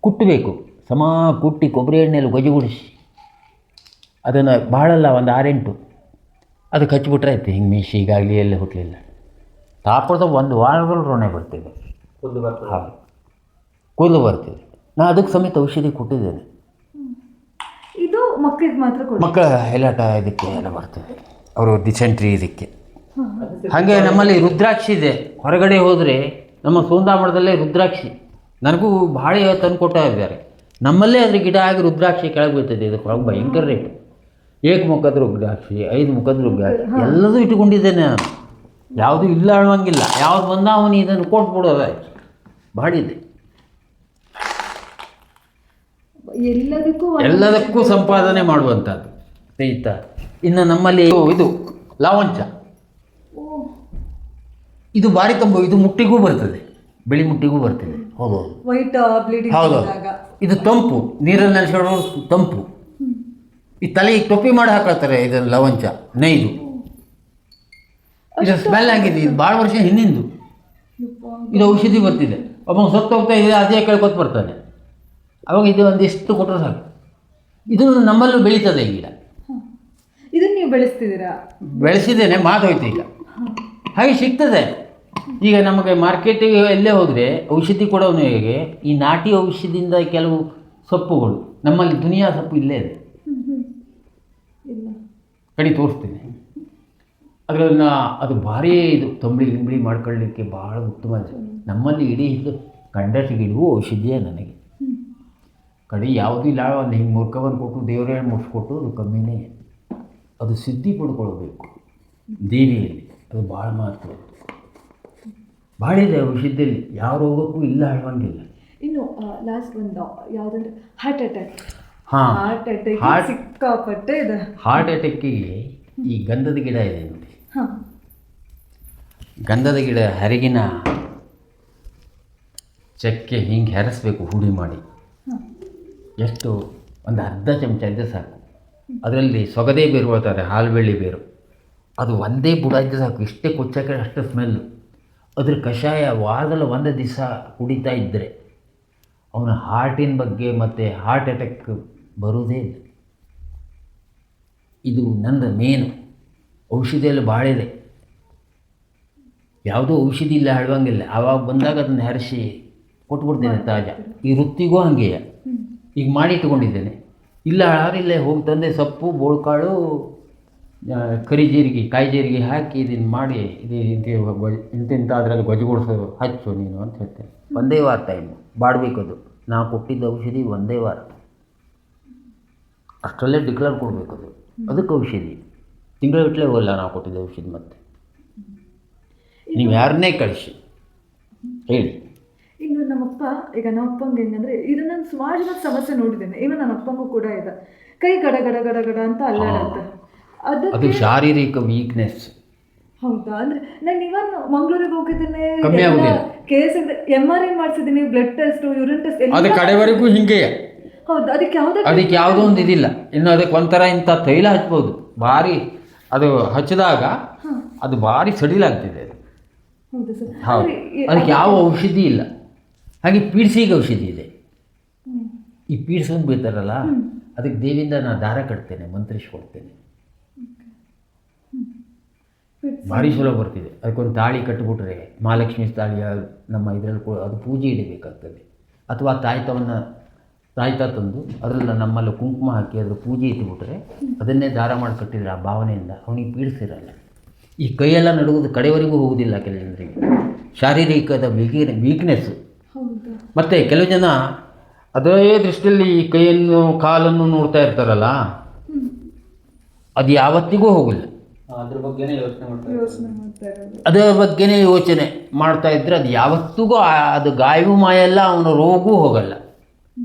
ಕುಟ್ಟಬೇಕು, ಸಮ ಕುಟ್ಟಿ ಕೊಬ್ಬರಿ ಎಣ್ಣೆಯಲ್ಲಿ ಗೊಜ್ಜುಗೂಡಿಸಿ ಅದನ್ನು ಭಾಳಲ್ಲ ಒಂದು 6-8 ಅದಕ್ಕೆ ಹಚ್ಚಿಬಿಟ್ರೆ ಆಯ್ತು. ಹಿಂಗೆ ಮೀಸಿಗಾಗಲಿ ಎಲ್ಲೇ ಹುಟ್ಟಲಿಲ್ಲ, ತಾಪದ 1 ವಾರದಲ್ಲಿ ರೋಣೆ ಬರ್ತಿದೆ. ಹೌದು, ಕೂದಲು ಬರ್ತಿದೆ. ನಾನು ಅದಕ್ಕೆ ಸಮೇತ ಔಷಧಿ ಕೊಟ್ಟಿದ್ದೇನೆ. ಇದು ಮಕ್ಕಳಿಗೆ ಮಾತ್ರ, ಮಕ್ಕಳ ಎಲಾಟ ಇದಕ್ಕೆ ಎಲ್ಲ ಬರ್ತದೆ, ಅವರು ಡಿಸೆಂಟ್ರಿ ಇದಕ್ಕೆ. ಹಾಗೆ ನಮ್ಮಲ್ಲಿ ರುದ್ರಾಕ್ಷಿ ಇದೆ. ಹೊರಗಡೆ ಹೋದರೆ ನಮ್ಮ ಸೋಂದಾಮಠದಲ್ಲೇ ರುದ್ರಾಕ್ಷಿ ನನಗೂ ಭಾಳ ತಂದು ಕೊಡ್ತಾ ಇದ್ದಾರೆ. ನಮ್ಮಲ್ಲೇ ಅದ್ರ ಗಿಡ ಆಗಿ ರುದ್ರಾಕ್ಷಿ ಕೆಳಗೆ ಬೀಳ್ತದೆ. ಇದಕ್ಕೆ ಭಯಂಕರ ರೇಟ್. 1 ಮುಖದ ರುದ್ರಾಕ್ಷಿ, 5 ಮುಖದ ರುದ್ರಾಕ್ಷಿ ಎಲ್ಲದೂ ಇಟ್ಟುಕೊಂಡಿದ್ದೇನೆ ನಾನು. ಯಾವುದೂ ಇಲ್ಲ ಅನ್ನೋಂಗಿಲ್ಲ. ಯಾವ್ದು ಬಂದ ಅವನು ಇದನ್ನು ಕೊಟ್ಬಿಡೋದಾಯ್ತು. ಬಾಡಿದೆ, ಎಲ್ಲದಕ್ಕೂ ಸಂಪಾದನೆ ಮಾಡುವಂಥದ್ದು ರೈತ. ಇನ್ನು ನಮ್ಮಲ್ಲಿ ಇದು ಲಾವಂಚ, ಇದು ಭಾರಿ ತಂಬು. ಇದು ಮುಟ್ಟಿಗೂ ಬರ್ತದೆ, ಬಿಳಿ ಮುಟ್ಟಿಗೂ ಬರ್ತದೆ. ಹೌದು ಹೌದು, ಇದು ತಂಪು, ನೀರಲ್ಲಿ ನೆನೆಸ್ಕೊಳ್ಳೋ ತಂಪು. ಈ ತಲೆಗೆ ಟೊಪ್ಪಿ ಮಾಡಿ ಹಾಕೊಳ್ತಾರೆ ಇದನ್ನು ಲವಂಚ ನೈದು. ಇದು ಸ್ಮೆಲ್ ಆಗಿದೆ, ಇದು ಭಾಳ ವರ್ಷ ಹಿಂದಿಂದು. ಇದು ಔಷಧಿ ಬರ್ತಿದೆ. ಒಬ್ಬ ಸತ್ತು ಹೋಗ್ತಾ ಇದೆ, ಅದೇ ಕೇಳ್ಕೊತ ಬರ್ತಾನೆ. ಅವಾಗ ಇದು ಒಂದಿಷ್ಟು ಕೊಟ್ಟರೆ ಸಾಕು. ಇದು ನಮ್ಮಲ್ಲೂ ಬೆಳೀತದೆ ಈ ಗಿಡ. ಇದನ್ನು ನೀವು ಬೆಳೆಸ್ತಿದ್ದೀರಾ? ಬೆಳೆಸಿದ್ದೇನೆ, ಮಾತೋಯ್ತು ಈಗ. ಹಾಗೆ ಸಿಗ್ತದೆ ಈಗ ನಮಗೆ ಮಾರ್ಕೆಟಿಗೆ ಎಲ್ಲೇ ಹೋದರೆ ಔಷಧಿ ಕೊಡೋನಿಗೆ ಈ ನಾಟಿ ಔಷಧಿಯಿಂದ ಕೆಲವು ಸೊಪ್ಪುಗಳು ನಮ್ಮಲ್ಲಿ ದುನಿಯಾ ಸೊಪ್ಪು ಇಲ್ಲೇ ಇದೆ. ಕಡಿ ತೋರಿಸ್ತೀನಿ. ಅದರನ್ನ ಅದು ಭಾರಿ ಇದು ತಂಬಳಿ ಮಾಡ್ಕೊಳ್ಳಿಕ್ಕೆ ಭಾಳ ಉತ್ತಮ. ನಮ್ಮಲ್ಲಿ ಇಡೀ ಇದು ಕಂಡಷ್ಟು ಗಿಡವೂ ಔಷಧಿಯೇ ನನಗೆ. ಕಡೆ ಯಾವುದೂ ಇಲ್ಲ, ಒಂದು ಹಿಂಗೆ ಮುರ್ಕವನ್ನು ಕೊಟ್ಟು ದೇವರೇ ಮುಗಿಸ್ಕೊಟ್ಟು ಅದು ಕಮ್ಮಿನೇ. ಅದು ಸಿದ್ಧಿ ಪಡ್ಕೊಳ್ಬೇಕು ದೇವಿಯಲ್ಲಿ, ಅದು ಭಾಳ ಮಹತ್ವ. ಭಾಳ ಇದೆ ಔಷಧಿಯಲ್ಲಿ, ಯಾವ ರೋಗಕ್ಕೂ ಇಲ್ಲ ಹೇಳುವಂಗಿಲ್ಲ. ಇನ್ನು ಲಾಸ್ಟ್ ಒಂದು ಯಾವುದಂದ್ರೆ ಹಾರ್ಟ್ ಅಟ್ಯಾಕ್. ಹಾಂ, ಹಾರ್ಟ್ ಅಟ್ಯಾಕ್ ಹಾರ್ಟ್ ಸಿಕ್ಕಾಪಟ್ಟೆ ಇದೆ. ಹಾರ್ಟ್ ಅಟ್ಯಾಕಿಗೆ ಈ ಗಂಧದ ಗಿಡ ಇದೆ ನೋಡಿ. ಹಾಂ ಗಂಧದ ಗಿಡ ಹರಗಿನ ಚಕ್ಕೆ ಹಿಂಗೆ ಹೆರೆಸ್ಬೇಕು ಹುಡಿ ಮಾಡಿ. ಎಷ್ಟು ಒಂದು ಅರ್ಧ ಚಮಚ ಇದ್ದರೆ ಸಾಕು. ಅದರಲ್ಲಿ ಸೊಗದೆ ಬೇರು ಹೇಳ್ತಾರೆ, ಹಾಲು ಬೆಳ್ಳಿ ಬೇರು, ಅದು ಒಂದೇ ಬುಡ ಇದ್ದರೆ ಸಾಕು. ಇಷ್ಟೇ ಕೊಚ್ಚಕ್ಕೆ ಅಷ್ಟು ಸ್ಮೆಲ್ಲು. ಅದ್ರ ಕಷಾಯ ವಾರದಲ್ಲಿ ಒಂದು ದಿವಸ ಕುಡಿತಾ ಇದ್ದರೆ ಅವನ ಹಾರ್ಟಿನ ಬಗ್ಗೆ ಮತ್ತು ಹಾರ್ಟ್ ಅಟ್ಯಾಕ್ ಬರೋದೇ ಇಲ್ಲ. ಇದು ನಂದು ಮೇನು. ಔಷಧಿಯಲ್ಲಿ ಭಾಳ ಇದೆ, ಯಾವುದೋ ಔಷಧಿ ಇಲ್ಲ ಹೇಳುವಂಗಿಲ್ಲ. ಆವಾಗ ಬಂದಾಗ ಅದನ್ನು ಹರಿಸಿ ಕೊಟ್ಬಿಡ್ತೇನೆ ತಾಜಾ. ಈ ವೃತ್ತಿಗೂ ಹಾಗೆಯ ಈಗ ಮಾಡಿ ಇಟ್ಕೊಂಡಿದ್ದೇನೆ. ಇಲ್ಲ ಹಾರಿಲ್ಲ ಹೋಗಿ ತಂದೆ ಸೊಪ್ಪು, ಬೋಳ್ಕಾಳು, ಕರಿ ಜೀರಿಗೆ, ಕಾಯಿ ಜೀರಿಗೆ ಹಾಕಿ ಇದನ್ನು ಮಾಡಿ ಇಂತಿಂಥ ಅದರಲ್ಲಿ ಗೊಜ್ಜುಗೊಳಿಸೋದು ಹಚ್ಚು ನೀನು ಅಂತ ಹೇಳ್ತೇನೆ. ಒಂದೇ ವಾರ ಟೈಮು ಬಾಡಬೇಕು. ಅದು ನಾವು ಕೊಟ್ಟಿದ್ದ ಔಷಧಿ ಒಂದೇ ವಾರ, ಅಷ್ಟರಲ್ಲೇ ಡಿಕ್ಲೇರ್ ಕೊಡಬೇಕು. ಅದು ಅದಕ್ಕೆ ಔಷಧಿ ತಿಂಗಳ ಹೋಗಲ್ಲ ನಾವು ಕೊಟ್ಟಿದ್ದ ಔಷಧಿ. ಮತ್ತು ನೀವು ಯಾರನ್ನೇ ಕಳಿಸಿ ಹೇಳಿ. ಇನ್ನು ನಮ್ಮಪ್ಪ, ಈಗ ನಮ್ಮಪ್ಪಂಗೆ ಹೆಂಗಂದ್ರೆ ಇದು ನಾನು ಸುಮಾರು ಜನ ಸಮಸ್ಯೆ ನೋಡಿದ್ದೇನೆ. ಇವನ್ ನನ್ನ ಅಪ್ಪಂಗೂ ಕೂಡ ಇದೆ, ಕೈ ಗಡ ಗಡ ಗಡ ಗಡ ಅಂತ ಅಲ್ಲಾಡತ್ತೆ. ಅದು ಶಾರೀರಿಕ ವೀಕ್ನೆಸ್. ಹೌದಾ? ಅಂದ್ರೆ ನಾನು ಇವನ್ ಮಂಗಳೂರಿಗೆ ಹೋಗಿದ್ದೇನೆ, ಕಮ್ಮಿ ಆಗುದಿಲ್ಲ. ಕೇಸ್ MRI ಮಾಡಿಸಿದ್ದೀನಿ, ಬ್ಲಡ್ ಟೆಸ್ಟ್, ಯೂರಿನ್ ಟೆಸ್ಟ್, ಅದು ಕಡೆವರೆಗೂ ಹಿಂಗೆ. ಹೌದು. ಅದಕ್ಕೆ ಯಾವುದೋ ಒಂದು ಇದಿಲ್ಲ. ಇನ್ನು ಅದಕ್ಕೆ ಒಂಥರ ಇಂಥ ತೈಲ ಹಚ್ಬೋದು, ಭಾರಿ ಅದು ಹಚ್ಚಿದಾಗ ಅದು ಭಾರಿ ಸಡಿಲಾಗ್ತಿದೆ. ಹೌದು ಸರ್. ಹೌದು, ಅದಕ್ಕೆ ಯಾವ ಔಷಧಿ ಇಲ್ಲ. ಹಾಗೆ ಪೀಡ್ಸಿಗೆ ಔಷಧಿ ಇದೆ. ಈ ಪೀಡ್ಸೊಂದು ಬೀಳ್ತಾರಲ್ಲ, ಅದಕ್ಕೆ ದೇವಿಯಿಂದ ನಾನು ದಾರ ಕಟ್ತೇನೆ, ಮಂತ್ರಿಸ್ಕೊಡ್ತೇನೆ. ಭಾರಿ ಸುಲಭ ಬರ್ತಿದೆ. ಅದಕ್ಕೊಂದು ತಾಳಿ ಕಟ್ಟಿಬಿಟ್ರೆ, ಮಹಾಲಕ್ಷ್ಮಿ ತಾಳಿ ನಮ್ಮ ಇದರಲ್ಲಿ ಅದು ಪೂಜೆ ಇಡಬೇಕಾಗ್ತದೆ. ಅಥವಾ ತಾಯ್ತ ತಂದು ಅದರಲ್ಲಿ ನಮ್ಮಲ್ಲಿ ಕುಂಕುಮ ಹಾಕಿ ಅದ್ರ ಪೂಜೆ ಇಟ್ಟುಬಿಟ್ರೆ, ಅದನ್ನೇ ದಾರ ಮಾಡಿ ಕಟ್ಟಿದ್ರೆ ಆ ಭಾವನೆಯಿಂದ ಅವನಿಗೆ ಪೀಡಿಸಿರಲ್ಲ. ಈ ಕೈಯೆಲ್ಲ ನಡುವುದು ಕಡೆವರೆಗೂ ಹೋಗುವುದಿಲ್ಲ ಕೆಲವು ಜನರಿಗೆ, ಶಾರೀರಿಕದ ವೀಕ್ನೆಸ್ಸು. ಮತ್ತು ಕೆಲವು ಜನ ಅದೇ ದೃಷ್ಟಿಯಲ್ಲಿ ಈ ಕೈಯನ್ನು ಕಾಲನ್ನು ನೋಡ್ತಾ ಇರ್ತಾರಲ್ಲ, ಅದು ಯಾವತ್ತಿಗೂ ಹೋಗಿಲ್ಲ. ಅದ್ರ ಬಗ್ಗೆನೇ ಯೋಚನೆ ಮಾಡ್ತಾರೆ. ಅದರ ಬಗ್ಗೆನೇ ಯೋಚನೆ ಮಾಡ್ತಾ ಇದ್ದರೆ ಅದು ಯಾವತ್ತಿಗೂ ಅದು ಗಾಯವು ಮಾಯಲ್ಲ, ಅವನ ರೋಗೂ ಹೋಗಲ್ಲ.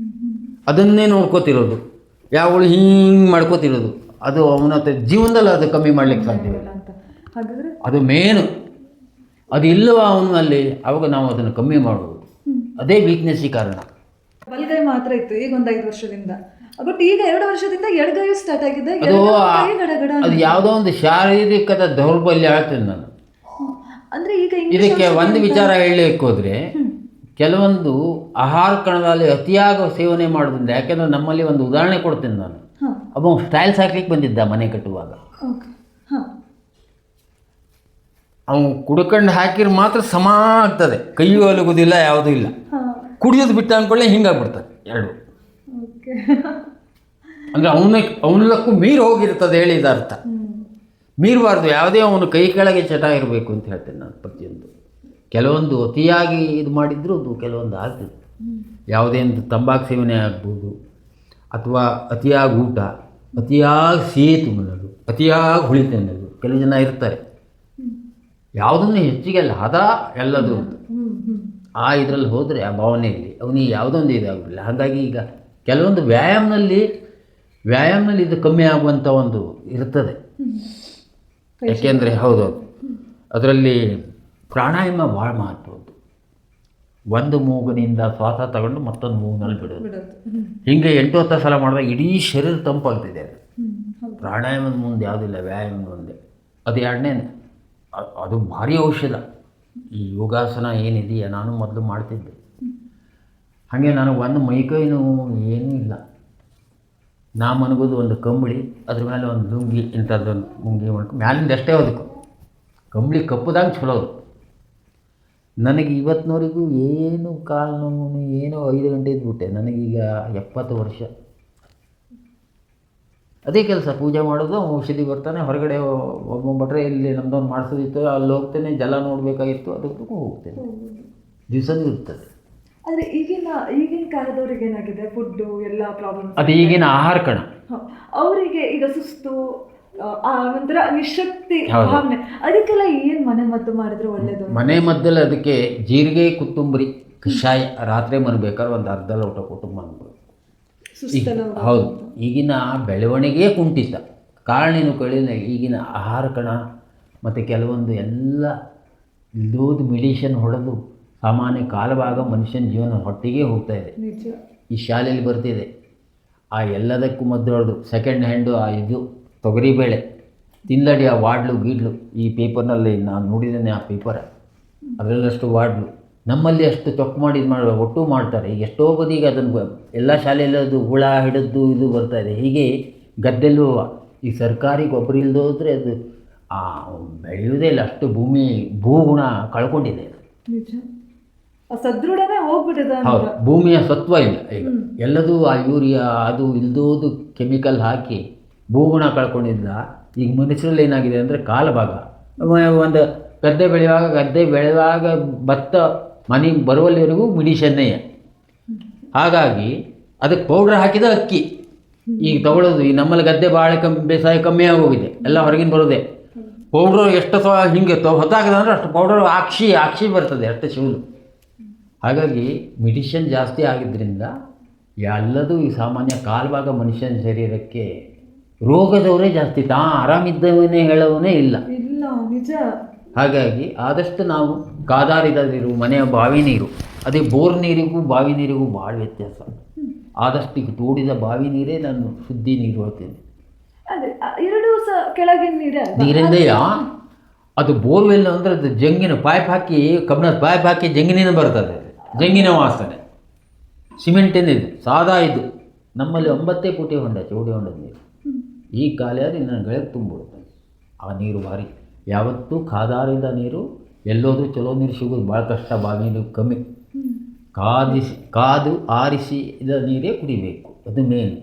ಅದನ್ನೇ ನೋಡ್ಕೋತಿರೋದು, ಯಾವಳು ಹಿಂಗೆ ಮಾಡ್ಕೋತಿರೋದು, ಅದು ಅವನ ಜೀವನದಲ್ಲಿ ಅದು ಕಮ್ಮಿ ಮಾಡ್ಲಿಕ್ಕೆ ಸಾಧ್ಯವಿಲ್ಲ. ಅದು ಮೇನು. ಅದು ಇಲ್ಲವ ಅವನಲ್ಲಿ, ಆವಾಗ ನಾವು ಅದನ್ನು ಕಮ್ಮಿ ಮಾಡ್ಬೋದು. ಅದೇ ವೀಕ್ನೆಸ್ಸಿಗೆ ಕಾರಣ. ಬಲಗೈ ಮಾತ್ರ ಇತ್ತು ಈಗ ಒಂದು 5 ವರ್ಷದಿಂದ, ಬಟ್ ಈಗ 2 ವರ್ಷದಿಂದ ಎಡಗೈಯು ಸ್ಟಾರ್ಟ್ ಆಗಿದೆ. ಅದು ಯಾವುದೋ ಒಂದು ಶಾರೀರಿಕದ ದೌರ್ಬಲ್ಯ ಹೇಳ್ತೇನೆ ನಾನು. ಅಂದ್ರೆ ಈಗ ಇದಕ್ಕೆ ಒಂದು ವಿಚಾರ ಹೇಳಲಿಕ್ಕೆ ಹೋದರೆ, ಕೆಲವೊಂದು ಆಹಾರ ಕಣದಲ್ಲಿ ಅತಿಯಾಗ ಸೇವನೆ ಮಾಡೋದ್ರಿಂದ, ಯಾಕೆಂದರೆ ನಮ್ಮಲ್ಲಿ ಒಂದು ಉದಾಹರಣೆ ಕೊಡ್ತೇನೆ ನಾನು. ಒಬ್ಬ ಸ್ಟೈಲ್ಸ್ ಹಾಕ್ಲಿಕ್ಕೆ ಬಂದಿದ್ದ ಮನೆ ಕಟ್ಟುವಾಗ, ಅವನು ಕುಡ್ಕೊಂಡು ಹಾಕಿದ್ರೆ ಮಾತ್ರ ಸಮ ಆಗ್ತದೆ, ಕೈಯೂ ಅಲುಗುದಿಲ್ಲ, ಯಾವುದೂ ಇಲ್ಲ. ಕುಡಿಯೋದು ಬಿಟ್ಟು ಅಂದ್ಕೊಳ್ಳೆ ಹಿಂಗಾಗ್ಬಿಡ್ತದೆ ಎರಡು. ಅಂದರೆ ಅವನಕ್ಕೂ ಮೀರು ಹೋಗಿರ್ತದೆ ಹೇಳಿದ ಅರ್ಥ. ಮೀರಬಾರ್ದು, ಯಾವುದೇ ಅವನು ಕೈ ಕೆಳಗೆ ಚಟ ಇರಬೇಕು ಅಂತ ಹೇಳ್ತೇನೆ ನಾನು. ಪ್ರತಿಯೊಂದು ಕೆಲವೊಂದು ಅತಿಯಾಗಿ ಇದು ಮಾಡಿದ್ರು ಅದು ಕೆಲವೊಂದು ಆಗ್ತದೆ. ಯಾವುದೇ ಒಂದು ತಂಬಾಕು ಸೇವನೆ ಆಗ್ಬೋದು, ಅಥವಾ ಅತಿಯಾಗಿ ಊಟ, ಅತಿಯಾಗಿ ಸಿಹಿ ತಿನ್ನೋದು, ಅತಿಯಾಗಿ ಹುಳಿ ತಿನ್ನೋದು. ಕೆಲವು ಜನ ಇರ್ತಾರೆ ಯಾವುದನ್ನು ಹೆಚ್ಚಿಗೆ ಅಲ್ಲ, ಹದ ಎಲ್ಲದು ಆ ಇದರಲ್ಲಿ ಹೋದರೆ, ಆ ಭಾವನೆಯಲ್ಲಿ ಅವನಿಗೆ ಯಾವುದೊಂದು ಇದಾಗೋದಿಲ್ಲ. ಹಾಗಾಗಿ ಈಗ ಕೆಲವೊಂದು ವ್ಯಾಯಾಮದಲ್ಲಿ ಇದು ಕಮ್ಮಿ ಆಗುವಂಥ ಒಂದು ಇರ್ತದೆ. ಯಾಕೆಂದರೆ ಹೌದೌದು, ಅದರಲ್ಲಿ ಪ್ರಾಣಾಯಾಮ ಭಾಳ ಮಹತ್ವದ್ದು. ಒಂದು ಮೂಗಿನಿಂದ ಶ್ವಾಸ ತಗೊಂಡು ಮತ್ತೊಂದು ಮೂಗಿನಲ್ಲಿ ಬಿಡೋದು. ಹೀಗೆ 8-10 ಸಲ ಮಾಡಿದಾಗ ಇಡೀ ಶರೀರ ತಂಪಾಗ್ತಿದೆ. ಅದು ಪ್ರಾಣಾಯಾಮದ ಮುಂದೆ ಯಾವುದಿಲ್ಲ, ವ್ಯಾಯಾಮದ ಮುಂದೆ. ಅದು ಎರಡನೇನೆ, ಅದು ಭಾರಿ ಔಷಧ. ಈ ಯೋಗಾಸನ ಏನಿದೆಯಾ, ನಾನು ಮೊದಲು ಮಾಡ್ತಿದ್ದೆ. ಹಾಗೆ ನನಗೆ ಒಂದು ಮೈಕೈ ನೋವು ಏನೂ ಇಲ್ಲ. ನಾ ಮನಗೋದು ಒಂದು ಕಂಬಳಿ, ಅದ್ರ ಮೇಲೆ ಒಂದು ಲುಂಗಿ, ಇಂಥದ್ದೊಂದು ಮುಂಗಿ ಮಾಡ್ಕೊಂಡು ಮ್ಯಾಲಿಂದ ಅಷ್ಟೇ ಅದಕ್ಕೆ ಕಂಬಳಿ ಕಪ್ಪದಾಗ ಚಲೋ. ನನಗೆ ಇವತ್ತಿನವರೆಗೂ ಏನು ಕಾಲು ನೋವು, ಏನೋ 5 ಗಂಟೆ ಇದ್ಬಿಟ್ಟೆ. ನನಗೀಗ 70 ವರ್ಷ. ಅದೇ ಕೆಲಸ, ಪೂಜೆ ಮಾಡೋದು, ಔಷಧಿ ಬರ್ತಾನೆ. ಹೊರಗಡೆ ಒಬ್ಬ ಭಟ್ರೆ ಇಲ್ಲಿ ನಮ್ಮದೊಂದು ಮಾಡಿಸೋದಿತ್ತು, ಅಲ್ಲಿ ಹೋಗ್ತೇನೆ, ಜಲ ನೋಡಬೇಕಾಗಿತ್ತು, ಅದಕ್ಕೂ ಹೋಗ್ತೇನೆ. ದಿವಸನೂ ಇರ್ತದೆ. ಆದರೆ ಈಗಿನ ಕಾಲದವ್ರಿಗೆ ಏನಾಗಿದೆ, ಫುಡ್ಡು ಎಲ್ಲ ಪ್ರಾಬ್ಲಮ್. ಅದು ಈಗಿನ ಆಹಾರ ಕಣ. ಅವರಿಗೆ ಈಗ ಸುಸ್ತು, ಆ ಒಂಥರ ನಿಶಕ್ತಿ ಹೌದು. ಭಾವನೆ, ಅದಕ್ಕೆಲ್ಲ ಏನು ಮನೆ ಮದ್ದು ಮಾಡಿದ್ರೆ ಒಳ್ಳೇದು? ಮನೆ ಮದ್ದಲ್ಲಿ ಅದಕ್ಕೆ ಜೀರಿಗೆ ಕೊತ್ತಂಬರಿ ಕಷಾಯ ರಾತ್ರಿ ಮನ್ಬೇಕಾದ್ರೆ ಒಂದು ಅರ್ಧ ಲೋಟ ಕೊಟ್ಟು ಮನ್ಬೋದು. ಹೌದು. ಈಗಿನ ಬೆಳವಣಿಗೆ ಕುಂಠಿತ, ಕಾರಣೇನು ಕಳಿನ ಈಗಿನ ಆಹಾರ ಕಣ ಮತ್ತು ಕೆಲವೊಂದು ಎಲ್ಲ ಇಲ್ಲೋದು ಮೆಡಿಷನ್ ಹೊಡೆದು ಸಾಮಾನ್ಯ ಕಾಲವಾಗ ಮನುಷ್ಯನ ಜೀವನ ಹೊಟ್ಟಿಗೆ ಹೋಗ್ತಾ ಇದೆ. ನಿಜ. ಈ ಶಾಲೆಯಲ್ಲಿ ಬರ್ತಿದೆ ಆ ಎಲ್ಲದಕ್ಕೂ ಮದ್ದು ಹೊಡೆದು ಸೆಕೆಂಡ್ ಹ್ಯಾಂಡು ಆ ಇದು ತೊಗರಿಬೇಳೆ ತಿಂದಡಿ ಆ ವಾಡ್ಲು ಗೀಡ್ಲು ಈ ಪೇಪರ್ನಲ್ಲಿ ನಾನು ನೋಡಿದ್ದೇನೆ. ಆ ಪೇಪರ್ ಅದರಲ್ಲಷ್ಟು ವಾಡ್ಲು ನಮ್ಮಲ್ಲಿ ಅಷ್ಟು ಚೊಕ್ ಮಾಡಿ ಇದು ಮಾಡಿ ಒಟ್ಟು ಮಾಡ್ತಾರೆ. ಈಗ ಎಷ್ಟೋ ಬದಿಗೆ ಅದನ್ನು ಎಲ್ಲ ಶಾಲೆಯಲ್ಲಿ ಅದು ಹುಳ ಹಿಡಿದು ಇದು ಬರ್ತಾಯಿದೆ. ಹೀಗೆ ಗದ್ದೆಲ್ಲೂ ಈ ಸರ್ಕಾರಿ ಗೊಬ್ಬರ ಇಲ್ಲದೆ ಹೋದರೆ ಅದು ಬೆಳೆಯುವುದೇ ಇಲ್ಲ. ಅಷ್ಟು ಭೂಮಿ ಭೂಗುಣ ಕಳ್ಕೊಂಡಿದೆ. ನಿಜ. ಸದೃಢನೇ ಹೋಗ್ಬಿಟ್ಟಿದೆ. ಹೌದು, ಭೂಮಿಯ ಸತ್ವ ಇಲ್ಲ ಈಗ. ಎಲ್ಲದೂ ಆ ಯೂರಿಯಾ ಅದು ಇಲ್ದೋದು ಕೆಮಿಕಲ್ ಹಾಕಿ ಭೂಗುಣ ಕಳ್ಕೊಂಡಿದ್ದ. ಈಗ ಮನುಷ್ಯರಲ್ಲಿ ಏನಾಗಿದೆ ಅಂದರೆ ಕಾಲಭಾಗ ಒಂದು ಗದ್ದೆ ಬೆಳೆಯುವಾಗ ಭತ್ತ ಮನೆ ಬರುವಲ್ಲಿವರೆಗೂ ಮೆಡಿಷನ್ನೇ. ಹಾಗಾಗಿ ಅದಕ್ಕೆ ಪೌಡ್ರ್ ಹಾಕಿದ ಅಕ್ಕಿ ಈಗ ತಗೊಳ್ಳೋದು. ಈ ನಮ್ಮಲ್ಲಿ ಗದ್ದೆ ಭಾಳ ಬೇಸಾಯ ಕಮ್ಮಿ ಆಗೋಗಿದೆ, ಎಲ್ಲ ಹೊರಗಿನ ಬರೋದೆ. ಪೌಡ್ರು ಎಷ್ಟು ಹಿಂಗೆ ಹೊತ್ತಾಗದ ಅಂದರೆ ಅಷ್ಟು ಪೌಡರ್ ಹಾಕ್ಷಿ ಬರ್ತದೆ ಅಷ್ಟು ಶಿವಲು. ಹಾಗಾಗಿ ಮೆಡಿಷನ್ ಜಾಸ್ತಿ ಆಗಿದ್ದರಿಂದ ಎಲ್ಲದೂ ಈ ಸಾಮಾನ್ಯ ಕಾಲಭಾಗ ಮನುಷ್ಯನ ಶರೀರಕ್ಕೆ ರೋಗದವರೇ ಜಾಸ್ತಿ. ಆರಾಮಿದ್ದವನೇ ಹೇಳೋವನೇ ಇಲ್ಲ. ನಿಜ. ಹಾಗಾಗಿ ಆದಷ್ಟು ನಾವು ಕಾದಾರಿದ ನೀರು, ಮನೆಯ ಬಾವಿ ನೀರು, ಅದೇ ಬೋರ್ ನೀರಿಗೂ ಬಾವಿ ನೀರಿಗೂ ಭಾಳ ವ್ಯತ್ಯಾಸ. ಆದಷ್ಟು ಈಗ ತೋಡಿದ ಬಾವಿ ನೀರೇ ನಾನು ಶುದ್ಧಿ ನೀರು ಹೇಳ್ತೀನಿ. ಅದೇ ಎರಡು ಕೆಳಗಿನ ನೀರಿಂದೆಯ ಅದು ಬೋರ್ವೆಲ್ ಅಂದರೆ ಅದು ಜಂಗಿನ ಪೈಪ್ ಹಾಕಿ ಕಬ್ಬಿಣದ ಪೈಪ್ ಹಾಕಿ ಜಂಗಿನಿಂದ ಬರ್ತದೆ. ಜಂಗಿನ ವಾಸನೆ ಸಿಮೆಂಟಿಂದಿದ್ದು ಸಾದಾ ಇದು. ನಮ್ಮಲ್ಲಿ 9 ಕೋಟಿ ಹೊಂಡ ಚೌಡಿ ಹೊಂಡದ ನೀರು ಈ ಕಾಲಿಯಾದ್ರೆ ನನ್ನ ಗಳಿಗೆ ತುಂಬಿಡ್ತಾನೆ. ಆ ನೀರು ಭಾರಿ. ಯಾವತ್ತೂ ಕಾದಾರಿದ ನೀರು ಎಲ್ಲೋದು ಚಲೋ ನೀರು ಸಿಗೋದು ಭಾಳ ಕಷ್ಟ. ಬಾವಿ ನೀರು ಕಮ್ಮಿ. ಕಾದು ಆರಿಸಿದ ನೀರೇ ಕುಡಿಬೇಕು, ಅದು ಮೇನ್.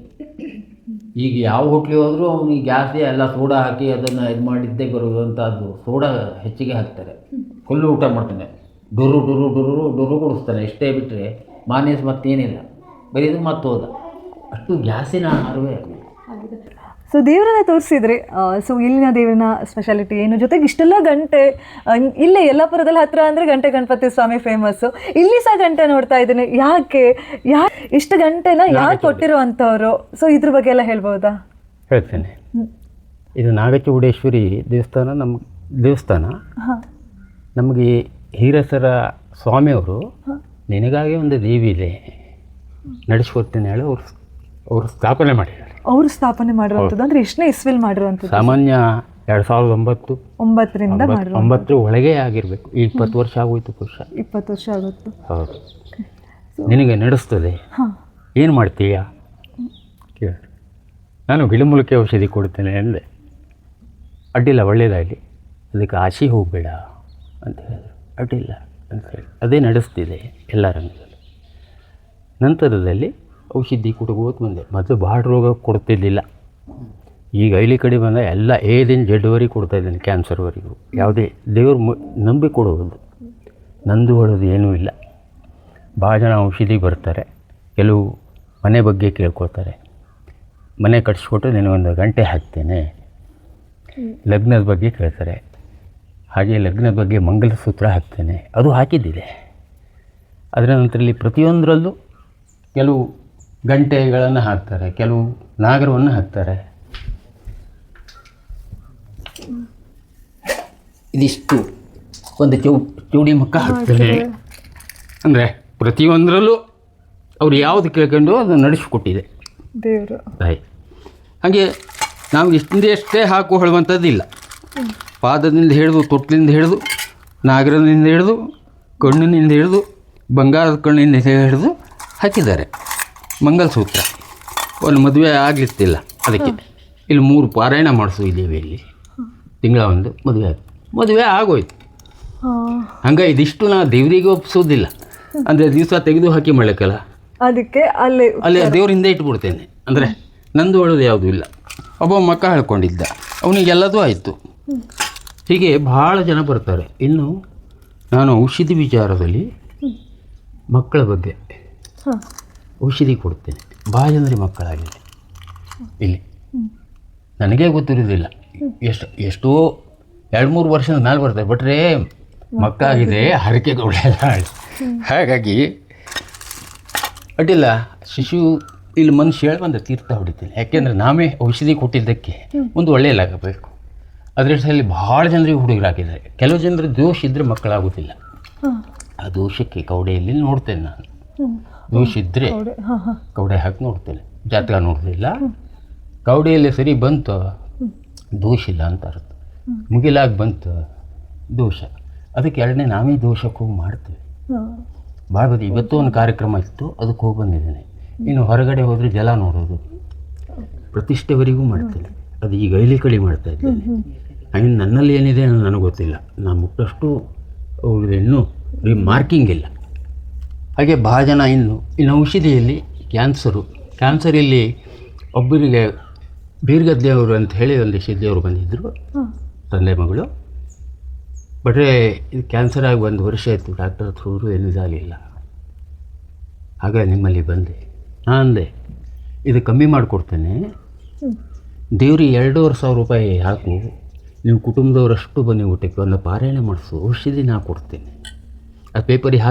ಈಗ ಯಾವ ಹೋಟ್ಲಿಗೆ ಹೋದರೂ ಅವನಿಗೆ ಗ್ಯಾಸೇ ಎಲ್ಲ ಸೋಡಾ ಹಾಕಿ ಅದನ್ನು ಇದು ಮಾಡಿದ್ದೇ ಬರುವಂಥದ್ದು. ಸೋಡಾ ಹೆಚ್ಚಿಗೆ ಹಾಕ್ತಾರೆ. ಫುಲ್ಲು ಊಟ ಮಾಡ್ತಾನೆ, ಡೊರು ಕೊಡಿಸ್ತಾನೆ. ಎಷ್ಟೇ ಬಿಟ್ಟರೆ ಮಾನ್ಯಸ್ ಮತ್ತೇನಿಲ್ಲ, ಬರೀ ಇದು ಮತ್ತೆ ಹೋದ. ಅಷ್ಟು ಗ್ಯಾಸಿನ ಆಹಾರವೇ ಆಗಲಿ. ಸೊ ದೇವರನ್ನ ತೋರಿಸಿದ್ರಿ. ಸೊ ಇಲ್ಲಿನ ದೇವರನ ಸ್ಪೆಷಾಲಿಟಿ ಏನು, ಜೊತೆಗೆ ಇಷ್ಟೆಲ್ಲ ಗಂಟೆ ಇಲ್ಲೇ ಯಲ್ಲಾಪುರದಲ್ಲಿ ಹತ್ರ ಅಂದರೆ ಗಂಟೆ ಗಣಪತಿ ಸ್ವಾಮಿ ಫೇಮಸ್ಸು. ಇಲ್ಲಿ ಸಹ ಗಂಟೆ ನೋಡ್ತಾ ಇದ್ದೀನಿ. ಯಾಕೆ ಇಷ್ಟು ಗಂಟೆನ ಯಾರು ಕೊಟ್ಟಿರುವಂಥವ್ರು? ಸೊ ಇದ್ರ ಬಗ್ಗೆ ಎಲ್ಲ ಹೇಳ್ಬೋದಾ? ಹೇಳ್ತೇನೆ. ಇದು ನಾಗಚೌಡೇಶ್ವರಿ ದೇವಸ್ಥಾನ. ನಮ್ಮ ದೇವಸ್ಥಾನ ನಮಗೆ ಹೀರಸರ ಸ್ವಾಮಿಯವರು ನಿನಗಾಗಿ ಒಂದು ದೇವಿ ಇದೆ ನಡೆಸ್ಕೊಡ್ತೇನೆ ಹೇಳಿ ಅವರು ಸ್ಥಾಪನೆ ಮಾಡಿದ್ದಾರೆ. ಅವರು ಸ್ಥಾಪನೆ ಮಾಡಿರುವಂಥದ್ದು ಅಂದರೆ ಎಷ್ಟನೇ ಇಸ್ವಿಲ್ ಮಾಡಿರುವಂಥದ್ದು? ಸಾಮಾನ್ಯ 2009ರಿಂದ 9 ಒಳಗೆ ಆಗಿರಬೇಕು. 20 ವರ್ಷ ಆಗೋಯ್ತು. 20 ವರ್ಷ ಆಗುತ್ತೆ. ಹೌದು. ನಿನಗೆ ನಡೆಸ್ತದೆ. ಏನು ಮಾಡ್ತೀಯಾ ಕೇಳಿ. ನಾನು ಗಿಡಮೂಲಿಕೆ ಔಷಧಿ ಕೊಡ್ತೇನೆ ಅಂದೆ. ಅಡ್ಡಿಲ್ಲ, ಒಳ್ಳೆಯದಾಗಲಿ, ಅದಕ್ಕೆ ಆಸೆ ಹೋಗಬೇಡ ಅಂತ ಹೇಳಿದ್ರು. ಅಡ್ಡಿಲ್ಲ ಅಂತ ಹೇಳಿ ಅದೇ ನಡೆಸ್ತಿದೆ ಎಲ್ಲ ರಂಗದಲ್ಲಿ. ನಂತರದಲ್ಲಿ ಔಷಧಿ ಕೊಟ್ಕೋತ ಬಂದೆ. ಮೊದಲು ಭಾಳ ರೋಗ ಕೊಡ್ತಿದ್ದಿಲ್ಲ. ಈಗ ಹಳ್ಳಿ ಕಡೆ ಬಂದ ಎಲ್ಲ ಏದಿನ ಜಡ್ವರೆಗೆ ಕೊಡ್ತಾಯಿದ್ದೀನಿ, ಕ್ಯಾನ್ಸರ್ವರೆಗೂ. ಯಾವುದೇ ದೇವ್ರು ನಂಬಿ ಕೊಡೋದು, ನಂದು ಹೊಳೋದು ಏನೂ ಇಲ್ಲ. ಭಾಳ ಜನ ಔಷಧಿ ಬರ್ತಾರೆ. ಕೆಲವು ಮನೆ ಬಗ್ಗೆ ಕೇಳ್ಕೊತಾರೆ. ಮನೆ ಕಟ್ಸ್ಕೊಟ್ಟು ನಿನಗೊಂದು ಗಂಟೆ ಹಾಕ್ತೇನೆ. ಲಗ್ನದ ಬಗ್ಗೆ ಕೇಳ್ತಾರೆ. ಹಾಗೆ ಲಗ್ನದ ಬಗ್ಗೆ ಮಂಗಲಸೂತ್ರ ಹಾಕ್ತೇನೆ, ಅದು ಹಾಕಿದ್ದಿದೆ. ಅದರ ನಂತರದಲ್ಲಿ ಪ್ರತಿಯೊಂದರಲ್ಲೂ ಕೆಲವು ಗಂಟೆಗಳನ್ನು ಹಾಕ್ತಾರೆ, ಕೆಲವು ನಾಗರವನ್ನು ಹಾಕ್ತಾರೆ. ಇದಿಷ್ಟು ಒಂದು ಚೌಡಿ ಮಕ್ಕ ಹಾಕ್ತಾರೆ. ಅಂದರೆ ಪ್ರತಿಯೊಂದರಲ್ಲೂ ಅವ್ರು ಯಾವುದು ಕೇಳ್ಕೊಂಡು ಅದನ್ನು ನಡೆಸಿಕೊಟ್ಟಿದೆ ದೇವರು. ಹಾಗೆ ನಾವು ಎಷ್ಟೇ ಹಾಕೋ ಹೇಳುವಂಥದ್ದಿಲ್ಲ. ಪಾದದಿಂದ ಹಿಡಿದು, ತೊಟ್ಲಿಂದ ಹಿಡಿದು, ನಾಗರದಿಂದ ಹಿಡಿದು, ಕಣ್ಣಿನಿಂದ ಹಿಡಿದು, ಬಂಗಾರದ ಕಣ್ಣಿಂದ ಹಿಡಿದು ಹಾಕಿದ್ದಾರೆ. ಮಂಗಲಸೂತ್ರ ಒಂದು ಮದುವೆ ಆಗಲಿತ್ತಿಲ್ಲ, ಅದಕ್ಕೆ ಇಲ್ಲಿ 3 ಪಾರಾಯಣ ಮಾಡಿಸಿದ್ದೀವಿ. ಇಲ್ಲಿ ತಿಂಗಳ ಒಂದು ಮದುವೆ ಆಗೋಯ್ತು. ಹಂಗೆ ಇದಿಷ್ಟು ನಾ ದೇವರಿಗೆ ಒಪ್ಪಿಸೋದಿಲ್ಲ. ಅಂದರೆ ದಿವಸ ತೆಗೆದು ಹಾಕಿ ಮಾಡಬೇಕಲ್ಲ, ಅದಕ್ಕೆ ಅಲ್ಲೇ ದೇವರಿಂದ ಇಟ್ಬಿಡ್ತೇನೆ. ಅಂದರೆ ನಂದು ಹೇಳೋದು ಯಾವುದೂ ಇಲ್ಲ. ಒಬ್ಬ ಮಕ್ಕ ಹೇಳ್ಕೊಂಡಿದ್ದ, ಅವನಿಗೆಲ್ಲದೂ ಆಯಿತು. ಹೀಗೆ ಭಾಳ ಜನ ಬರ್ತಾರೆ. ಇನ್ನು ನಾನು ಔಷಧಿ ವಿಚಾರದಲ್ಲಿ ಮಕ್ಕಳ ಬಗ್ಗೆ ಔಷಧಿ ಕೊಡ್ತೇನೆ. ಭಾಳ ಜನರಿಗೆ ಮಕ್ಕಳಾಗಿದೆ ಇಲ್ಲಿ. ನನಗೇ ಗೊತ್ತಿರೋದಿಲ್ಲ. ಎಷ್ಟೋ 2-3 ವರ್ಷದ ಮೇಲೆ ಬರ್ತಾರೆ, ಬಟ್ರೆ ಮಕ್ಕಳಾಗಿದೆ, ಹರಕೆಗಳೆಲ್ಲ ಹಾಗಾಗಿ ಅಡ್ಡಿಲ್ಲ. ಶಿಶು ಇಲ್ಲಿ ಮನುಷ್ಯ ಹೇಳಿ ಬಂದ ತೀರ್ಥ ಹೊಡಿತೀನಿ, ಯಾಕೆಂದರೆ ನಾವೇ ಔಷಧಿ ಕೊಟ್ಟಿದ್ದಕ್ಕೆ ಒಂದು ಒಳ್ಳೆಯದಾಗಬೇಕು. ಅದರಲ್ಲಿ ಭಾಳ ಜನರಿಗೆ ಹುಡುಗರಾಗಿದ್ದಾರೆ. ಕೆಲವು ಜನರ ದೋಷ ಇದ್ದರೆ ಮಕ್ಕಳಾಗೋದಿಲ್ಲ. ಆ ದೋಷಕ್ಕೆ ಕವಡೆಯಲ್ಲಿ ನೋಡ್ತೇನೆ ನಾನು. ದೋಷ ಇದ್ದರೆ ಕವಡೆ ಹಾಕಿ ನೋಡ್ತೇನೆ, ಜಾತಕ ನೋಡೋದಿಲ್ಲ. ಕವಡೆಯಲ್ಲಿ ಸರಿ ಬಂತು ದೋಷ ಇಲ್ಲ ಅಂತ ಅರ್ಥ, ಮುಗಿಲಾಗಿ ಬಂತು ದೋಷ. ಅದಕ್ಕೆ ಎರಡನೇ ನಾವೇ ದೋಷಕ್ಕೆ ಹೋಗಿ ಮಾಡ್ತೇವೆ. ಭಾಳ ಬದಿ ಇವತ್ತು ಒಂದು ಕಾರ್ಯಕ್ರಮ ಇತ್ತು, ಅದಕ್ಕೆ ಹೋಗಿ ಬಂದಿದ್ದೇನೆ. ಇನ್ನು ಹೊರಗಡೆ ಹೋದರೆ ಜಲ ನೋಡೋದು ಪ್ರತಿಷ್ಠೆವರೆಗೂ ಮಾಡ್ತೇನೆ. ಅದು ಈಗ ಐಲಿ ಕಡೆ ಮಾಡ್ತಾ ಇದ್ದೇನೆ. ಹಾಗೆ ನನ್ನಲ್ಲಿ ಏನಿದೆ ಅನ್ನೋದು ನನಗೆ ಗೊತ್ತಿಲ್ಲ. ನಾನು ಮುಟ್ಟಷ್ಟು ಅವ್ರಿಗೆ ಇನ್ನೂ ಮಾರ್ಕಿಂಗ್ ಇಲ್ಲ. ಹಾಗೆ ಭಾಳ ಜನ ಇನ್ನು ಔಷಧಿಯಲ್ಲಿ ಕ್ಯಾನ್ಸರ್ ಇಲ್ಲಿ ಒಬ್ಬರಿಗೆ ಬೀರ್ಗದ್ದೆಯವರು ಅಂತ ಹೇಳಿ ಒಂದು ಸಿದ್ಧಿಯವರು ಬಂದಿದ್ದರು, ತಂದೆ ಮಗಳು. ಬಟ್ರೆ ಇದು ಕ್ಯಾನ್ಸರ್ ಆಗಿ 1 ವರ್ಷ ಆಯಿತು, ಡಾಕ್ಟರ್ ಹತ್ರ ಹೋದ್ರು ಏನೂ ಇದಾಗಲಿಲ್ಲ. ಹಾಗೆ ನಿಮ್ಮಲ್ಲಿ ಬಂದೆ. ನಾನು ಅಂದೆ ಇದು ಕಮ್ಮಿ ಮಾಡಿಕೊಡ್ತೇನೆ, ದೇವ್ರಿಗೆ 2,500 ರೂಪಾಯಿ ಹಾಕು, ನೀವು ಕುಟುಂಬದವರಷ್ಟು ಬನ್ನಿ ಊಟಕ್ಕೆ ಒಂದು ಪಾರಾಯಣ ಮಾಡಿಸು, ಔಷಧಿ ನಾ ಕೊಡ್ತೇನೆ. ಅದು ಪೇಪರಿಗೆ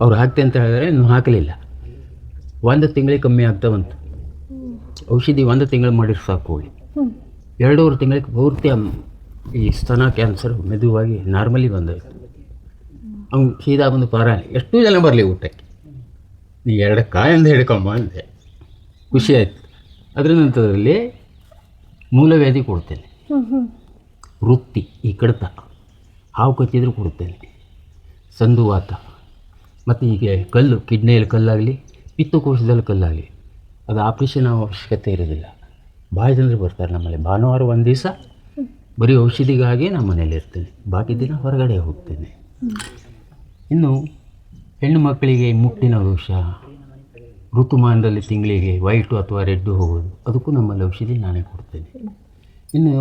ಅವ್ರು ಹಾಕ್ತೆ ಅಂತ ಹೇಳಿದ್ರೆ ಇನ್ನೂ ಹಾಕಲಿಲ್ಲ. 1 ತಿಂಗಳಿಗೆ ಕಮ್ಮಿ ಆಗ್ತಾ ಬಂತು. ಔಷಧಿ 1 ತಿಂಗಳು ಮಾಡಿದ್ರೆ ಸಾಕು. 2-2 ತಿಂಗಳಿಗೆ ಪೂರ್ತಿ ಈ ಸ್ತನ ಕ್ಯಾನ್ಸರ್ ಮೆದುವಾಗಿ ನಾರ್ಮಲಿ ಬಂದಾಯಿತು. ಅವ್ನು ಸೀದಾ ಬಂದು ಪಾರಾಯಣ, ಎಷ್ಟು ಜನ ಬರಲಿ ಊಟಕ್ಕೆ, ನೀ 2 ಕಾಯಿಂದ ಹಿಡ್ಕೊಂಬ ಅಂದೆ. ಖುಷಿ ಆಯಿತು. ಅದರ ನಂತರದಲ್ಲಿ ಮೂಲವ್ಯಾಧಿ ಕೊಡ್ತೇನೆ, ವೃತ್ತಿ ಈ ಕಡಿತ, ಹಾವು ಕಚ್ಚಿದ್ರು ಕೊಡ್ತೇನೆ, ಸಂದುವಾತ, ಮತ್ತು ಈಗ ಕಲ್ಲು ಕಿಡ್ನಿಯಲ್ಲಿ ಕಲ್ಲಾಗಲಿ ಪಿತ್ತಕೋಶದಲ್ಲಿ ಕಲ್ಲಾಗಲಿ ಅದು ಆಪ್ರೇಷನ್ ಅವಶ್ಯಕತೆ ಇರೋದಿಲ್ಲ. ಭಾಳ ಜನರು ಬರ್ತಾರೆ ನಮ್ಮಲ್ಲಿ. ಭಾನುವಾರ ಒಂದು ದಿವಸ ಬರೀ ಔಷಧಿಗಾಗಿ ನಮ್ಮ ಮನೇಲಿ ಇರ್ತೇನೆ, ಬಾಕಿ ದಿನ ಹೊರಗಡೆ ಹೋಗ್ತೇನೆ. ಇನ್ನು ಹೆಣ್ಣು ಮಕ್ಕಳಿಗೆ ಮುಟ್ಟಿನ ದೋಷ, ಋತುಮಾನದಲ್ಲಿ ತಿಂಗಳಿಗೆ ವೈಟು ಅಥವಾ ರೆಡ್ಡು ಹೋಗೋದು, ಅದಕ್ಕೂ ನಮ್ಮಲ್ಲಿ ಔಷಧಿ ನಾನೇ ಕೊಡ್ತೇನೆ. ಇನ್ನು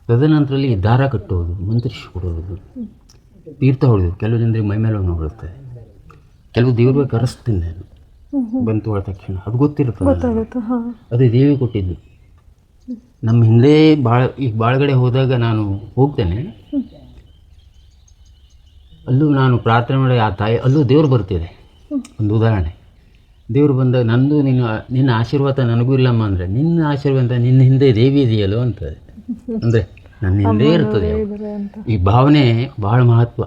ತದನಂತರದಲ್ಲಿ ದಾರ ಕಟ್ಟೋದು, ಮಂತ್ರಿಸಿ ಕೊಡೋದು, ತೀರ್ಥ ಹೊಡೆದು, ಕೆಲವು ಜನರಿಗೆ ಮೈ ಮೇಲೆ ನೋಡುತ್ತೆ, ಕೆಲವು ದೇವ್ರಿಗೆ ಕರೆಸ್ತೀನಿ ನಾನು ಬಂತು ಹೋದ ತಕ್ಷಣ. ಅದು ಗೊತ್ತಿರುತ್ತೆ, ಅದು ದೇವಿ ಕೊಟ್ಟಿದ್ದು. ನಮ್ಮ ಹಿಂದೆ ಈಗ ಬಾಳಗಡೆ ಹೋದಾಗ ನಾನು ಹೋಗ್ತೇನೆ, ಅಲ್ಲೂ ನಾನು ಪ್ರಾರ್ಥನೆ ಮಾಡಿ ಆ ತಾಯಿ ಅಲ್ಲೂ ದೇವ್ರು ಬರ್ತಿದೆ. ಒಂದು ಉದಾಹರಣೆ, ದೇವ್ರು ಬಂದಾಗ ನಂದು ನಿನ್ನ ಆಶೀರ್ವಾದ ನನಗೂ ಇಲ್ಲಮ್ಮ ಅಂದರೆ, ನಿನ್ನ ಆಶೀರ್ವಾದ ನಿನ್ನ ಹಿಂದೆ ದೇವಿ ಇದೆಯಲ್ಲೋ ಅಂತದೆ. ಅಂದರೆ ನನ್ನ ಹಿಂದೆ ಇರ್ತದೆ. ಈ ಭಾವನೆ ಭಾಳ ಮಹತ್ವ.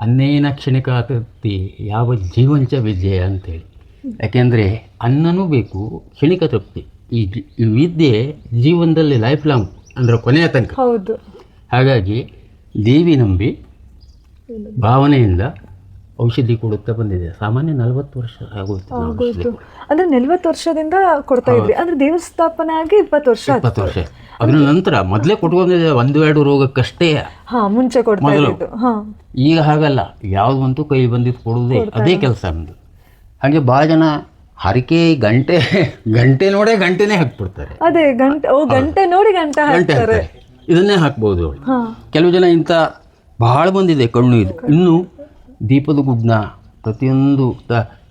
ಅನ್ನೇನ ಕ್ಷಣಿಕ ತೃಪ್ತಿ ಯಾವ ಜೀವಂಚ ವಿದ್ಯೆ ಅಂತೇಳಿ. ಯಾಕೆಂದರೆ ಅನ್ನನೂ ಬೇಕು, ಕ್ಷಣಿಕ ತೃಪ್ತಿ. ಈ ವಿದ್ಯೆ ಜೀವನದಲ್ಲಿ ಲೈಫ್ ಲಾಂಗ್, ಅಂದರೆ ಕೊನೆಯ ತನಕ. ಹೌದು. ಹಾಗಾಗಿ ದೇವಿ ನಂಬಿ ಭಾವನೆಯಿಂದ ಔಷಧಿ ಕೊಡುತ್ತಾ ಬಂದಿದೆ. ಸಾಮಾನ್ಯ 40 ವರ್ಷ ಆಗೋಯ್ತು. ಅಂದರೆ 40 ವರ್ಷದಿಂದ ಕೊಡ್ತಾ ಇದ್ರಿ, ಅಂದರೆ ದೇವಸ್ಥಾಪನೆ ಆಗಿ 20 ವರ್ಷ. ಅದರ ನಂತರ ಮೊದಲೇ ಕೊಟ್ಕೊಂಡಿದ್ದೆ 1-2 ರೋಗಕ್ಕಷ್ಟೇ. ಮುಂಚೆ ಕೊಡ್ತಾ ಇದ್ದು. ಈಗ ಹಾಗಲ್ಲ, ಯಾವುದಂತೂ ಕೈ ಬಂದಿದ್ದು ಕೊಡೋದೇ ಅದೇ ಕೆಲಸ ನಮ್ಮದು. ಹಾಗೆ ಭಾಳ ಜನ ಹರಕೆ ಗಂಟೆ ನೋಡೇ ಗಂಟೆನೇ ಹಾಕ್ಬಿಡ್ತಾರೆ. ಅದೇ ಗಂಟೆ ನೋಡಿ ಗಂಟೆ ಹಾಕ್ತಾರೆ, ಇದನ್ನೇ ಹಾಕ್ಬೋದು. ಕೆಲವು ಜನ ಇಂಥ ಭಾಳ ಬಂದಿದೆ ಕಣ್ಣು. ಇದು ಇನ್ನು ದೀಪದ ಗುಡ್ನ, ಪ್ರತಿಯೊಂದು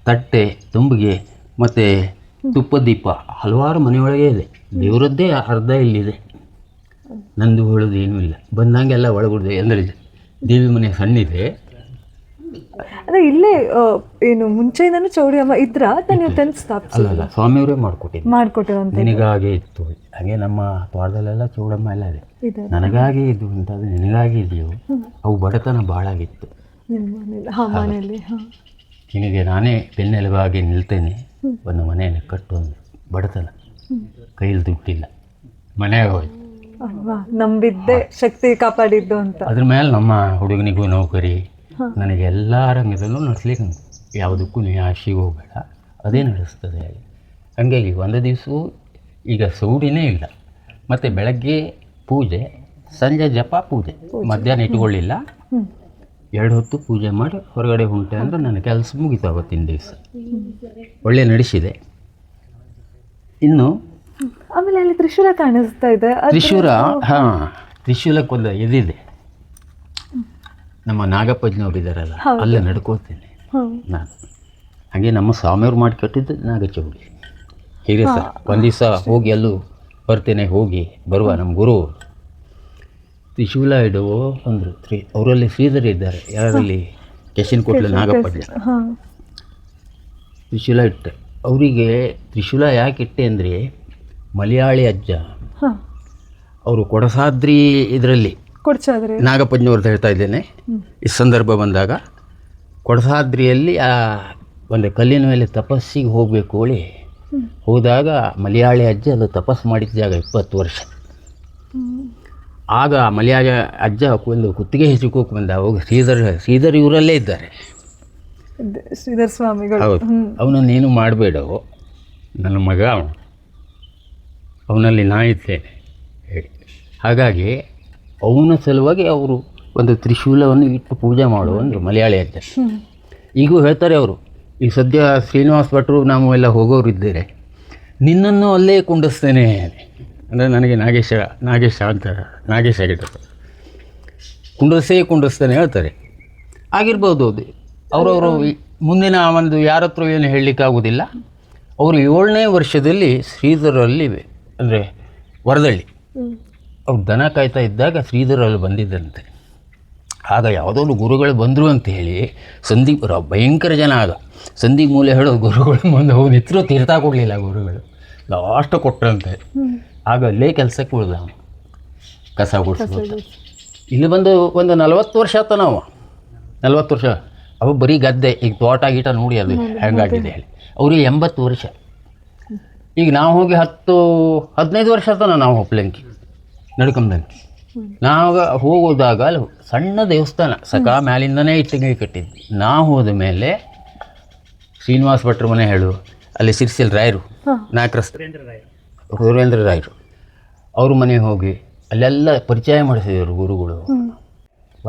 ತಟ್ಟೆ ತುಂಬಿಗೆ ಮತ್ತು ತುಪ್ಪದ ದೀಪ ಹಲವಾರು ಮನೆಯೊಳಗೆ ಇದೆ. ದೇವರದ್ದೇ ಅರ್ಧ ಇಲ್ಲಿದೆ, ನಂದು ಹೇಳೋದು ಏನೂ ಇಲ್ಲ. ಬಂದಂಗೆಲ್ಲ ಒಳಗುಡ್ದೆ. ಅಂದರೆ ದೇವಿ ಮನೆ ಸಣ್ಣಿದೆ. ಅದೇ ಇಲ್ಲೇ ಏನು ಮುಂಚೆಯಿಂದನೂ ಚೌಡಿಯಮ್ಮ ಇದ್ರ ನೀವು ತಂದು ಸ್ಥಾಪಿಸಿ? ಅಲ್ಲ, ಸ್ವಾಮಿಯವರೇ ಮಾಡಿಕೊಟ್ಟಿರೋಂಥ ನಿನಗಾಗೆ ಇತ್ತು. ಹಾಗೆ ನಮ್ಮ ತ್ವಾರದಲ್ಲೆಲ್ಲ ಚೌಡಮ್ಮ ಎಲ್ಲ ಇದೆ. ನನಗಾಗೆ ಇದು ಅಂತ, ಅದು ನಿನಗಾಗಿ ಇದೆಯೋ. ಅವು ಬಡತನ ಭಾಳ ಆಗಿತ್ತು ಮನೆಯಲ್ಲಿ. ನಿನಗೆ ನಾನೇ ಬೆನ್ನೆಲುಬಾಗಿ ನಿಲ್ತೇನೆ, ಒಂದು ಮನೆಯನ್ನು ಕಟ್ಟು ಅಂದರು. ಬಡತನ, ಕೈಯಲ್ಲಿ ದುಡ್ಡಿಲ್ಲ, ಮನೆಯಾಗ ಹೋಯ್ತು. ನಂಬಿದ್ದೆ ಶಕ್ತಿ ಕಾಪಾಡಿದ್ದು ಅಂತ. ಅದ್ರ ಮೇಲೆ ನಮ್ಮ ಹುಡುಗನಿಗೂ ನೌಕರಿ, ನನಗೆ ಎಲ್ಲ ರಂಗದಲ್ಲೂ ನಡೆಸ್ಲಿಕ್ಕೆ ಯಾವುದಕ್ಕೂ ನೀ ಆಶೆಗೆ ಹೋಗಬೇಡ, ಅದೇ ನಡೆಸ್ತದೆ. ಹಾಗಾಗಿ ಒಂದು ದಿವಸ ಈಗ ಸೌಡಿನೇ ಇಲ್ಲ. ಮತ್ತು ಬೆಳಗ್ಗೆ ಪೂಜೆ, ಸಂಜೆ ಜಪ, ಪೂಜೆ, ಮಧ್ಯಾಹ್ನ ಇಟ್ಕೊಳ್ಳಿಲ್ಲ. 2 ಹೊತ್ತು ಪೂಜೆ ಮಾಡಿ ಹೊರಗಡೆ ಹೊಂಟೆ ಅಂದರೆ ನನ್ನ ಕೆಲಸ ಮುಗಿತು ಅವತ್ತಿನ ದಿವಸ. ಒಳ್ಳೆ ನಡೆಸಿದೆ. ಇನ್ನು ಆಮೇಲೆ ಅಲ್ಲಿ ತ್ರಿಶೂಲ ಕಾಣಿಸ್ತಾ ಇದೆ. ತ್ರಿಶೂಲ, ತ್ರಿಶೂಲಕ್ಕೊಂದು ಇದಿದೆ. ನಮ್ಮ ನಾಗಪ್ಪಜ್ನವ್ರು ಇದ್ದಾರಲ್ಲ, ಅಲ್ಲೇ ನಡ್ಕೋತೇನೆ ನಾನು. ಹಾಗೆ ನಮ್ಮ ಸ್ವಾಮಿಯವ್ರು ಮಾಡಿ ಕಟ್ಟಿದ್ದು ನಾಗಚೌಡಿ. ಹೀಗೆ ಸರ್ ಒಂದು ದಿವಸ ಹೋಗಿ ಅಲ್ಲೂ ಬರ್ತೇನೆ, ಹೋಗಿ ಬರುವ ನಮ್ಮ ಗುರು ತ್ರಿಶೂಲ ಇಡುವ ಅಂದರು. ಅವರಲ್ಲಿ ಶ್ರೀಧರ್ ಇದ್ದಾರೆ, ಯಾರಲ್ಲಿ ಕೆಶಿನಕೋಟ್ಲೆ ನಾಗಪ್ಪಜ್ಜ. ಹಾಂ ತ್ರಿಶೂಲ ಇಟ್ಟೆ ಅವರಿಗೆ. ತ್ರಿಶೂಲ ಯಾಕೆ ಇಟ್ಟೆ ಅಂದರೆ ಮಲಯಾಳಿ ಅಜ್ಜ ಹಾಂ ಅವರು ಕೊಡಸಾದ್ರಿ ಇದರಲ್ಲಿ ಕೊಡ್ಚಾದ್ರಿ ನಾಗಪ್ಪಜ್ಞವ್ರದ್ದು ಹೇಳ್ತಾ ಇದ್ದೇನೆ. ಈ ಸಂದರ್ಭ ಬಂದಾಗ ಕೊಡಸಾದ್ರಿಯಲ್ಲಿ ಆ ಒಂದು ಕಲ್ಲಿನ ಮೇಲೆ ತಪಸ್ಸಿಗೆ ಹೋಗಬೇಕು ಹೇಳಿ ಹೋದಾಗ ಮಲಯಾಳಿ ಅಜ್ಜ ಅದು ತಪಸ್ಸು ಮಾಡಿದ ಜಾಗ 20 ವರ್ಷ. ಆಗ ಮಲಯಾಳಿ ಅಜ್ಜ ಒಂದು ಕುತ್ತಿಗೆ ಹೆಚ್ಚಿಕೋಕೆ ಬಂದ. ಅವಾಗ ಶ್ರೀಧರ್ ಇವರಲ್ಲೇ ಇದ್ದಾರೆ. ಶ್ರೀಧರ್ ಸ್ವಾಮಿಗಳು. ಹೌದು, ಅವನನ್ನೇನು ಮಾಡಬೇಡ, ನನ್ನ ಮಗ ಅವನಲ್ಲಿ ನಾ ಇದ್ದೇನೆ ಹೇಳಿ. ಹಾಗಾಗಿ ಅವನ ಸಲುವಾಗಿ ಅವರು ಒಂದು ತ್ರಿಶೂಲವನ್ನು ಇಟ್ಟು ಪೂಜೆ ಮಾಡುವಂದರು ಮಲಯಾಳಿ ಅಜ್ಜ. ಈಗೂ ಹೇಳ್ತಾರೆ ಅವರು, ಈಗ ಸದ್ಯ ಶ್ರೀನಿವಾಸ ಭಟ್ರು ನಾವು ಎಲ್ಲ ಹೋಗೋರು ಇದ್ದೇವೆ, ನಿನ್ನನ್ನು ಅಲ್ಲೇ ಕುಂಡಿಸ್ತೇನೆ ಅಂದರೆ ನನಗೆ ನಾಗೇಶ ಆಗಿರ್ತಾರೆ, ಕುಂಡಿಸ್ತೇನೆ ಹೇಳ್ತಾರೆ. ಆಗಿರ್ಬೋದು, ಅದು ಅವರವರು ಮುಂದಿನ ಒಂದು ಯಾರ ಹತ್ರ ಏನು ಹೇಳಲಿಕ್ಕಾಗೋದಿಲ್ಲ. ಅವರು 7ನೇ ವರ್ಷದಲ್ಲಿ ಶ್ರೀಧರಲ್ಲಿ ಅಂದರೆ ವರದಳ್ಳಿ ಅವ್ರು ದನ ಕಾಯ್ತಾ ಇದ್ದಾಗ ಶ್ರೀಧರಲ್ಲಿ ಬಂದಿದ್ದಂತೆ. ಆಗ ಯಾವುದೋ ಗುರುಗಳು ಬಂದರು ಅಂತ ಹೇಳಿ ಸಂದೀಪ್ ಭಯಂಕರ ಜನ. ಆಗ ಸಂದೀಪ್ ಮೂಲೆ ಹೇಳೋದು ಗುರುಗಳು ಮುಂದೆ ಹೋಗಿ ನಿತ್ರು ತೀರ್ಥ ಕೊಡಲಿಲ್ಲ ಗುರುಗಳು, ಲಾಸ್ಟ್ ಕೊಟ್ಟರಂತೆ. ಆಗ ಅಲ್ಲೇ ಕೆಲಸಕ್ಕೆ ಉಳಿದ ಅವನು, ಕಸ ಗುಡಿಸ್ಬೋದು. ಇಲ್ಲಿ ಬಂದು ಒಂದು 40 ವರ್ಷ ಆತ. ನಾವು 40 ವರ್ಷ ಅವು ಬರೀ ಗದ್ದೆ. ಈಗ ತೋಟ ಗೀಟ ನೋಡಿ ಅದು ಹೆಂಗಾಗಿದೆ ಹೇಳಿ. ಅವ್ರಿಗೆ 80 ವರ್ಷ. ಈಗ ನಾವು ಹೋಗಿ 10-15 ವರ್ಷ ಆತನ ನಾವು ಹೊಪ್ಲಂಕಿ ನಡ್ಕೊಂಬಂಕಿ. ನಾವು ಹೋಗೋದಾಗ ಅಲ್ಲಿ ಸಣ್ಣ ದೇವಸ್ಥಾನ ಸಕಾ ಮ್ಯಾಲಿಂದನೇ ಇಟ್ಟಿಗೆ ಕಟ್ಟಿದ್ವಿ. ನಾವು ಹೋದ ಮೇಲೆ ಶ್ರೀನಿವಾಸ ಭಟ್ರ ಮನೆ ಹೇಳು, ಅಲ್ಲಿ ಸಿರ್ಸಿಲ್ ರಾಯರು, 4 ರಸ್ತೆ ಸುರೇಂದ್ರ ರಾಯರು, ಅವ್ರ ಮನೆಗೆ ಹೋಗಿ ಅಲ್ಲೆಲ್ಲ ಪರಿಚಯ ಮಾಡಿಸಿದ್ರು ಗುರುಗಳು.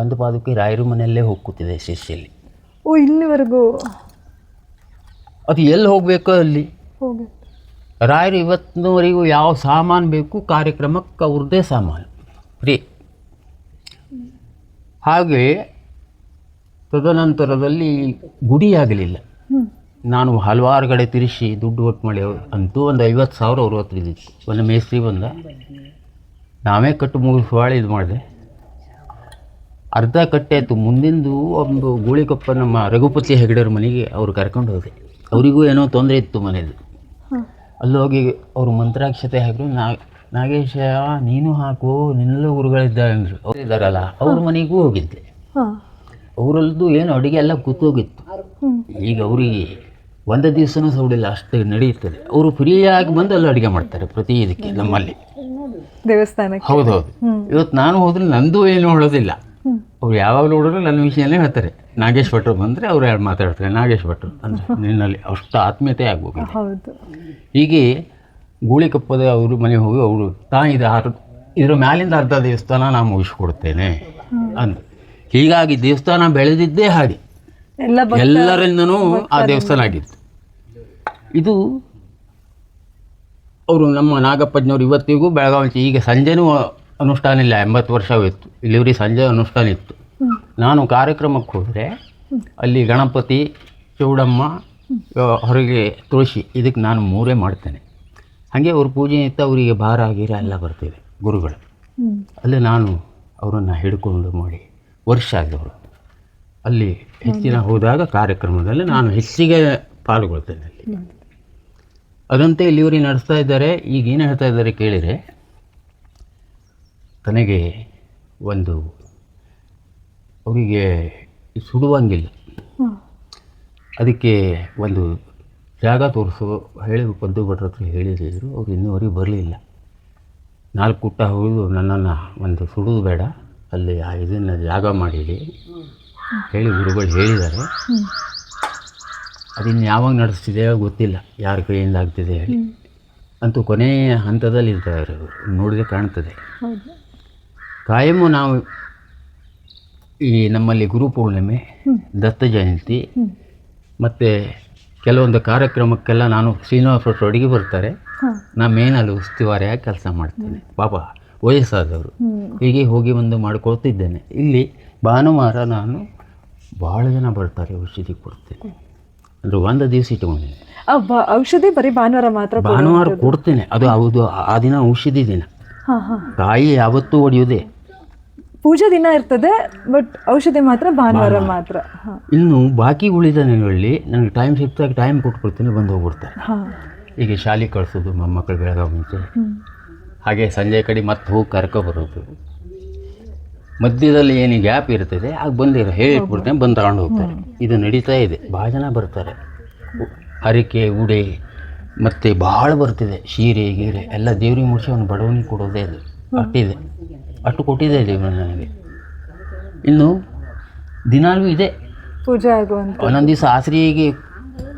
ಒಂದು ಪಾದಕ್ಕೆ ರಾಯರು ಮನೆಯಲ್ಲೇ ಹೋಗಿ ಕೂತಿದೆ ಶಿಷ್ಯಲ್ಲಿ. ಓ, ಇಲ್ಲಿವರೆಗೂ ಅದು ಎಲ್ಲಿ ಹೋಗಬೇಕೋ ಅಲ್ಲಿ ಹೋಗಿ. ರಾಯರು ಇವತ್ತಿನವರೆಗೂ ಯಾವ ಸಾಮಾನು ಬೇಕು ಕಾರ್ಯಕ್ರಮಕ್ಕೆ ಅವ್ರದ್ದೇ ಸಾಮಾನು ಫ್ರೀ. ಹಾಗೆ ತದನಂತರದಲ್ಲಿ ಗುಡಿ ಆಗಲಿಲ್ಲ. ನಾನು ಹಲವಾರು ಕಡೆ ತಿರುಗಿಸಿ ದುಡ್ಡು ಒಟ್ಟು ಮಾಡಿ ಅಂತೂ ಒಂದು 50,000 ಅವ್ರ ಹತ್ರ ಇದ್ದಿತ್ತು. ಒಂದು ಮೇಸ್ತ್ರಿ ಬಂದ, ನಾವೇ ಕಟ್ಟು ಮುಗಿಸುವಾಳೆ ಇದು ಮಾಡಿದೆ. ಅರ್ಧ ಕಟ್ಟೆ ಆಯಿತು. ಮುಂದಿಂದು ಒಂದು ಗೂಳಿಕೊಪ್ಪ ನಮ್ಮ ರಘುಪತಿ ಹೆಗಡೆಯವ್ರ ಮನೆಗೆ ಅವ್ರು ಕರ್ಕೊಂಡು ಹೋದೆ. ಅವರಿಗೂ ಏನೋ ತೊಂದರೆ ಇತ್ತು ಮನೇಲಿ. ಅಲ್ಲಿ ಹೋಗಿ ಅವರು ಮಂತ್ರಾಕ್ಷತೆ ಹಾಕಿದ್ರು. ನಾಗೇಶ ನೀನು ಹಾಕು, ನಿನ್ನೆಲ್ಲ ಗುರುಗಳಿದ್ದಾರೆ ಅಂದರು. ಅವ್ರು ಇದ್ದಾರಲ್ಲ ಅವ್ರ ಮನೆಗೂ ಹೋಗಿದ್ದೆ. ಅವರಲ್ಲದು ಏನು ಅಡುಗೆ ಎಲ್ಲ ಕೂತೋಗಿತ್ತು. ಈಗ ಅವರಿಗೆ ಒಂದು ದಿವಸನೂ ಸೌಡಿಲ್ಲ, ಅಷ್ಟು ನಡೆಯುತ್ತದೆ. ಅವರು ಫ್ರೀಯಾಗಿ ಬಂದು ಅಲ್ಲಿ ಅಡುಗೆ ಮಾಡ್ತಾರೆ ಪ್ರತಿ ಇದಕ್ಕೆ ನಮ್ಮಲ್ಲಿ ದೇವಸ್ಥಾನಕ್ಕೆ. ಹೌದೌದು. ಇವತ್ತು ನಾನು ಹೋದ್ರೆ ನಂದು ಏನು ಹೇಳೋದಿಲ್ಲ. ಅವ್ರು ಯಾವಾಗ ನೋಡಿದ್ರು ನನ್ನ ವಿಷಯನೇ ಹೇಳ್ತಾರೆ. ನಾಗೇಶ್ ಭಟ್ರು ಬಂದರೆ ಅವ್ರು ಯಾರು ಮಾತಾಡ್ತಾರೆ, ನಾಗೇಶ್ ಭಟ್ರು ಅಂದರೆ ನಿನ್ನಲ್ಲಿ ಅಷ್ಟು ಆತ್ಮೀಯತೆ ಆಗ್ಬೋಗಿದೆ. ಹೌದು. ಹೀಗೆ ಗೂಳಿಕಪ್ಪದ ಅವ್ರ ಮನೆಗೆ ಹೋಗಿ ಅವರು ಇದ್ರ ಮ್ಯಾಲಿಂದ ಅರ್ಧ ದೇವಸ್ಥಾನ ನಾನು ಮುಗಿಸ್ಕೊಡ್ತೇನೆ ಅಂದು. ಹೀಗಾಗಿ ದೇವಸ್ಥಾನ ಬೆಳೆದಿದ್ದೇ ಹಾಗೆ ಎಲ್ಲರಿಂದನೂ ಆ ದೇವಸ್ಥಾನ ಆಗಿತ್ತು. ಇದು ಅವರು ನಮ್ಮ ನಾಗಪ್ಪಜ್ಞವ್ರು ಇವತ್ತಿಗೂ ಬೆಳಗಾವಿ. ಈಗ ಸಂಜೆನೂ ಅನುಷ್ಠಾನ ಇಲ್ಲ, 80 ವರ್ಷ ಹೋಯಿತು. ಇಲ್ಲಿವರಿಗೆ ಸಂಜೆ ಅನುಷ್ಠಾನ ಇತ್ತು. ನಾನು ಕಾರ್ಯಕ್ರಮಕ್ಕೆ ಹೋದರೆ ಅಲ್ಲಿ ಗಣಪತಿ, ಚೌಡಮ್ಮ, ಹೊರಗೆ ತುಳಸಿ, ಇದಕ್ಕೆ ನಾನು 3 ಮಾಡ್ತೇನೆ. ಹಾಗೆ ಅವ್ರ ಪೂಜೆ ಇತ್ತು. ಅವರಿಗೆ ಭಾರ ಗೀರ ಎಲ್ಲ ಬರ್ತಿದೆ ಗುರುಗಳು. ಅಲ್ಲಿ ನಾನು ಅವರನ್ನು ಹಿಡ್ಕೊಂಡು ಮಾಡಿ ವರ್ಷ ಆಗಿದವರು. ಅಲ್ಲಿ ಹೆಚ್ಚಿನ ಹೋದಾಗ ಕಾರ್ಯಕ್ರಮದಲ್ಲಿ ನಾನು ಹೆಚ್ಚಿಗೆ ಪಾಲ್ಗೊಳ್ತೇನೆ ಅಲ್ಲಿ. ಅದಂತೆ ಇಲ್ಲಿವರಿಗೆ ನಡೆಸ್ತಾ ಇದ್ದಾರೆ. ಈಗ ಏನು ಹೇಳ್ತಾ ಇದ್ದಾರೆ ಕೇಳಿದರೆ, ತನಗೆ ಒಂದು ಅವರಿಗೆ ಸುಡುವಂಗಿಲ್ಲ, ಅದಕ್ಕೆ ಒಂದು ಜಾಗ ತೋರಿಸು ಹೇಳಿ ಪದ್ದು ಭಟ್ರ ಹತ್ರ ಹೇಳಿದ್ರು. ಅವ್ರು ಇನ್ನೂವರೆಗೆ ಬರಲಿಲ್ಲ. 4 ಪುಟ್ಟ ಹೋಗಿ ನನ್ನನ್ನು ಒಂದು ಸುಡೋದು ಬೇಡ, ಅಲ್ಲಿ ಇದನ್ನು ಜಾಗ ಮಾಡಿಡಿ ಹೇಳಿ ಗುರುಗಳು ಹೇಳಿದ್ದಾರೆ. ಅದನ್ನು ಯಾವಾಗ ನಡೆಸ್ತಿದೆ ಗೊತ್ತಿಲ್ಲ, ಯಾರ ಕೈಯಿಂದ ಆಗ್ತಿದೆ ಹೇಳಿ. ಅಂತೂ ಕೊನೆಯ ಹಂತದಲ್ಲಿ ಇರ್ತಾರೆ, ನೋಡಿದ್ರೆ ಕಾಣ್ತದೆ. ಕಾಯಮ್ಮು ನಾವು ಈ ನಮ್ಮಲ್ಲಿ ಗುರುಪೂರ್ಣಿಮೆ, ದತ್ತ ಜಯಂತಿ ಮತ್ತು ಕೆಲವೊಂದು ಕಾರ್ಯಕ್ರಮಕ್ಕೆಲ್ಲ ನಾನು ಶ್ರೀನಿವಾಸ ಭಟ್ರು ಅಡುಗೆ ಬರ್ತಾರೆ. ನಾನು ಮೇನಲ್ಲಿ ಉಸ್ತುವಾರಿಯಾಗಿ ಕೆಲಸ ಮಾಡ್ತೇನೆ. ಪಾಪ ವಯಸ್ಸಾದವರು. ಹೀಗೆ ಹೋಗಿ ಬಂದು ಮಾಡ್ಕೊಳ್ತಿದ್ದೇನೆ. ಇಲ್ಲಿ ಭಾನುವಾರ ನಾನು ಭಾಳ ಜನ ಬರ್ತಾರೆ, ಔಷಧಿ ಕೊಡ್ತೇನೆ. ಅಂದರೆ ಒಂದು ದಿವಸ ಇಟ್ಕೊಂಡಿದ್ದೀನಿ. ಔಷಧಿ ಬರೀ ಭಾನುವಾರ ಮಾತ್ರ ಭಾನುವಾರ ಕೊಡ್ತೇನೆ, ಅದು ಹೌದು ಆ ದಿನ ಔಷಧಿ ದಿನ. ಹಾಂ ಹಾಂ. ಕಾಯಿ ಯಾವತ್ತೂ ಹೊಡೆಯೋದೆ. ಪೂಜೆ ದಿನ ಇರ್ತದೆ, ಬಟ್ ಔಷಧಿ ಮಾತ್ರ ಭಾನುವಾರ ಮಾತ್ರ. ಹಾಂ ಇನ್ನು ಬಾಕಿ ಉಳಿದ ದಿನಗಳಲ್ಲಿ ನನಗೆ ಟೈಮ್ ಸಿಕ್ತಾಗ ಟೈಮ್ ಕೊಟ್ಬಿಡ್ತೀನಿ, ಬಂದು ಹೋಗ್ಬಿಡ್ತಾರೆ. ಹಾಂ. ಈಗ ಶಾಲೆ ಕಳಿಸೋದು ಮೊಮ್ಮಕ್ಕಳು ಬೆಳಗ್ಗೆ ಮುಂಚೆ, ಹಾಗೆ ಸಂಜೆ ಕಡೆ ಮತ್ತೆ ಹೋಗಿ ಕರ್ಕೊಬರೋದು. ಮಧ್ಯದಲ್ಲಿ ಏನು ಗ್ಯಾಪ್ ಇರ್ತದೆ ಆಗ ಬಂದಿರೋ ಹೇಳಿಟ್ಬಿಡ್ತೇನೆ, ಬಂದು ತಗೊಂಡು ಹೋಗ್ತಾರೆ. ಇದು ನಡೀತಾ ಇದೆ. ಭಾಳ ಜನ ಬರ್ತಾರೆ. ಹರಕೆ ಉಡೆ ಮತ್ತು ಭಾಳ ಬರ್ತಿದೆ, ಸೀರೆ ಗೀರೆ ಎಲ್ಲ ದೇವ್ರಿಗೆ ಮುಡಿಸಿ ಅವ್ನು ಬಡವನಿಗೆ ಕೊಡೋದೇ ಅದು. ಅಷ್ಟಿದೆ, ಅಷ್ಟು ಕೊಟ್ಟಿದೆ ದೇವ್ರು ನನಗೆ. ಇನ್ನು ದಿನಾಲೂ ಇದೆ ಪೂಜೆ ಆಗುವಂತ. ಒಂದೊಂದು ದಿವಸ ಆಸರಿಗೆ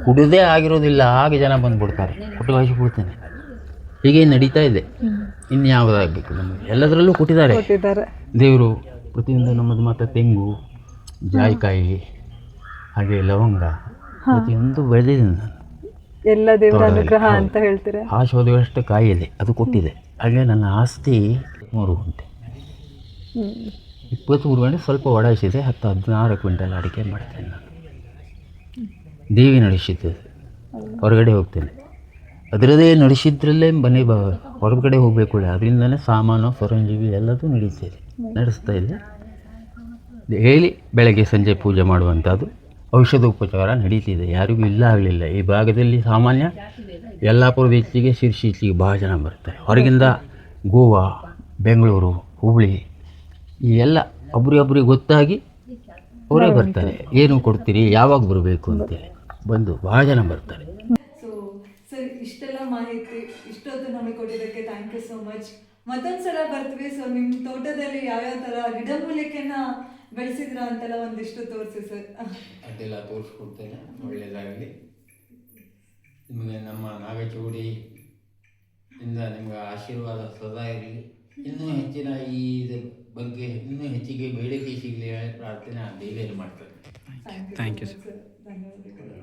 ಕುಡೋದೇ ಆಗಿರೋದಿಲ್ಲ, ಹಾಗೆ ಜನ ಬಂದುಬಿಡ್ತಾರೆ, ಕೊಟ್ಟು ಕಳಿಸ್ಬಿಡ್ತೇನೆ. ಹೀಗೆ ನಡೀತಾ ಇದೆ. ಇನ್ಯಾವುದಾಗಬೇಕು ನಮಗೆ, ಎಲ್ಲದರಲ್ಲೂ ಕೊಟ್ಟಿದ್ದಾರೆ ದೇವರು. ಪ್ರತಿಯೊಂದು ನಮ್ಮದು ಮತ್ತು ತೆಂಗು, ಜಾಯಿಕಾಯಿ, ಹಾಗೆ ಲವಂಗ ಪ್ರತಿಯೊಂದು ಬೆಳೆದಿದ್ದೀನಿ ನಾನು. ಎಲ್ಲ ದೇವರ ಅನುಗ್ರಹ ಅಂತ ಹೇಳ್ತೀರಾ? ಆಶೋದಷ್ಟು ಕಾಯಿ ಇದೆ, ಅದು ಕೊಟ್ಟಿದೆ. ಹಾಗೆ ನನ್ನ ಆಸ್ತಿ 3 ಗುಂಟೆ, 23 ಗಂಟೆ ಸ್ವಲ್ಪ ಒಡಾಯಿಸಿದೆ. 10-16 ಕ್ವಿಂಟಲ್ ಅಡಿಕೆ ಮಾಡ್ತೇನೆ ನಾನು. ದೇವಿ ನಡೆಸಿದ್ದು, ಹೊರಗಡೆ ಹೋಗ್ತೇನೆ. ಅದರದೇ ನಡೆಸಿದ್ರಲ್ಲೇ ಹೊರಗಡೆ ಹೋಗಬೇಕು, ಅದರಿಂದನೇ ಸಾಮಾನು ಸರಂಜೀವಿ ಎಲ್ಲದೂ ನಡೀತಿದೆ, ನಡೆಸ್ತಾ ಇದೆ. ಡೈಲಿ ಬೆಳಗ್ಗೆ ಸಂಜೆ ಪೂಜೆ ಮಾಡುವಂಥದ್ದು, ಔಷಧೋಪಚಾರ ನಡೀತಿದೆ. ಯಾರಿಗೂ ಇಲ್ಲ ಆಗಲಿಲ್ಲ ಈ ಭಾಗದಲ್ಲಿ. ಸಾಮಾನ್ಯ ಯಲ್ಲಾಪುರದ ಹೆಚ್ಚಿಗೆ, ಶಿರ್ಸಿ ಹೆಚ್ಚಿಗೆ ಭಾಳ ಜನ ಬರ್ತಾರೆ. ಹೊರಗಿಂದ ಗೋವಾ, ಬೆಂಗಳೂರು, ಹುಬ್ಬಳ್ಳಿ ಈ ಎಲ್ಲ ಒಬ್ರಿಗೆ ಗೊತ್ತಾಗಿ ಅವರೇ ಬರ್ತಾರೆ. ಏನು ಕೊಡ್ತೀರಿ, ಯಾವಾಗ ಬರಬೇಕು ಅಂತೇಳಿ ಬಂದು ಭಾಳ ಜನ ಬರ್ತಾರೆ. ಸೊ ಸರ್, ಇಷ್ಟೆಲ್ಲ ಮಾಹಿತಿ ಇಷ್ಟೊತ್ತು ನಮಗೆ ಕೊಟ್ಟಿದ್ದಕ್ಕೆ ಥ್ಯಾಂಕ್ ಯು ಸೋ ಮಚ್. ಮತ್ತೊಂದು ಸಲ ಬರ್ತೀವಿ. ಸೊ ನಿಮ್ಮ ತೋಟದಲ್ಲಿ ಯಾವ್ಯಾವ ಥರ ಗಿಡಮೂಲಿಕೆನ ಬೆಳೆಸಿದ್ರ ಅಂತೆಲ್ಲ ಒಂದಿಷ್ಟು ತೋರಿಸಿ ಸರ್. ಅದೆಲ್ಲ ತೋರಿಸ್ಕೊಡ್ತೇನೆ, ಒಳ್ಳೆಯದಾಗಲಿ ನಿಮಗೆ. ನಮ್ಮ ನಾಗಚೂಡಿ ಇಂದ ನಿಮ್ಗೆ ಆಶೀರ್ವಾದ ಸದಾ ಇರಲಿ. ಇನ್ನೂ ಹೆಚ್ಚಿನ ಈ ಬಗ್ಗೆ ಇನ್ನೂ ಹೆಚ್ಚಿಗೆ ಬೇಡಿಕೆ ಸಿಗಲಿ ಹೇಳಿ ಪ್ರಾರ್ಥನೆ ಆ ದೇವಿಯಲ್ಲಿ ಮಾಡ್ತಾರೆ. Thank you sir. ಧನ್ಯವಾದಗಳು.